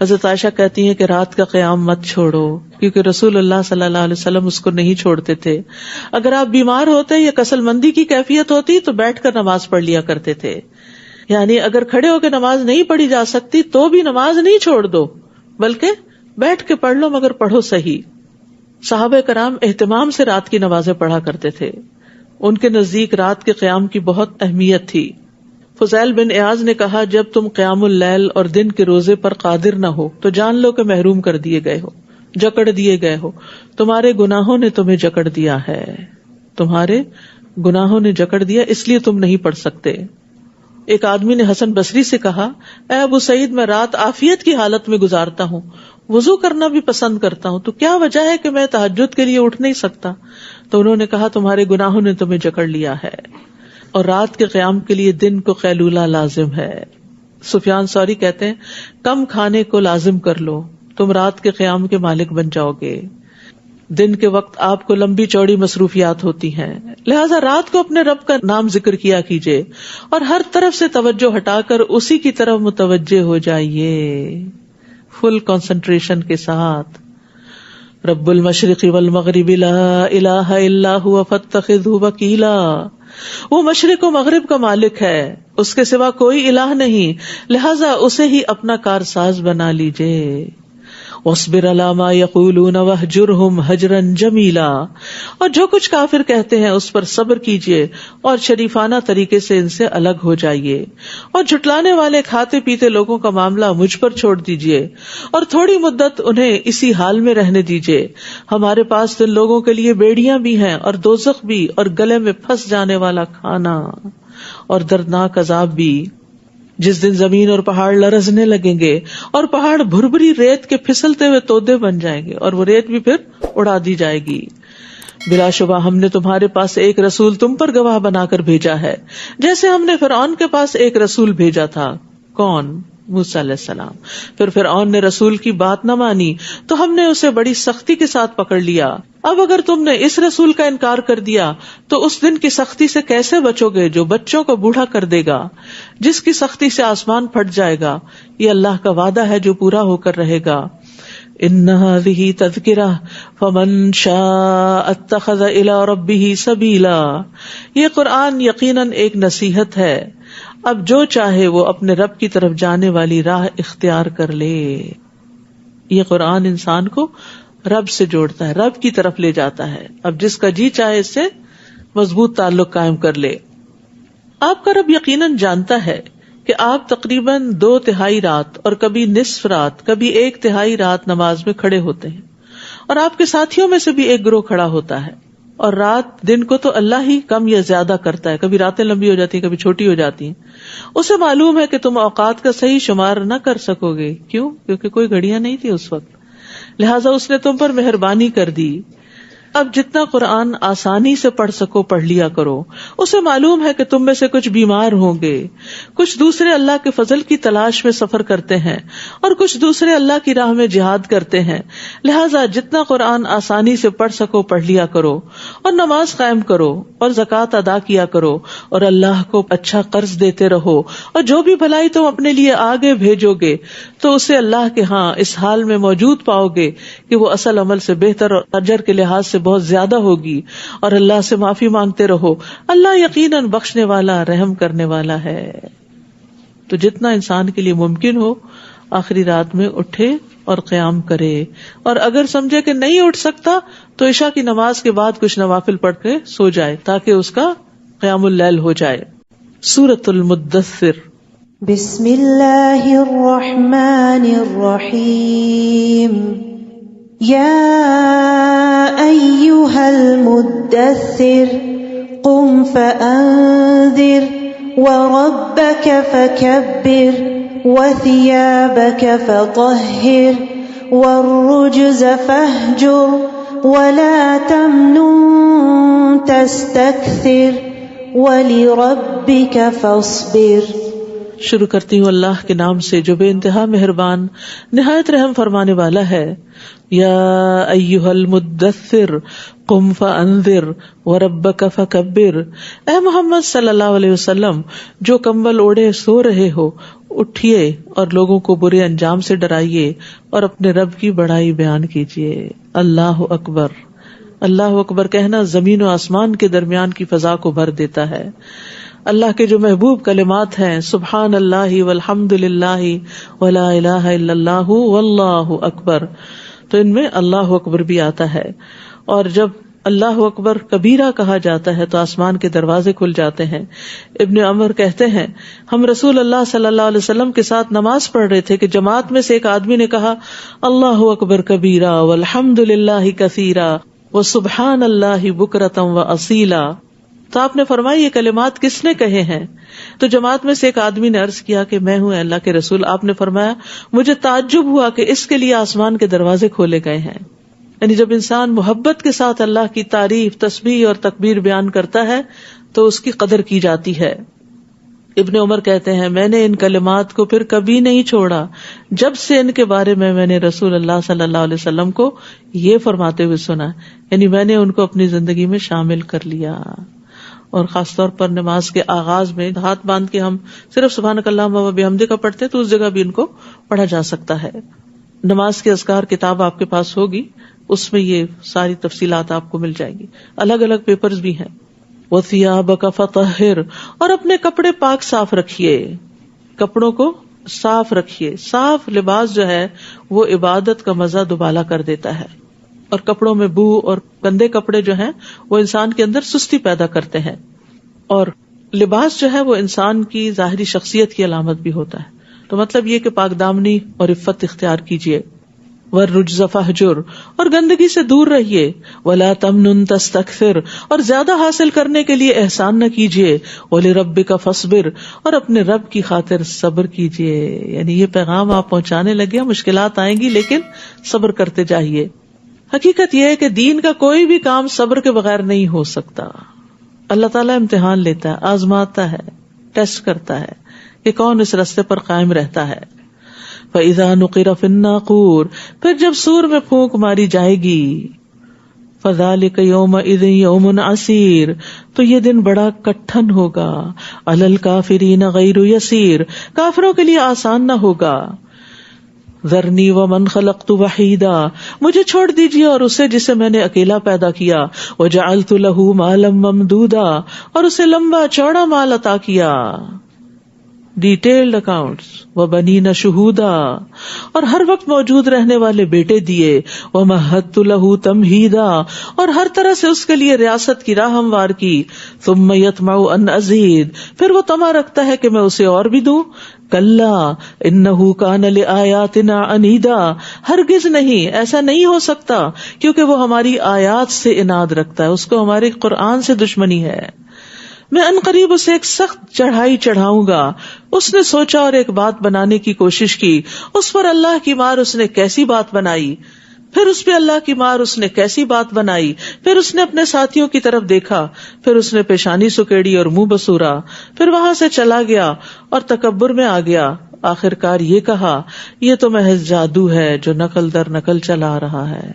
حضرت عائشہ کہتی ہیں کہ رات کا قیام مت چھوڑو، کیونکہ رسول اللہ صلی اللہ علیہ وسلم اس کو نہیں چھوڑتے تھے. اگر آپ بیمار ہوتے یا کسل مندی کی کیفیت ہوتی تو بیٹھ کر نماز پڑھ لیا کرتے تھے. یعنی اگر کھڑے ہو کے نماز نہیں پڑھی جا سکتی تو بھی نماز نہیں چھوڑ دو، بلکہ بیٹھ کے پڑھ لو، مگر پڑھو صحیح. صحابہ کرام اہتمام سے رات کی نمازیں پڑھا کرتے تھے. ان کے نزدیک رات کے قیام کی بہت اہمیت تھی. فضیل بن ایاز نے کہا، جب تم قیام اللیل اور دن کے روزے پر قادر نہ ہو تو جان لو کہ محروم کر دیے گئے ہو، جکڑ دیے گئے ہو. تمہارے گناہوں نے تمہیں جکڑ دیا ہے، تمہارے گناہوں نے جکڑ دیا، اس لیے تم نہیں پڑھ سکتے. ایک آدمی نے حسن بصری سے کہا، اے ابو سعید، میں رات عافیت کی حالت میں گزارتا ہوں، وضو کرنا بھی پسند کرتا ہوں، تو کیا وجہ ہے کہ میں تہجد کے لیے اٹھ نہیں سکتا؟ تو انہوں نے کہا، تمہارے گناہوں نے تمہیں جکڑ لیا ہے، اور رات کے قیام کے لیے دن کو قیلولہ لازم ہے. سفیان ثوری کہتے ہیں، کم کھانے کو لازم کر لو، تم رات کے قیام کے مالک بن جاؤ گے. دن کے وقت آپ کو لمبی چوڑی مصروفیات ہوتی ہیں، لہذا رات کو اپنے رب کا نام ذکر کیا کیجیے اور ہر طرف سے توجہ ہٹا کر اسی کی طرف متوجہ ہو جائیے، فل کنسنٹریشن کے ساتھ. رب المشرق والمغرب لا الہ الا هو فاتخذہ وکیلا. وہ مشرق و مغرب کا مالک ہے، اس کے سوا کوئی الہ نہیں، لہذا اسے ہی اپنا کارساز بنا لیجئے. واصبر علی ما یقولون واہجرہم ہجرا جمیلا. اور جو کچھ کافر کہتے ہیں اس پر صبر کیجیے اور شریفانہ طریقے سے ان سے الگ ہو جائیے. اور جھٹلانے والے کھاتے پیتے لوگوں کا معاملہ مجھ پر چھوڑ دیجیے اور تھوڑی مدت انہیں اسی حال میں رہنے دیجیے. ہمارے پاس تو ان لوگوں کے لیے بیڑیاں بھی ہیں اور دوزخ بھی، اور گلے میں پھنس جانے والا کھانا اور دردناک عذاب بھی. جس دن زمین اور پہاڑ لرزنے لگیں گے اور پہاڑ بھربری ریت کے پھسلتے ہوئے تودے بن جائیں گے اور وہ ریت بھی پھر اڑا دی جائے گی. بلا شبہ ہم نے تمہارے پاس ایک رسول تم پر گواہ بنا کر بھیجا ہے، جیسے ہم نے فرعون کے پاس ایک رسول بھیجا تھا. کون؟ موسیٰ علیہ السلام. پھر فرعون نے رسول کی بات نہ مانی تو ہم نے اسے بڑی سختی کے ساتھ پکڑ لیا. اب اگر تم نے اس رسول کا انکار کر دیا تو اس دن کی سختی سے کیسے بچو گے جو بچوں کو بوڑھا کر دے گا، جس کی سختی سے آسمان پھٹ جائے گا. یہ اللہ کا وعدہ ہے جو پورا ہو کر رہے گا. ان هذه تذکرہ فمن شاء اتخذ الی ربہ سبیلا. یہ قرآن یقیناً ایک نصیحت ہے، اب جو چاہے وہ اپنے رب کی طرف جانے والی راہ اختیار کر لے. یہ قرآن انسان کو رب سے جوڑتا ہے، رب کی طرف لے جاتا ہے. اب جس کا جی چاہے اس سے مضبوط تعلق قائم کر لے. آپ کا رب یقیناً جانتا ہے کہ آپ تقریباً 2/3 رات اور کبھی نصف رات، کبھی 1/3 رات نماز میں کھڑے ہوتے ہیں، اور آپ کے ساتھیوں میں سے بھی ایک گروہ کھڑا ہوتا ہے. اور رات دن کو تو اللہ ہی کم یا زیادہ کرتا ہے، کبھی راتیں لمبی ہو جاتی ہیں، کبھی چھوٹی ہو جاتی ہیں. اسے معلوم ہے کہ تم اوقات کا صحیح شمار نہ کر سکو گے. کیوں؟ کیونکہ کوئی گھڑیاں نہیں تھی اس وقت، لہٰذا اس نے تم پر مہربانی کر دی. اب جتنا قرآن آسانی سے پڑھ سکو پڑھ لیا کرو. اسے معلوم ہے کہ تم میں سے کچھ بیمار ہوں گے، کچھ دوسرے اللہ کے فضل کی تلاش میں سفر کرتے ہیں، اور کچھ دوسرے اللہ کی راہ میں جہاد کرتے ہیں. لہٰذا جتنا قرآن آسانی سے پڑھ سکو پڑھ لیا کرو، اور نماز قائم کرو، اور زکوٰۃ ادا کیا کرو، اور اللہ کو اچھا قرض دیتے رہو. اور جو بھی بھلائی تم اپنے لیے آگے بھیجو گے تو اسے اللہ کے ہاں اس حال میں موجود پاؤ گے کہ وہ اصل عمل سے بہتر اور اجر کے لحاظ سے بہت زیادہ ہوگی. اور اللہ سے معافی مانگتے رہو، اللہ یقیناً بخشنے والا رحم کرنے والا ہے. تو جتنا انسان کے لیے ممکن ہو آخری رات میں اٹھے اور قیام کرے، اور اگر سمجھے کہ نہیں اٹھ سکتا تو عشاء کی نماز کے بعد کچھ نوافل پڑھ کے سو جائے تاکہ اس کا قیام اللیل ہو جائے. سورۃ المدثر. بسم اللہ الرحمن الرحیم. یا ایہا المدثر قم فانذر وربک فکبر وثيابك فطهر والرجز فاهجر ولا تمنن تستكثر ولربك فاصبر. شروع کرتی ہوں اللہ کے نام سے جو بے انتہا مہربان نہایت رحم فرمانے والا ہے. یا ایھا المدثر قم فانذر وربک فکبر. اے محمد صلی اللہ علیہ وسلم، جو کمبل اوڑھے سو رہے ہو اٹھیے اور لوگوں کو برے انجام سے ڈرائیے اور اپنے رب کی بڑائی بیان کیجیے. اللہ اکبر. اللہ اکبر کہنا زمین و آسمان کے درمیان کی فضا کو بھر دیتا ہے. اللہ کے جو محبوب کلمات ہیں سبحان اللہ والحمد للہ ولا الہ الا اللہ واللہ اکبر، تو ان میں اللہ اکبر بھی آتا ہے. اور جب اللہ اکبر کبیرہ کہا جاتا ہے تو آسمان کے دروازے کھل جاتے ہیں. ابن عمر کہتے ہیں ہم رسول اللہ صلی اللہ علیہ وسلم کے ساتھ نماز پڑھ رہے تھے کہ جماعت میں سے ایک آدمی نے کہا اللہ اکبر کبیرہ والحمد للہ کثیرا وسبحان اللہ بکرۃ واصیلا. تو آپ نے فرمایا یہ کلمات کس نے کہے ہیں؟ تو جماعت میں سے ایک آدمی نے عرض کیا کہ میں ہوں اللہ کے رسول. آپ نے فرمایا مجھے تعجب ہوا کہ اس کے لیے آسمان کے دروازے کھولے گئے ہیں. یعنی جب انسان محبت کے ساتھ اللہ کی تعریف، تسبیح اور تکبیر بیان کرتا ہے تو اس کی قدر کی جاتی ہے. ابن عمر کہتے ہیں میں نے ان کلمات کو پھر کبھی نہیں چھوڑا جب سے ان کے بارے میں نے رسول اللہ صلی اللہ علیہ وسلم کو یہ فرماتے ہوئے سنا. یعنی میں نے ان کو اپنی زندگی میں شامل کر لیا. اور خاص طور پر نماز کے آغاز میں ہاتھ باندھ کے ہم صرف سبحانک اللہم و بحمدک کا پڑھتے تو اس جگہ بھی ان کو پڑھا جا سکتا ہے. نماز کے اذکار کتاب آپ کے پاس ہوگی، اس میں یہ ساری تفصیلات آپ کو مل جائیں گی. الگ الگ پیپرز بھی ہیں. وَثِيَابَكَ فَطَهِّرْ، اور اپنے کپڑے پاک صاف رکھیے، کپڑوں کو صاف رکھیے. صاف لباس جو ہے وہ عبادت کا مزہ دوبالا کر دیتا ہے. اور کپڑوں میں بو اور گندے کپڑے جو ہیں وہ انسان کے اندر سستی پیدا کرتے ہیں. اور لباس جو ہے وہ انسان کی ظاہری شخصیت کی علامت بھی ہوتا ہے. تو مطلب یہ کہ پاک دامنی اور عفت اختیار کیجیے. وَالرُّجْزَ فَاهْجُرْ، اور گندگی سے دور رہیے. وَلَا تَمْنُنْ تَسْتَكْثِرْ، اور زیادہ حاصل کرنے کے لیے احسان نہ کیجیے. وَلِرَبِّكَ فَاصْبِرْ، اور اپنے رب کی خاطر صبر کیجیے. یعنی یہ پیغام آپ پہنچانے لگے، مشکلات آئیں گی لیکن صبر کرتے جائیے. حقیقت یہ ہے کہ دین کا کوئی بھی کام صبر کے بغیر نہیں ہو سکتا. اللہ تعالیٰ امتحان لیتا ہے، آزماتا ہے، ٹیسٹ کرتا ہے کہ کون اس راستے پر قائم رہتا ہے. فَإِذَا نُقِرَ فِي النَّاقُورِ، پھر جب سور میں پھونک ماری جائے گی. فَذَلِكَ يَوْمَئِذٍ يَوْمٌ عَسِيرٌ، تو یہ دن بڑا کٹھن ہوگا. عَلَى الْكَافِرِينَ غَيْرُ يَسِيرٌ، کافروں کے لیے آسان نہ ہوگا. ذرنی ومن خلقت وحیدا، مجھے چھوڑ دیجیے اور اسے جسے میں نے اکیلا پیدا کیا. وجعلت له مالا ممدودا، اور اسے لمبا چوڑا مال عطا کیا. Detailed accounts. وبنین شہودا، اور ہر وقت موجود رہنے والے بیٹے دیے. ومہدت له تمہیدا، اور ہر طرح سے اس کے لیے ریاست کی راہ ہموار کی. ثم یطمع ان ازید، پھر وہ طمع رکھتا ہے کہ میں اسے اور بھی دوں. کلا انہ کان لآیاتنا عنیدا، ہرگز نہیں، ایسا نہیں ہو سکتا کیونکہ وہ ہماری آیات سے اناد رکھتا ہے، اس کو ہمارے قرآن سے دشمنی ہے. میں ان قریب اسے ایک سخت چڑھائی چڑھاؤں گا. اس نے سوچا اور ایک بات بنانے کی کوشش کی، اس پر اللہ کی مار اس نے کیسی بات بنائی. پھر اس پہ اللہ کی مار اس نے کیسی بات بنائی. پھر اس نے اپنے ساتھیوں کی طرف دیکھا، پھر اس نے پیشانی سکیڑی اور منہ بسورا، پھر وہاں سے چلا گیا اور تکبر میں آ گیا. آخرکار یہ کہا یہ تو محض جادو ہے جو نقل در نقل چلا رہا ہے.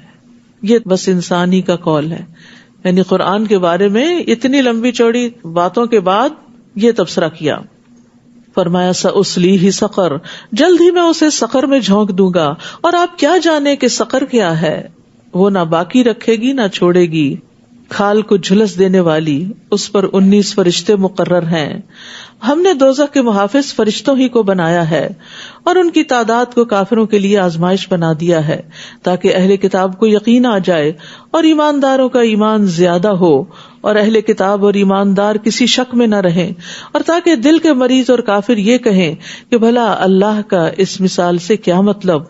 یہ بس انسانی کا قول ہے. یعنی قرآن کے بارے میں اتنی لمبی چوڑی باتوں کے بعد یہ تبصرہ کیا. فرمایا سأصلیہ سقر، جلد ہی میں اسے سقر میں جھونک دوں گا. اور آپ کیا جانے کہ سقر کیا ہے؟ وہ نہ باقی رکھے گی نہ چھوڑے گی. کھال کو جھلس دینے والی، اس پر 19 فرشتے مقرر ہیں. ہم نے دوزخ کے محافظ فرشتوں ہی کو بنایا ہے اور ان کی تعداد کو کافروں کے لیے آزمائش بنا دیا ہے تاکہ اہل کتاب کو یقین آ جائے اور ایمانداروں کا ایمان زیادہ ہو اور اہل کتاب اور ایماندار کسی شک میں نہ رہیں، اور تاکہ دل کے مریض اور کافر یہ کہیں کہ بھلا اللہ کا اس مثال سے کیا مطلب.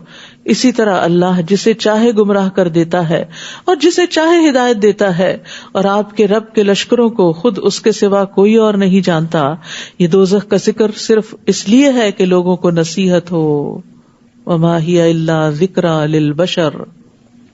اسی طرح اللہ جسے چاہے گمراہ کر دیتا ہے اور جسے چاہے ہدایت دیتا ہے، اور آپ کے رب کے لشکروں کو خود اس کے سوا کوئی اور نہیں جانتا. یہ دوزخ کا ذکر صرف اس لیے ہے کہ لوگوں کو نصیحت ہو. وما ہی الا ذکری للبشر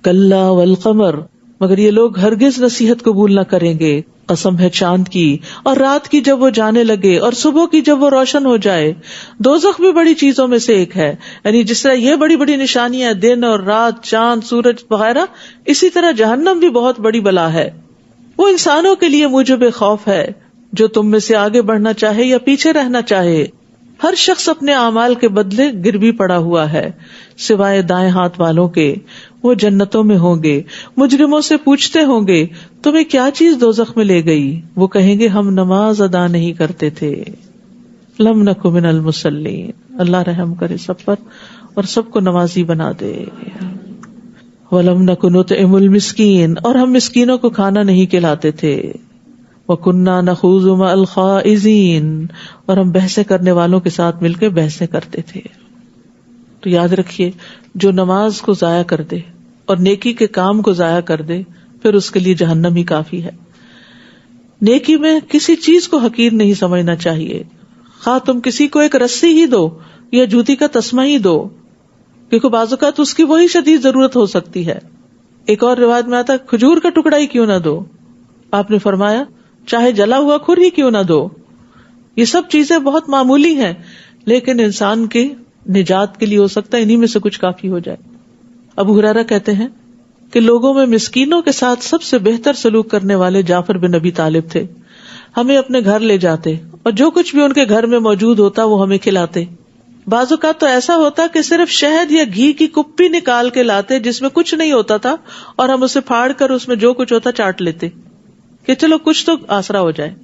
کلا والقمر، مگر یہ لوگ ہرگز نصیحت قبول نہ کریں گے. قسم ہے چاند کی اور رات کی جب وہ جانے لگے اور صبح کی جب وہ روشن ہو جائے. دوزخ بھی بڑی چیزوں میں سے ایک ہے. یعنی جس طرح یہ بڑی بڑی نشانیاں دن اور رات، چاند، سورج وغیرہ، اسی طرح جہنم بھی بہت بڑی بلا ہے. وہ انسانوں کے لیے موجب خوف ہے جو تم میں سے آگے بڑھنا چاہے یا پیچھے رہنا چاہے. ہر شخص اپنے اعمال کے بدلے گروی پڑا ہوا ہے سوائے دائیں ہاتھ والوں کے، وہ جنتوں میں ہوں گے۔ مجرموں سے پوچھتے ہوں گے تمہیں کیا چیز دوزخ میں لے گئی؟ وہ کہیں گے ہم نماز ادا نہیں کرتے تھے۔ لم نک من المصلین، اللہ رحم کرے سب پر اور سب کو نمازی بنا دے۔ ولم نک نطعم المسکین، اور ہم مسکینوں کو کھانا نہیں کھلاتے تھے۔ وَكُنَّا نَخُوضُ مَعَ الْخَائِضِينَ، اور ہم بحثیں کرنے والوں کے ساتھ مل کے بحثیں کرتے تھے۔ تو یاد رکھیے، جو نماز کو ضائع کر دے اور نیکی کے کام کو ضائع کر دے، پھر اس کے لیے جہنم ہی کافی ہے۔ نیکی میں کسی چیز کو حقیر نہیں سمجھنا چاہیے، خواہ تم کسی کو ایک رسی ہی دو یا جوتی کا تسمہ ہی دو، کیونکہ بعض اوقات اس کی وہی شدید ضرورت ہو سکتی ہے۔ ایک اور روایت میں آتا ہے کھجور کا ٹکڑا ہی کیوں نہ دو، آپ نے فرمایا چاہے جلا ہوا کھر ہی کیوں نہ دو۔ یہ سب چیزیں بہت معمولی ہیں، لیکن انسان کے نجات کے لیے ہو سکتا ہے انہی میں سے کچھ کافی ہو جائے۔ ابو ہریرہ کہتے ہیں کہ لوگوں میں مسکینوں کے ساتھ سب سے بہتر سلوک کرنے والے جعفر بن ابی طالب تھے۔ ہمیں اپنے گھر لے جاتے اور جو کچھ بھی ان کے گھر میں موجود ہوتا وہ ہمیں کھلاتے۔ بعض اوقات تو ایسا ہوتا کہ صرف شہد یا گھی کی کپی نکال کے لاتے جس میں کچھ نہیں ہوتا تھا، اور ہم اسے پھاڑ کر اس میں جو کچھ ہوتا چاٹ لیتے کہ چلو کچھ تو آسرا ہو جائے۔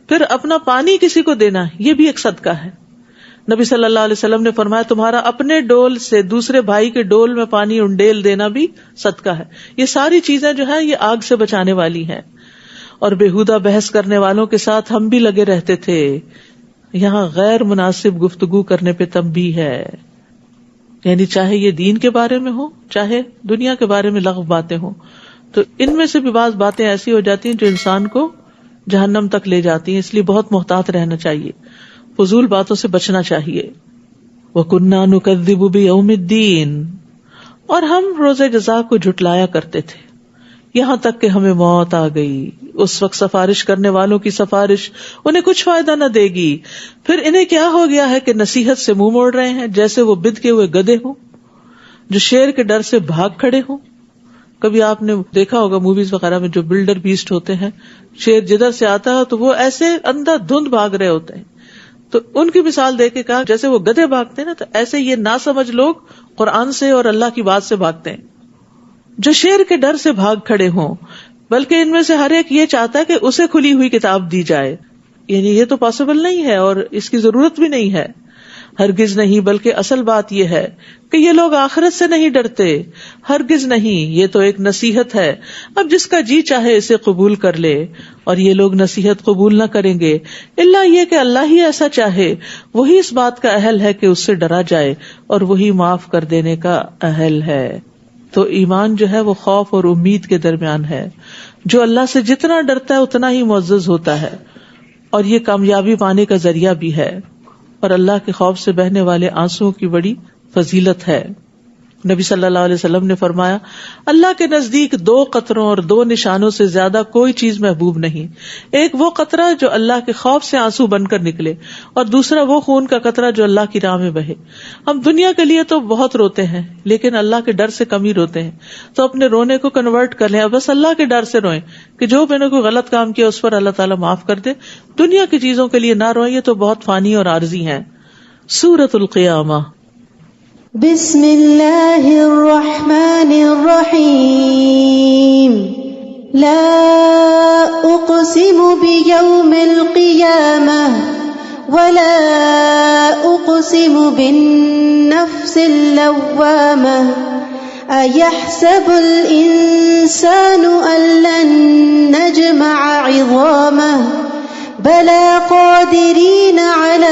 پھر اپنا پانی کسی کو دینا، یہ بھی ایک صدقہ ہے۔ نبی صلی اللہ علیہ وسلم نے فرمایا تمہارا اپنے ڈول سے دوسرے بھائی کے ڈول میں پانی انڈیل دینا بھی صدقہ ہے۔ یہ ساری چیزیں جو ہے یہ آگ سے بچانے والی ہیں۔ اور بےہودہ بحث کرنے والوں کے ساتھ ہم بھی لگے رہتے تھے۔ یہاں غیر مناسب گفتگو کرنے پہ تنبیہ ہے، یعنی چاہے یہ دین کے بارے میں ہو چاہے دنیا کے بارے میں لغو باتیں ہوں، تو ان میں سے بھی بعض باتیں ایسی ہو جاتی ہیں جو انسان کو جہنم تک لے جاتی ہیں، اس لیے بہت محتاط رہنا چاہیے، فضول باتوں سے بچنا چاہیے۔ وَكُنَّا نُكَذِّبُ بِيَوْمِ الدِّينِ، اور ہم روز جزا کو جھٹلایا کرتے تھے یہاں تک کہ ہمیں موت آ گئی۔ اس وقت سفارش کرنے والوں کی سفارش انہیں کچھ فائدہ نہ دے گی، پھر انہیں کیا ہو گیا ہے کہ نصیحت سے منہ موڑ رہے ہیں، جیسے وہ بد کے ہوئے گدھے ہوں جو شیر کے ڈر سے بھاگ کھڑے ہوں۔ کبھی آپ نے دیکھا ہوگا موویز وغیرہ میں جو بلڈر بیسٹ ہوتے ہیں، شیر جدھر سے آتا ہے تو وہ ایسے اندھا دھند بھاگ رہے ہوتے ہیں، تو ان کی مثال دے کے کہا جیسے وہ گدھے بھاگتے ہیں نا، تو ایسے یہ نہ سمجھ لوگ قرآن سے اور اللہ کی بات سے بھاگتے ہیں جو شیر کے ڈر سے بھاگ کھڑے ہوں، بلکہ ان میں سے ہر ایک یہ چاہتا ہے کہ اسے کھلی ہوئی کتاب دی جائے۔ یعنی یہ تو پاسبل نہیں ہے اور اس کی ضرورت بھی نہیں ہے، ہرگز نہیں، بلکہ اصل بات یہ ہے کہ یہ لوگ آخرت سے نہیں ڈرتے، ہرگز نہیں، یہ تو ایک نصیحت ہے، اب جس کا جی چاہے اسے قبول کر لے۔ اور یہ لوگ نصیحت قبول نہ کریں گے الا یہ کہ اللہ ہی ایسا چاہے، وہی اس بات کا اہل ہے کہ اس سے ڈرا جائے اور وہی معاف کر دینے کا اہل ہے۔ تو ایمان جو ہے وہ خوف اور امید کے درمیان ہے، جو اللہ سے جتنا ڈرتا ہے اتنا ہی معزز ہوتا ہے، اور یہ کامیابی پانے کا ذریعہ بھی ہے، اور اللہ کے خوف سے بہنے والے آنسوؤں کی بڑی فضیلت ہے۔ نبی صلی اللہ علیہ وسلم نے فرمایا اللہ کے نزدیک 2 قطروں اور 2 نشانوں سے زیادہ کوئی چیز محبوب نہیں، ایک وہ قطرہ جو اللہ کے خوف سے آنسو بن کر نکلے، اور دوسرا وہ خون کا قطرہ جو اللہ کی راہ میں بہے۔ ہم دنیا کے لیے تو بہت روتے ہیں لیکن اللہ کے ڈر سے کم ہی روتے ہیں، تو اپنے رونے کو کنورٹ کر لیں، بس اللہ کے ڈر سے روئیں کہ جو میں نے کوئی غلط کام کیا اس پر اللہ تعالیٰ معاف کر دے۔ دنیا کی چیزوں کے لیے نہ روئیں، یہ تو بہت فانی اور عارضی ہیں۔ سورۃ القیامہ۔ بسم اللہ الرحمن الرحیم۔ لا اقسم بیوم القیامہ ولا اقسم بالنفس اللوامہ ایحسب الانسان ان لن نجمع عظامہ بلا قادرین علی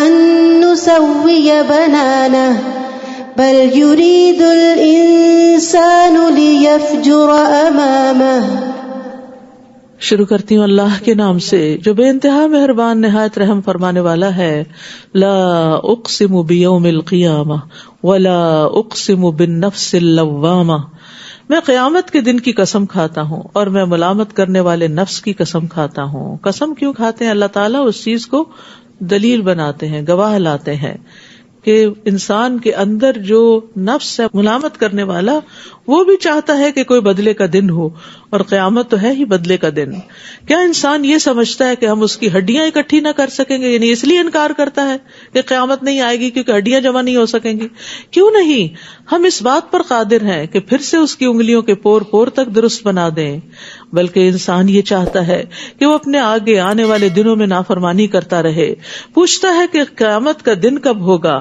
ان نسوی بنانہ بل یرید الانسان لیفجر امامہ۔ شروع کرتی ہوں اللہ کے نام سے جو بے انتہا مہربان نہایت رحم فرمانے والا ہے۔ لا اقسم بیوم القیامہ ولا اقسم بالنفس اللوامہ، میں قیامت کے دن کی قسم کھاتا ہوں اور میں ملامت کرنے والے نفس کی قسم کھاتا ہوں۔ قسم کیوں کھاتے ہیں؟ اللہ تعالیٰ اس چیز کو دلیل بناتے ہیں، گواہ لاتے ہیں کہ انسان کے اندر جو نفس ہے ملامت کرنے والا، وہ بھی چاہتا ہے کہ کوئی بدلے کا دن ہو، اور قیامت تو ہے ہی بدلے کا دن. کیا انسان یہ سمجھتا ہے کہ ہم اس کی ہڈیاں اکٹھی نہ کر سکیں گے؟ یعنی اس لیے انکار کرتا ہے کہ قیامت نہیں آئے گی کیونکہ ہڈیاں جمع نہیں ہو سکیں گی. کیوں نہیں؟ ہم اس بات پر قادر ہیں کہ پھر سے اس کی انگلیوں کے پور پور تک درست بنا دیں. بلکہ انسان یہ چاہتا ہے کہ وہ اپنے آگے آنے والے دنوں میں نافرمانی کرتا رہے. پوچھتا ہے کہ قیامت کا دن کب ہوگا؟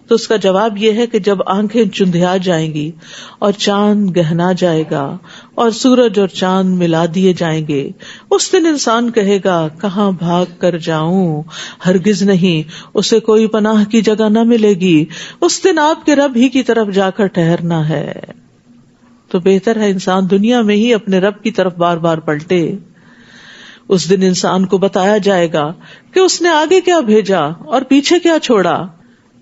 تو اس کا جواب یہ ہے کہ جب آنکھیں چندھیا جائیں گی اور چاند گہنا جائے گا اور سورج اور چاند ملا دیے جائیں گے. اس دن انسان کہے گا کہاں بھاگ کر جاؤں؟ ہرگز نہیں، اسے کوئی پناہ کی جگہ نہ ملے گی. اس دن آپ کے رب ہی کی طرف جا کر ٹھہرنا ہے. تو بہتر ہے انسان دنیا میں ہی اپنے رب کی طرف بار بار پلٹے. اس دن انسان کو بتایا جائے گا کہ اس نے آگے کیا بھیجا اور پیچھے کیا چھوڑا.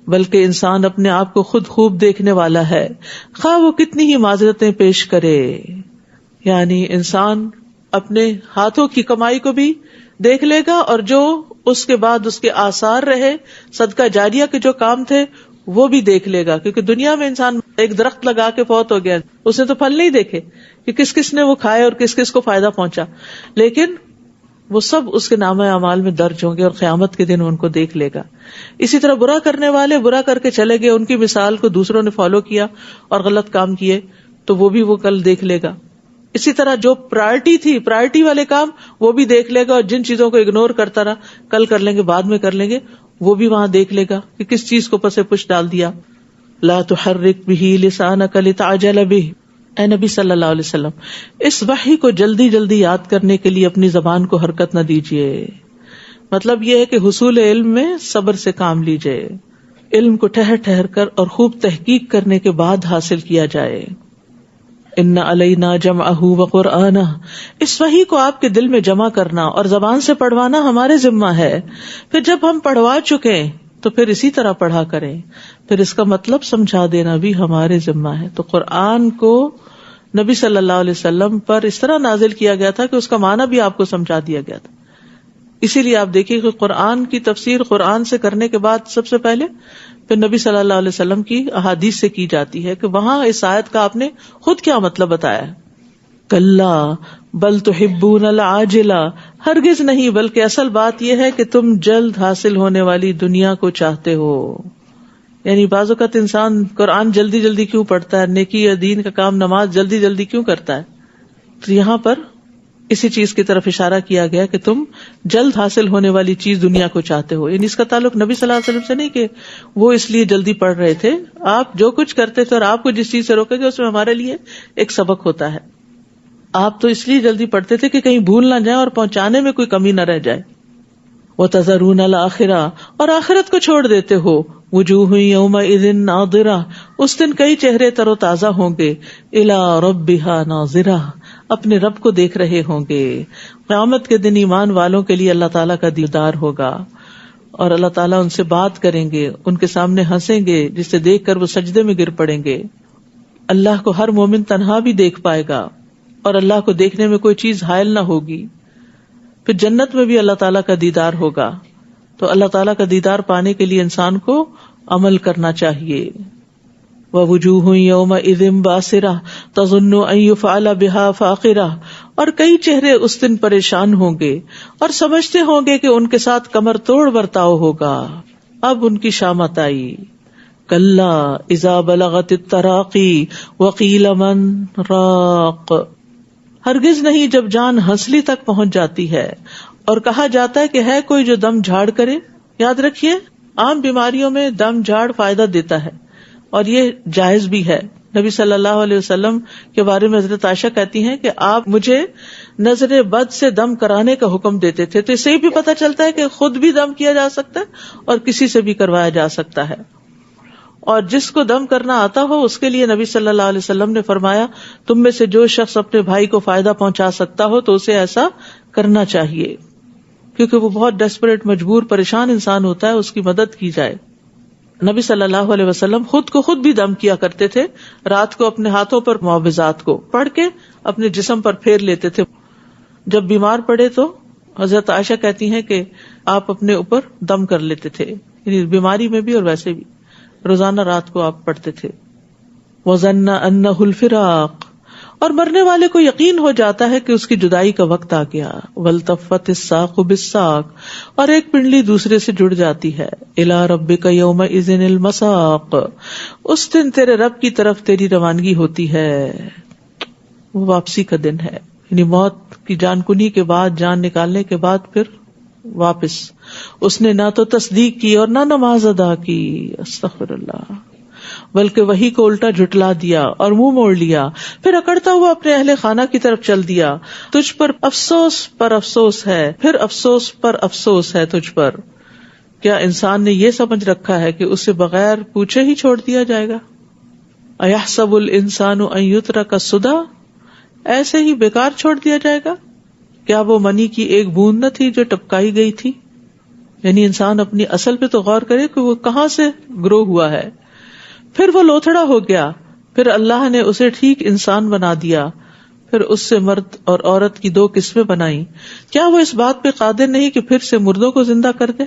بلکہ انسان اپنے آپ کو خود خوب دیکھنے والا ہے، خواہ وہ کتنی ہی معذرتیں پیش کرے. یعنی انسان اپنے ہاتھوں کی کمائی کو بھی دیکھ لے گا، اور جو اس کے بعد اس کے آثار رہے، صدقہ جاریہ کے جو کام تھے وہ بھی دیکھ لے گا. کیونکہ دنیا میں انسان ایک درخت لگا کے فوت ہو گیا، اس نے تو پھل نہیں دیکھے کہ کس کس نے وہ کھائے اور کس کس کو فائدہ پہنچا، لیکن وہ سب اس کے نامہ اعمال میں درج ہوں گے اور قیامت کے دن ان کو دیکھ لے گا. اسی طرح برا کرنے والے برا کر کے چلے گئے، ان کی مثال کو دوسروں نے فالو کیا اور غلط کام کیے، تو وہ بھی وہ کل دیکھ لے گا. اسی طرح جو پرائرٹی تھی، پرائرٹی والے کام وہ بھی دیکھ لے گا، اور جن چیزوں کو اگنور کرتا رہا، کل کر لیں گے، بعد میں کر لیں گے، وہ بھی وہاں دیکھ لے گا کہ کس چیز کو پسے پش ڈال دیا. لا تحرک بہ لسانک لتعجل بہ. اے نبی صلی اللہ علیہ وسلم، اس وحی کو جلدی جلدی یاد کرنے کے لیے اپنی زبان کو حرکت نہ دیجیے. مطلب یہ ہے کہ حصول علم میں صبر سے کام لیجیے. علم کو ٹھہر ٹھہر کر اور خوب تحقیق کرنے کے بعد حاصل کیا جائے. ان علینا جمعہ وقرآنہ. اس وحی کو آپ کے دل میں جمع کرنا اور زبان سے پڑھوانا ہمارے ذمہ ہے. پھر جب ہم پڑھوا چکے تو پھر اسی طرح پڑھا کریں. پھر اس کا مطلب سمجھا دینا بھی ہمارے ذمہ ہے. تو قرآن کو نبی صلی اللہ علیہ وسلم پر اس طرح نازل کیا گیا تھا کہ اس کا معنی بھی آپ کو سمجھا دیا گیا تھا. اسی لیے آپ دیکھیے کہ قرآن کی تفسیر قرآن سے کرنے کے بعد سب سے پہلے پھر نبی صلی اللہ علیہ وسلم کی احادیث سے کی جاتی ہے کہ وہاں اس آیت کا آپ نے خود کیا مطلب بتایا ہے. کلا بل تحبون العاجلہ. ہرگز نہیں، بلکہ اصل بات یہ ہے کہ تم جلد حاصل ہونے والی دنیا کو چاہتے ہو. یعنی بعض اوقات انسان قرآن جلدی جلدی کیوں پڑھتا ہے، نیکی یا دین کا کام نماز جلدی جلدی کیوں کرتا ہے؟ تو یہاں پر اسی چیز کی طرف اشارہ کیا گیا کہ تم جلد حاصل ہونے والی چیز دنیا کو چاہتے ہو. یعنی اس کا تعلق نبی صلی اللہ علیہ وسلم سے نہیں کہ وہ اس لیے جلدی پڑھ رہے تھے. آپ جو کچھ کرتے تھے اور آپ کو جس چیز سے روکے گے اس میں ہمارے لیے ایک سبق ہوتا ہے. آپ تو اس لیے جلدی پڑھتے تھے کہ کہیں بھول نہ جائیں اور پہنچانے میں کوئی کمی نہ رہ جائے. وَتَذَرُونَ الْآخِرَةَ. اور آخرت کو چھوڑ دیتے ہو. وجوہ یومئذ ناظرہ. اس دن کئی چہرے تر و تازہ ہوں گے. الی ربہا ناظرہ. اپنے رب کو دیکھ رہے ہوں گے. قیامت کے دن ایمان والوں کے لیے اللہ تعالیٰ کا دیدار ہوگا اور اللہ تعالیٰ ان سے بات کریں گے، ان کے سامنے ہنسیں گے جسے دیکھ کر وہ سجدے میں گر پڑیں گے. اللہ کو ہر مومن تنہا بھی دیکھ پائے گا اور اللہ کو دیکھنے میں کوئی چیز حائل نہ ہوگی. پھر جنت میں بھی اللہ تعالیٰ کا دیدار ہوگا. تو اللہ تعالیٰ کا دیدار پانے کے لیے انسان کو عمل کرنا چاہیے. وَوُجُوهٌ يَوْمَئِذٍ بَاسِرَةٌ تَظُنُّ أَن يُفْعَلَ بِهَا فَاقِرَةٌ. اور کئی چہرے اس دن پریشان ہوں گے اور سمجھتے ہوں گے کہ ان کے ساتھ کمر توڑ برتاؤ ہوگا. اب ان کی شامت آئی. کلا اذا بلغت التراقی وقیل من راق. ہرگز نہیں، جب جان ہنسلی تک پہنچ جاتی ہے اور کہا جاتا ہے کہ ہے کوئی جو دم جھاڑ کرے. یاد رکھیے عام بیماریوں میں دم جھاڑ فائدہ دیتا ہے اور یہ جائز بھی ہے. نبی صلی اللہ علیہ وسلم کے بارے میں حضرت عائشہ کہتی ہیں کہ آپ مجھے نظر بد سے دم کرانے کا حکم دیتے تھے. تو اس سے بھی پتہ چلتا ہے کہ خود بھی دم کیا جا سکتا ہے اور کسی سے بھی کروایا جا سکتا ہے. اور جس کو دم کرنا آتا ہو اس کے لیے نبی صلی اللہ علیہ وسلم نے فرمایا تم میں سے جو شخص اپنے بھائی کو فائدہ پہنچا سکتا ہو تو اسے ایسا کرنا چاہیے، کیونکہ وہ بہت ڈیسپریٹ، مجبور، پریشان انسان ہوتا ہے، اس کی مدد کی جائے. نبی صلی اللہ علیہ وسلم خود کو خود بھی دم کیا کرتے تھے. رات کو اپنے ہاتھوں پر معوذات کو پڑھ کے اپنے جسم پر پھیر لیتے تھے. جب بیمار پڑے تو حضرت عائشہ کہتی ہیں کہ آپ اپنے اوپر دم کر لیتے تھے، یعنی بیماری میں بھی اور ویسے بھی. روزانہ رات کو آپ پڑھتے تھے. وَظَنَّ أَنَّهُ الْفِرَاقُ، اور مرنے والے کو یقین ہو جاتا ہے کہ اس کی جدائی کا وقت آ گیا. وَالْتَفَّتِ السَّاقُ بِالسَّاقِ، اور ایک پنڈلی دوسرے سے جڑ جاتی ہے. إِلَىٰ رَبِّكَ يَوْمَئِذٍ الْمَسَاقُ، اس دن تیرے رب کی طرف تیری روانگی ہوتی ہے. وہ واپسی کا دن ہے، یعنی موت کی جان کنی کے بعد، جان نکالنے کے بعد پھر واپس. اس نے نہ تو تصدیق کی اور نہ نماز ادا کی، استغفر اللہ، بلکہ وحی کو الٹا جھٹلا دیا اور منہ موڑ لیا. پھر اکڑتا ہوا اپنے اہل خانہ کی طرف چل دیا. تجھ پر افسوس پر افسوس ہے، پھر افسوس پر افسوس ہے تجھ پر. کیا انسان نے یہ سمجھ رکھا ہے کہ اسے بغیر پوچھے ہی چھوڑ دیا جائے گا؟ اَيَحْسَبُ الْإِنسَانُ أَن يُتْرَكَ سُدًى، ایسے ہی بیکار چھوڑ دیا جائے گا؟ کیا وہ منی کی ایک بوند نہ تھی جو ٹپکائی گئی تھی؟ یعنی انسان اپنی اصل پہ تو غور کرے کہ وہ کہاں سے گرو ہوا ہے. پھر وہ لوتھڑا ہو گیا، پھر اللہ نے اسے ٹھیک انسان بنا دیا، پھر اس سے مرد اور عورت کی 2 قسمیں بنائیں. کیا وہ اس بات پہ قادر نہیں کہ پھر سے مردوں کو زندہ کر دے؟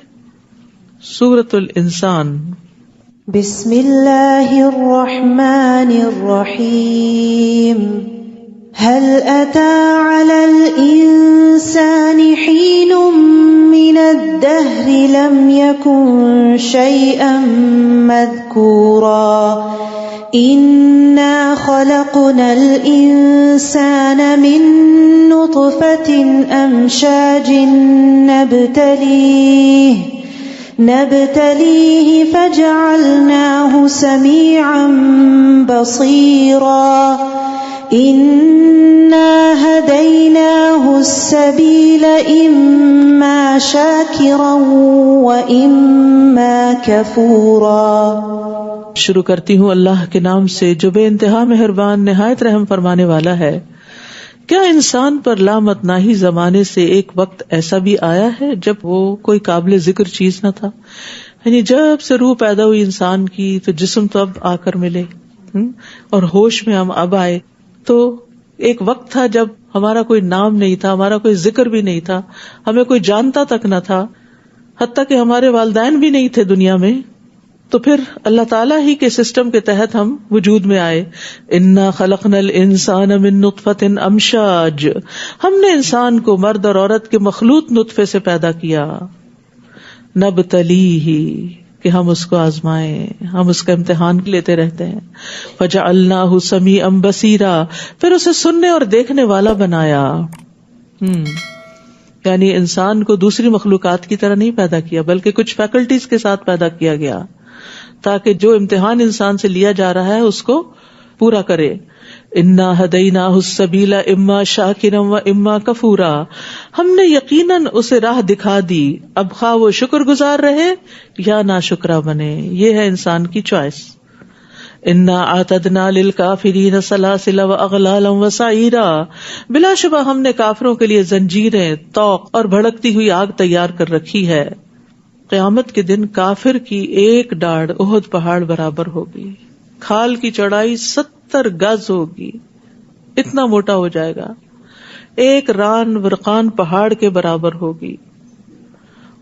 سورۃ الانسان. بسم اللہ الرحمن الرحیم. هل أتى على الإنسان حين من الدهر لم يكن شيئا مذكورا إنا خلقنا الإنسان من نطفة أمشاج نبتليه فجعلناه سميعا بصيرا إنا هديناه السبيل إما شاكرا وإما كفورا. شروع کرتی ہوں اللہ کے نام سے جو بے انتہا مہربان نہایت رحم فرمانے والا ہے. کیا انسان پر لامتناہی زمانے سے ایک وقت ایسا بھی آیا ہے جب وہ کوئی قابل ذکر چیز نہ تھا؟ یعنی جب سے روح پیدا ہوئی انسان کی تو جسم تو اب آ کر ملے اور ہوش میں ہم اب آئے، تو ایک وقت تھا جب ہمارا کوئی نام نہیں تھا، ہمارا کوئی ذکر بھی نہیں تھا، ہمیں کوئی جانتا تک نہ تھا، حتیٰ کہ ہمارے والدین بھی نہیں تھے دنیا میں. تو پھر اللہ تعالیٰ ہی کے سسٹم کے تحت ہم وجود میں آئے. انا خلقنا الانسان من نطفۃ امشاج، ہم نے انسان کو مرد اور عورت کے مخلوط نطفے سے پیدا کیا. نبتلیہ، کہ ہم اس کو آزمائیں، ہم اس کا امتحان لیتے رہتے ہیں. فجعلناہ سمیعا بصیرا، پھر اسے سننے اور دیکھنے والا بنایا. یعنی انسان کو دوسری مخلوقات کی طرح نہیں پیدا کیا، بلکہ کچھ فیکلٹیز کے ساتھ پیدا کیا گیا تاکہ جو امتحان انسان سے لیا جا رہا ہے اس کو پورا کرے. انا ہدیناہ السبیل اما شاکرا و اما کفورا، ہم نے یقیناً اسے راہ دکھا دی، اب خواہ وہ شکر گزار رہے یا ناشکرا بنے. یہ ہے انسان کی چوائس. انا اعتدنا للکافرین سلاسل واغلالا وسعیرا، بلا شبہ ہم نے کافروں کے لیے زنجیریں، طوق اور بھڑکتی ہوئی آگ تیار کر رکھی ہے. قیامت کے دن کافر کی ایک ڈاڑھ احد پہاڑ برابر ہوگی، کھال کی چوڑائی 70 گز ہوگی، اتنا موٹا ہو جائے گا. ایک ران ورقان پہاڑ کے برابر ہوگی.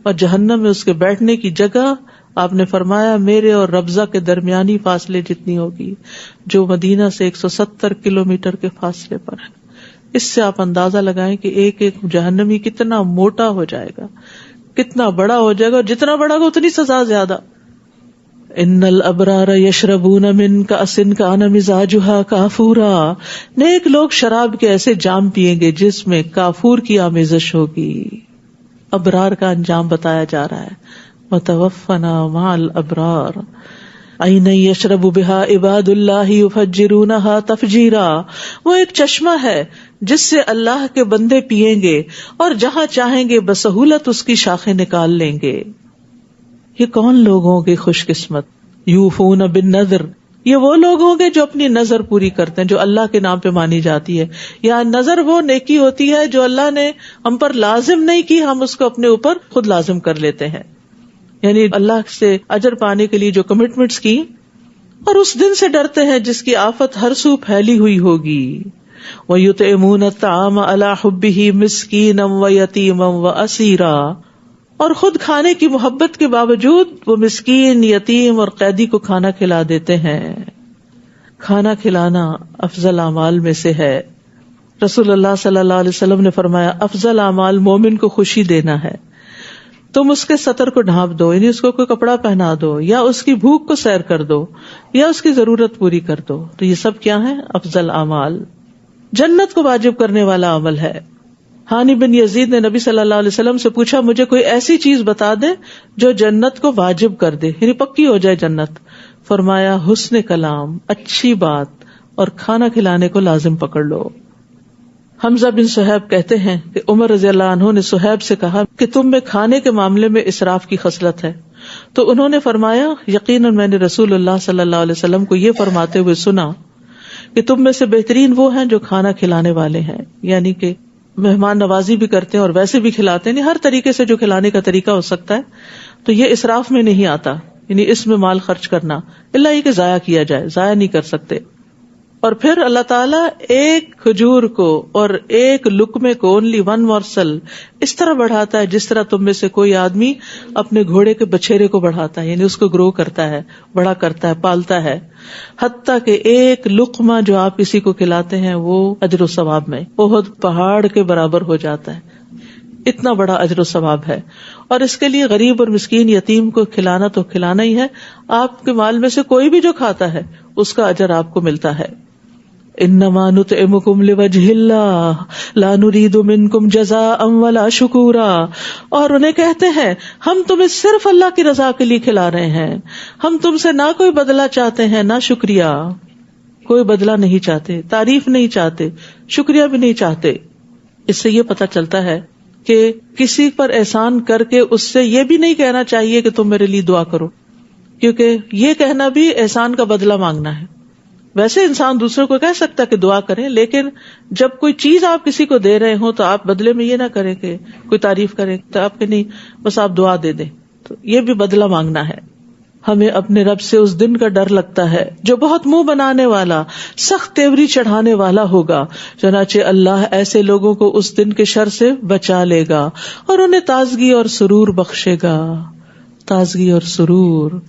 اور جہنم میں اس کے بیٹھنے کی جگہ آپ نے فرمایا میرے اور ربضہ کے درمیانی فاصلے جتنی ہوگی، جو مدینہ سے 170 کلومیٹر کے فاصلے پر ہے. اس سے آپ اندازہ لگائیں کہ ایک ایک جہنمی کتنا موٹا ہو جائے گا، کتنا بڑا ہو جائے گا، اور جتنا بڑا ہوگا اتنی سزا زیادہ. ان الابرار یشربون من کأس کان مزاجها کافورا، نیک لوگ شراب کے ایسے جام پیئیں گے جس میں کافور کی آمیزش ہوگی. ابرار کا انجام بتایا جا رہا ہے. وتوفنا مع الابرار عین یشرب بها عباد اللہ یفجرونها تفجیرا، وہ ایک چشمہ ہے جس سے اللہ کے بندے پیئیں گے اور جہاں چاہیں گے بسہولت اس کی شاخیں نکال لیں گے. یہ کون لوگ ہوں گے خوش قسمت؟ یوفون بالنذر، یہ وہ لوگ ہوں گے جو اپنی نظر پوری کرتے ہیں جو اللہ کے نام پہ مانی جاتی ہے. یا نظر وہ نیکی ہوتی ہے جو اللہ نے ہم پر لازم نہیں کی، ہم اس کو اپنے اوپر خود لازم کر لیتے ہیں. یعنی اللہ سے اجر پانے کے لیے جو کمٹمنٹس کی، اور اس دن سے ڈرتے ہیں جس کی آفت ہر سو پھیلی ہوئی ہوگی. وَيُطْعِمُونَ الطَّعَامَ عَلَى حُبِّهِ مِسْكِينًا وَيَتِيمًا وَأَسِيرًا، اور خود کھانے کی محبت کے باوجود وہ مسکین، یتیم اور قیدی کو کھانا کھلا دیتے ہیں. کھانا کھلانا افضل اعمال میں سے ہے. رسول اللہ صلی اللہ علیہ وسلم نے فرمایا افضل اعمال مومن کو خوشی دینا ہے. تم اس کے سطر کو ڈھانپ دو، یعنی اس کو کوئی کپڑا پہنا دو، یا اس کی بھوک کو سیر کر دو، یا اس کی ضرورت پوری کر دو. تو یہ سب کیا ہے؟ افضل اعمال. جنت کو واجب کرنے والا عمل ہے. ہانی بن یزید نے نبی صلی اللہ علیہ وسلم سے پوچھا مجھے کوئی ایسی چیز بتا دے جو جنت کو واجب کر دے، یعنی پکی ہو جائے جنت. فرمایا حسن کلام، اچھی بات، اور کھانا کھلانے کو لازم پکڑ لو. حمزہ بن صہیب کہتے ہیں کہ عمر رضی اللہ عنہ نے صہیب سے کہا کہ تم میں کھانے کے معاملے میں اسراف کی خصلت ہے. تو انہوں نے فرمایا یقیناً میں نے رسول اللہ صلی اللہ علیہ وسلم کو یہ فرماتے ہوئے سنا کہ تم میں سے بہترین وہ ہیں جو کھانا کھلانے والے ہیں، یعنی کہ مہمان نوازی بھی کرتے ہیں اور ویسے بھی کھلاتے ہیں، یعنی ہر طریقے سے جو کھلانے کا طریقہ ہو سکتا ہے. تو یہ اسراف میں نہیں آتا، یعنی اس میں مال خرچ کرنا، اللہ یہ کہ ضائع کیا جائے، ضائع نہیں کر سکتے. اور پھر اللہ تعالیٰ ایک کھجور کو اور ایک لقمے کو only one morsel اس طرح بڑھاتا ہے جس طرح تم میں سے کوئی آدمی اپنے گھوڑے کے بچھیرے کو بڑھاتا ہے، یعنی اس کو گرو کرتا ہے، بڑا کرتا ہے، پالتا ہے، حتیٰ کہ ایک لقمہ جو آپ کسی کو کھلاتے ہیں وہ اجر و ثواب میں احد پہاڑ کے برابر ہو جاتا ہے. اتنا بڑا اجر و ثواب ہے. اور اس کے لیے غریب اور مسکین یتیم کو کھلانا تو کھلانا ہی ہے. آپ کے مال میں سے کوئی بھی جو کھاتا ہے اس کا اجر آپ کو ملتا ہے. انما نطعمکم لوجہ اللہ لا نرید منکم جزاء ولا شکورا. اور انہیں کہتے ہیں ہم تمہیں صرف اللہ کی رضا کے لیے کھلا رہے ہیں، ہم تم سے نہ کوئی بدلہ چاہتے ہیں نہ شکریہ. کوئی بدلہ نہیں چاہتے، تعریف نہیں چاہتے، شکریہ بھی نہیں چاہتے. اس سے یہ پتہ چلتا ہے کہ کسی پر احسان کر کے اس سے یہ بھی نہیں کہنا چاہیے کہ تم میرے لیے دعا کرو، کیونکہ یہ کہنا بھی احسان کا بدلہ مانگنا ہے. ویسے انسان دوسروں کو کہہ سکتا ہے کہ دعا کریں، لیکن جب کوئی چیز آپ کسی کو دے رہے ہوں تو آپ بدلے میں یہ نہ کریں کہ کوئی تعریف کرے تو آپ کے نہیں، بس آپ دعا دے دیں، تو یہ بھی بدلہ مانگنا ہے. ہمیں اپنے رب سے اس دن کا ڈر لگتا ہے جو بہت منہ بنانے والا، سخت تیوری چڑھانے والا ہوگا. چنانچہ اللہ ایسے لوگوں کو اس دن کے شر سے بچا لے گا اور انہیں تازگی اور سرور بخشے گا. تازگی اور سرور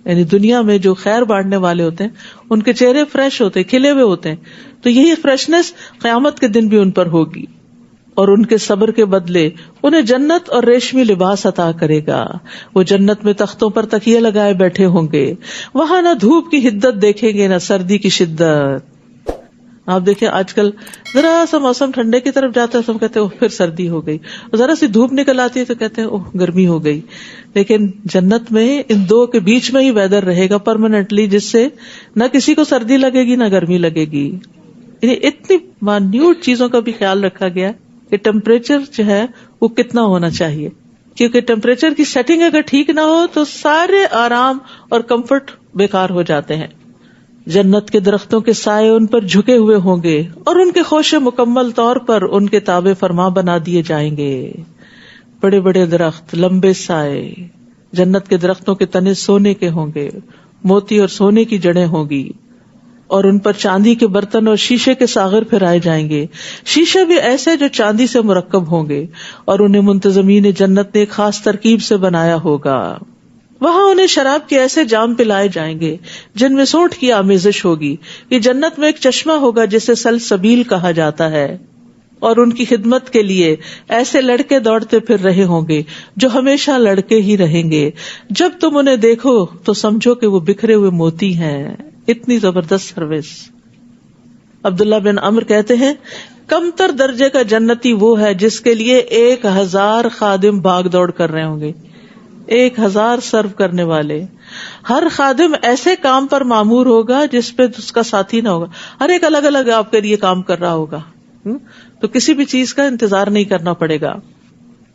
یعنی دنیا میں جو خیر بانٹنے والے ہوتے ہیں ان کے چہرے فریش ہوتے ہیں، کھلے ہوئے ہوتے ہیں، تو یہی فریشنس قیامت کے دن بھی ان پر ہوگی. اور ان کے صبر کے بدلے انہیں جنت اور ریشمی لباس عطا کرے گا. وہ جنت میں تختوں پر تکیے لگائے بیٹھے ہوں گے، وہاں نہ دھوپ کی حدت دیکھیں گے نہ سردی کی شدت. آپ دیکھیں آج کل ذرا سا موسم ٹھنڈے کی طرف جاتا ہے تو ہم کہتے ہیں پھر سردی ہو گئی، ذرا سی دھوپ نکل آتی ہے تو کہتے ہیں گرمی ہو گئی. لیکن جنت میں ان دو کے بیچ میں ہی ویدر رہے گا پرماننٹلی، جس سے نہ کسی کو سردی لگے گی نہ گرمی لگے گی. یعنی اتنی مائنیوٹ چیزوں کا بھی خیال رکھا گیا کہ ٹیمپریچر جو ہے وہ کتنا ہونا چاہیے، کیونکہ ٹیمپریچر کی سیٹنگ اگر ٹھیک نہ ہو تو سارے آرام اور کمفرٹ بیکار ہو جاتے ہیں. جنت کے درختوں کے سائے ان پر جھکے ہوئے ہوں گے اور ان کے خوشے مکمل طور پر ان کے تابع فرما بنا دیے جائیں گے. بڑے بڑے درخت، لمبے سائے. جنت کے درختوں کے تنے سونے کے ہوں گے، موتی اور سونے کی جڑیں ہوں گی، اور ان پر چاندی کے برتن اور شیشے کے ساغر پھرائے جائیں گے. شیشے بھی ایسے جو چاندی سے مرکب ہوں گے، اور انہیں منتظمین جنت نے ایک خاص ترکیب سے بنایا ہوگا. وہاں انہیں شراب کے ایسے جام پلائے جائیں گے جن میں سونٹ کی آمیزش ہوگی. یہ جنت میں ایک چشمہ ہوگا جسے سلسبیل کہا جاتا ہے، اور ان کی خدمت کے لیے ایسے لڑکے دوڑتے پھر رہے ہوں گے جو ہمیشہ لڑکے ہی رہیں گے. جب تم انہیں دیکھو تو سمجھو کہ وہ بکھرے ہوئے موتی ہیں. اتنی زبردست سروس. عبداللہ بن عمر کہتے ہیں کمتر درجے کا جنتی وہ ہے جس کے لیے 1000 خادم بھاگ دوڑ کر رہے ہوں گے. 1000 سرو کرنے والے. ہر خادم ایسے کام پر مامور ہوگا جس پہ اس کا ساتھی نہ ہوگا. ہر ایک الگ الگ آپ کے لیے کام کر رہا ہوگا، تو کسی بھی چیز کا انتظار نہیں کرنا پڑے گا.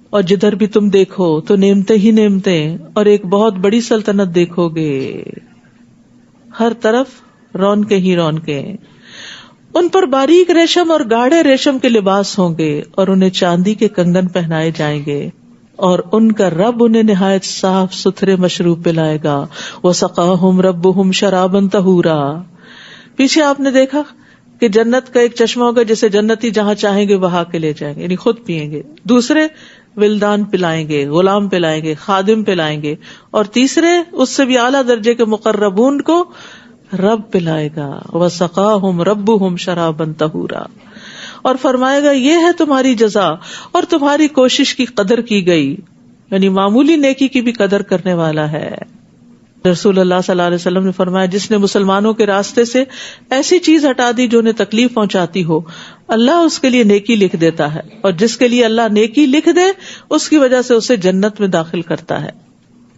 اور جدھر بھی تم دیکھو تو نعمتیں ہی نعمتیں اور ایک بہت بڑی سلطنت دیکھو گے. ہر طرف رونقیں ہی رونقیں. ان پر باریک ریشم اور گاڑھے ریشم کے لباس ہوں گے اور انہیں چاندی کے کنگن پہنائے جائیں گے، اور ان کا رب انہیں نہایت صاف ستھرے مشروب پلائے گا. وَسَقَاهُمْ رَبُّهُمْ شَرَابًا طَهُورًا. پیچھے آپ نے دیکھا کہ جنت کا ایک چشمہ ہوگا جسے جنتی جہاں چاہیں گے وہاں کے لے جائیں گے، یعنی خود پیئیں گے. دوسرے ولدان پلائیں گے، غلام پلائیں گے، خادم پلائیں گے، اور تیسرے اس سے بھی اعلیٰ درجے کے مقربون کو رب پلائے گا. وَسَقَاهُمْ رَبُّهُمْ شَرَابًا طَهُورًا، اور فرمائے گا یہ ہے تمہاری جزا، اور تمہاری کوشش کی قدر کی گئی، یعنی معمولی نیکی کی بھی قدر کرنے والا ہے. رسول اللہ صلی اللہ علیہ وسلم نے فرمایا جس نے مسلمانوں کے راستے سے ایسی چیز ہٹا دی جو انہیں تکلیف پہنچاتی ہو، اللہ اس کے لیے نیکی لکھ دیتا ہے، اور جس کے لیے اللہ نیکی لکھ دے اس کی وجہ سے اسے جنت میں داخل کرتا ہے.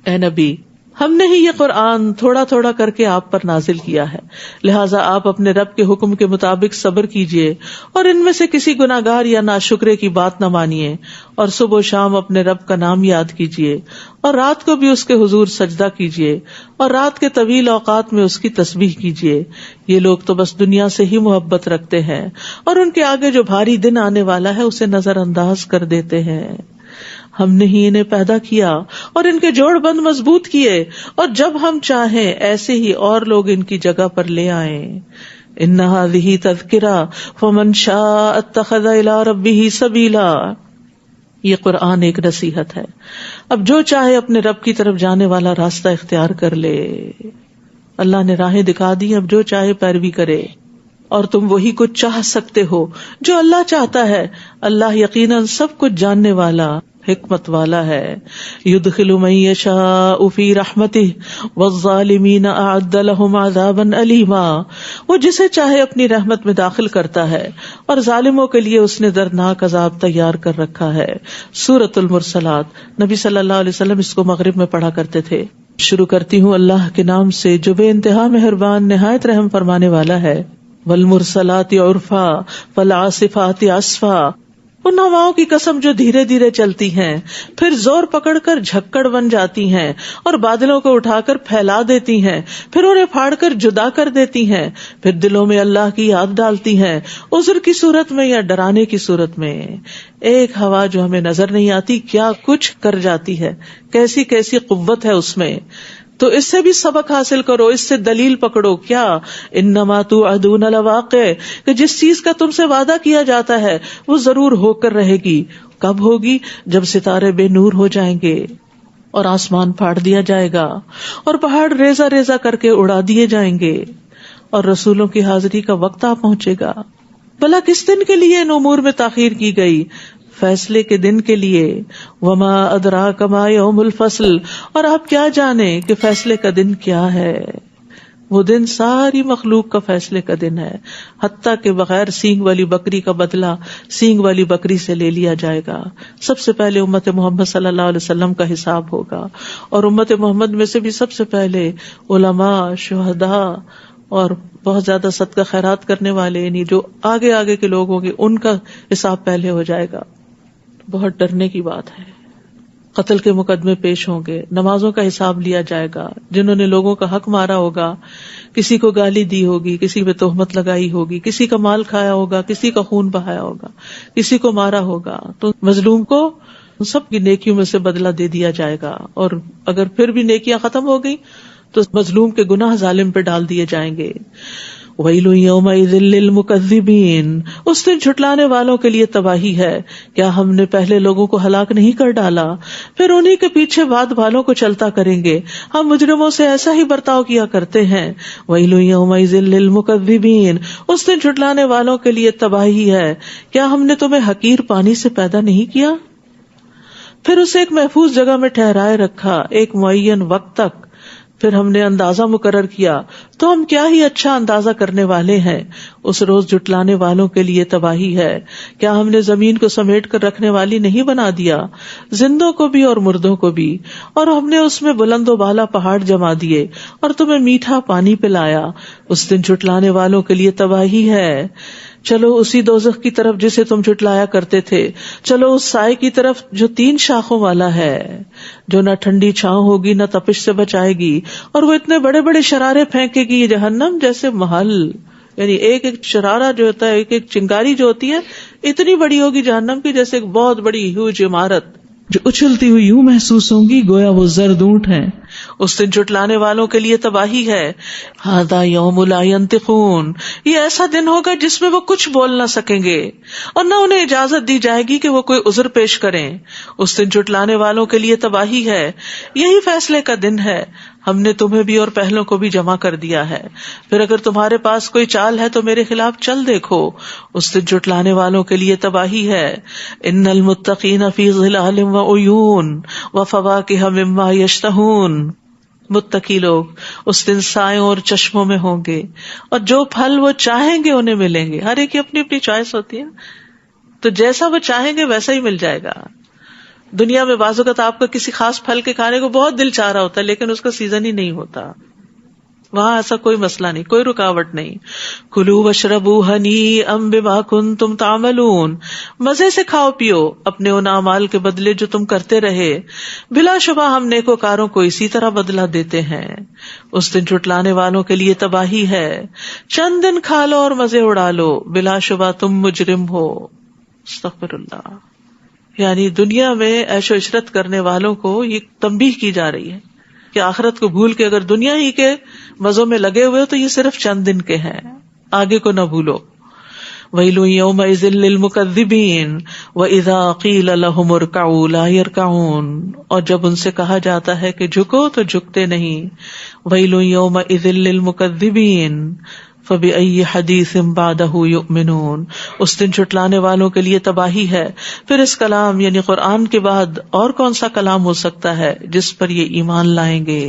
اے نبی، ہم نے ہی یہ قرآن تھوڑا تھوڑا کر کے آپ پر نازل کیا ہے، لہٰذا آپ اپنے رب کے حکم کے مطابق صبر کیجیے، اور ان میں سے کسی گناہگار یا ناشکرے کی بات نہ مانیے، اور صبح و شام اپنے رب کا نام یاد کیجیے، اور رات کو بھی اس کے حضور سجدہ کیجیے، اور رات کے طویل اوقات میں اس کی تسبیح کیجیے. یہ لوگ تو بس دنیا سے ہی محبت رکھتے ہیں، اور ان کے آگے جو بھاری دن آنے والا ہے اسے نظر انداز کر دیتے ہیں. ہم نے ہی انہیں پیدا کیا اور ان کے جوڑ بند مضبوط کیے، اور جب ہم چاہیں ایسے ہی اور لوگ ان کی جگہ پر لے آئیں. ان هذه تذکرہ فمن شاء اتخذ الى ربه سبیلا، یہ قرآن ایک نصیحت ہے، اب جو چاہے اپنے رب کی طرف جانے والا راستہ اختیار کر لے. اللہ نے راہیں دکھا دی، اب جو چاہے پیروی کرے، اور تم وہی کچھ چاہ سکتے ہو جو اللہ چاہتا ہے. اللہ یقیناً سب کچھ جاننے والا، حکمت والا ہے. یدخل من یشاء فی رحمتہ والظالمین اعد لهم عذابا الیما، وہ جسے چاہے اپنی رحمت میں داخل کرتا ہے، اور ظالموں کے لیے اس نے دردناک عذاب تیار کر رکھا ہے. سورۃ المرسلات. نبی صلی اللہ علیہ وسلم اس کو مغرب میں پڑھا کرتے تھے. شروع کرتی ہوں اللہ کے نام سے جو بے انتہا مہربان نہایت رحم فرمانے والا ہے. والمرسلات عرفا فالعاصفات عصفا، ان ہواؤں کی قسم جو دھیرے دھیرے چلتی ہیں، پھر زور پکڑ کر جھکڑ بن جاتی ہیں، اور بادلوں کو اٹھا کر پھیلا دیتی ہیں، پھر انہیں پھاڑ کر جدا کر دیتی ہیں، پھر دلوں میں اللہ کی یاد ڈالتی ہیں، عذر کی صورت میں یا ڈرانے کی صورت میں. ایک ہوا جو ہمیں نظر نہیں آتی کیا کچھ کر جاتی ہے، کیسی کیسی قوت ہے اس میں. تو اس سے بھی سبق حاصل کرو، اس سے دلیل پکڑو. کیا؟ انما توعدون لواقع، کہ جس چیز کا تم سے وعدہ کیا جاتا ہے وہ ضرور ہو کر رہے گی. کب ہوگی؟ جب ستارے بے نور ہو جائیں گے، اور آسمان پھاڑ دیا جائے گا، اور پہاڑ ریزہ ریزہ کر کے اڑا دیے جائیں گے، اور رسولوں کی حاضری کا وقت آ پہنچے گا. بھلا کس دن کے لیے ان امور میں تاخیر کی گئی؟ فیصلے کے دن کے لیے. وما ادراک ما یوم الفصل، اور آپ کیا جانیں کہ فیصلے کا دن کیا ہے. وہ دن ساری مخلوق کا فیصلے کا دن ہے، حتیٰ کہ بغیر سینگ والی بکری کا بدلہ سینگ والی بکری سے لے لیا جائے گا. سب سے پہلے امت محمد صلی اللہ علیہ وسلم کا حساب ہوگا، اور امت محمد میں سے بھی سب سے پہلے علماء، شہداء، اور بہت زیادہ صدقہ خیرات کرنے والے، یعنی جو آگے آگے کے لوگ ہوں گے ان کا حساب پہلے ہو جائے گا. بہت ڈرنے کی بات ہے. قتل کے مقدمے پیش ہوں گے، نمازوں کا حساب لیا جائے گا، جنہوں نے لوگوں کا حق مارا ہوگا، کسی کو گالی دی ہوگی، کسی پہ تہمت لگائی ہوگی، کسی کا مال کھایا ہوگا، کسی کا خون بہایا ہوگا، کسی کو مارا ہوگا، تو مظلوم کو سب کی نیکیوں میں سے بدلہ دے دیا جائے گا. اور اگر پھر بھی نیکیاں ختم ہو گئی تو مظلوم کے گناہ ظالم پہ ڈال دیے جائیں گے. وَيْلٌ يَوْمَئِذٍ لِّلْمُكَذِّبِينَ، اس دن جھٹلانے والوں کے لیے تباہی ہے. کیا ہم نے پہلے لوگوں کو ہلاک نہیں کر ڈالا، پھر انہی کے پیچھے بعد والوں کو چلتا کریں گے. ہم مجرموں سے ایسا ہی برتاؤ کیا کرتے ہیں. وَيْلٌ يَوْمَئِذٍ لِّلْمُكَذِّبِينَ، اس دن جھٹلانے والوں کے لیے تباہی ہے. کیا ہم نے تمہیں حقیر پانی سے پیدا نہیں کیا، پھر اسے ایک محفوظ جگہ میں ٹھہرائے رکھا ایک معین وقت تک، پھر ہم نے اندازہ مقرر کیا، تو ہم کیا ہی اچھا اندازہ کرنے والے ہیں. اس روز جھٹلانے والوں کے لیے تباہی ہے. کیا ہم نے زمین کو سمیٹ کر رکھنے والی نہیں بنا دیا، زندوں کو بھی اور مردوں کو بھی، اور ہم نے اس میں بلند و بالا پہاڑ جما دیے اور تمہیں میٹھا پانی پلایا. اس دن جھٹلانے والوں کے لیے تباہی ہے. چلو اسی دوزخ کی طرف جسے تم جھٹلایا کرتے تھے، چلو اس سائے کی طرف جو 3 شاخوں والا ہے، جو نہ ٹھنڈی چھاؤں ہوگی نہ تپش سے بچائے گی، اور وہ اتنے بڑے بڑے شرارے پھینکے گی. یہ جہنم جیسے محل، یعنی ایک ایک شرارہ جو ہوتا ہے، ایک ایک چنگاری جو ہوتی ہے اتنی بڑی ہوگی جہنم کی، جیسے ایک بہت بڑی ہیوج عمارت جو اچھلتی ہوئی یوں محسوس ہوں گی گویا وہ زرد اونٹ ہیں. اس دن جھٹلانے والوں کے لیے تباہی ہے. ھذا یوم لا ینطقون، یہ ایسا دن ہوگا جس میں وہ کچھ بول نہ سکیں گے اور نہ انہیں اجازت دی جائے گی کہ وہ کوئی عذر پیش کریں. اس دن جھٹلانے والوں کے لیے تباہی ہے. یہی فیصلے کا دن ہے. ہم نے تمہیں بھی اور پہلوں کو بھی جمع کر دیا ہے. پھر اگر تمہارے پاس کوئی چال ہے تو میرے خلاف چل دیکھو. اس دن جھٹلانے والوں کے لیے تباہی ہے. ان المتقین فی ظلال وعیون وفواکہ مما یشتہون. متقی لوگ اس دن سایوں اور چشموں میں ہوں گے اور جو پھل وہ چاہیں گے انہیں ملیں گے. ہر ایک کی اپنی اپنی چوائس ہوتی ہے، تو جیسا وہ چاہیں گے ویسا ہی مل جائے گا. دنیا میں بعض اوقات آپ کا کسی خاص پھل کے کھانے کو بہت دل چاہ رہا ہوتا ہے لیکن اس کا سیزن ہی نہیں ہوتا. وہاں ایسا کوئی مسئلہ نہیں، کوئی رکاوٹ نہیں. کلوا واشربوا ہنیئا بما کنتم تعملون. مزے سے کھاؤ پیو اپنے ان اعمال کے بدلے جو تم کرتے رہے. بلا شبہ ہم نیکوکاروں کو اسی طرح بدلہ دیتے ہیں. اس دن جھٹلانے والوں کے لیے تباہی ہے. چند دن کھا لو اور مزے اڑا لو، بلا شبہ تم مجرم ہو. استغفر اللہ. یعنی دنیا میں عیش و عشرت کرنے والوں کو یہ تنبیہ کی جا رہی ہے کہ آخرت کو بھول کے اگر دنیا ہی کے مزوں میں لگے ہوئے ہو تو یہ صرف چند دن کے ہیں، آگے کو نہ بھولو. وَيْلٌ يَوْمَئِذٍ لِّلْمُكَذِّبِينَ وَإِذَا قِيلَ لَهُمُ ارْكَعُوا لَا يَرْكَعُونَ. اور جب ان سے کہا جاتا ہے کہ جھکو تو جھکتے نہیں. وَيْلٌ يَوْمَئِذٍ لِّلْمُكَذِّبِينَ فَبِأَيِّ حَدِيثٍ بَعْدَهُ يُؤْمِنُونَ. اس دن جھٹلانے والوں کے لیے تباہی ہے. پھر اس کلام یعنی قرآن کے بعد اور کون سا کلام ہو سکتا ہے جس پر یہ ایمان لائیں گے.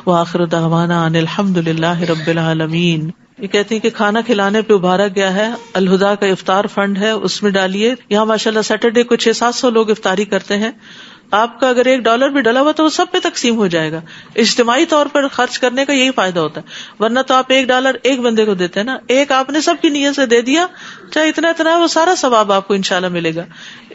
وآخر دعوانا ان الحمد للہ رب العالمین. یہ کہتے ہیں کہ کھانا کھلانے پہ ابھارا گیا ہے. الہدا کا افطار فنڈ ہے، اس میں ڈالیے. یہاں ماشاءاللہ سیٹرڈے کو 600-700 لوگ افطاری کرتے ہیں. آپ کا اگر $1 بھی ڈلا ہوا تو وہ سب پہ تقسیم ہو جائے گا. اجتماعی طور پر خرچ کرنے کا یہی فائدہ ہوتا ہے، ورنہ تو آپ $1 ایک بندے کو دیتے ہیں نا، ایک آپ نے سب کی نیت سے دے دیا، چاہے اتنا اتنا وہ سارا ثواب آپ کو انشاءاللہ ملے گا.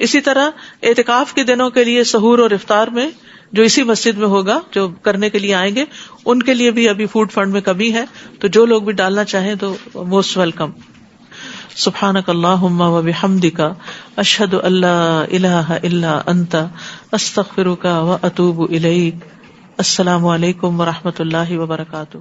اسی طرح اعتکاف کے دنوں کے لیے سحور اور افطار میں جو اسی مسجد میں ہوگا، جو کرنے کے لیے آئیں گے ان کے لیے بھی ابھی فوڈ فنڈ میں کمی ہے، تو جو لوگ بھی ڈالنا چاہیں تو موسٹ ویلکم. سبحانک اللہم و بحمدک اشہد ان لا الہ الا انت استغفرک و اتوب الیک. السلام علیکم و رحمۃ اللہ وبرکاتہ.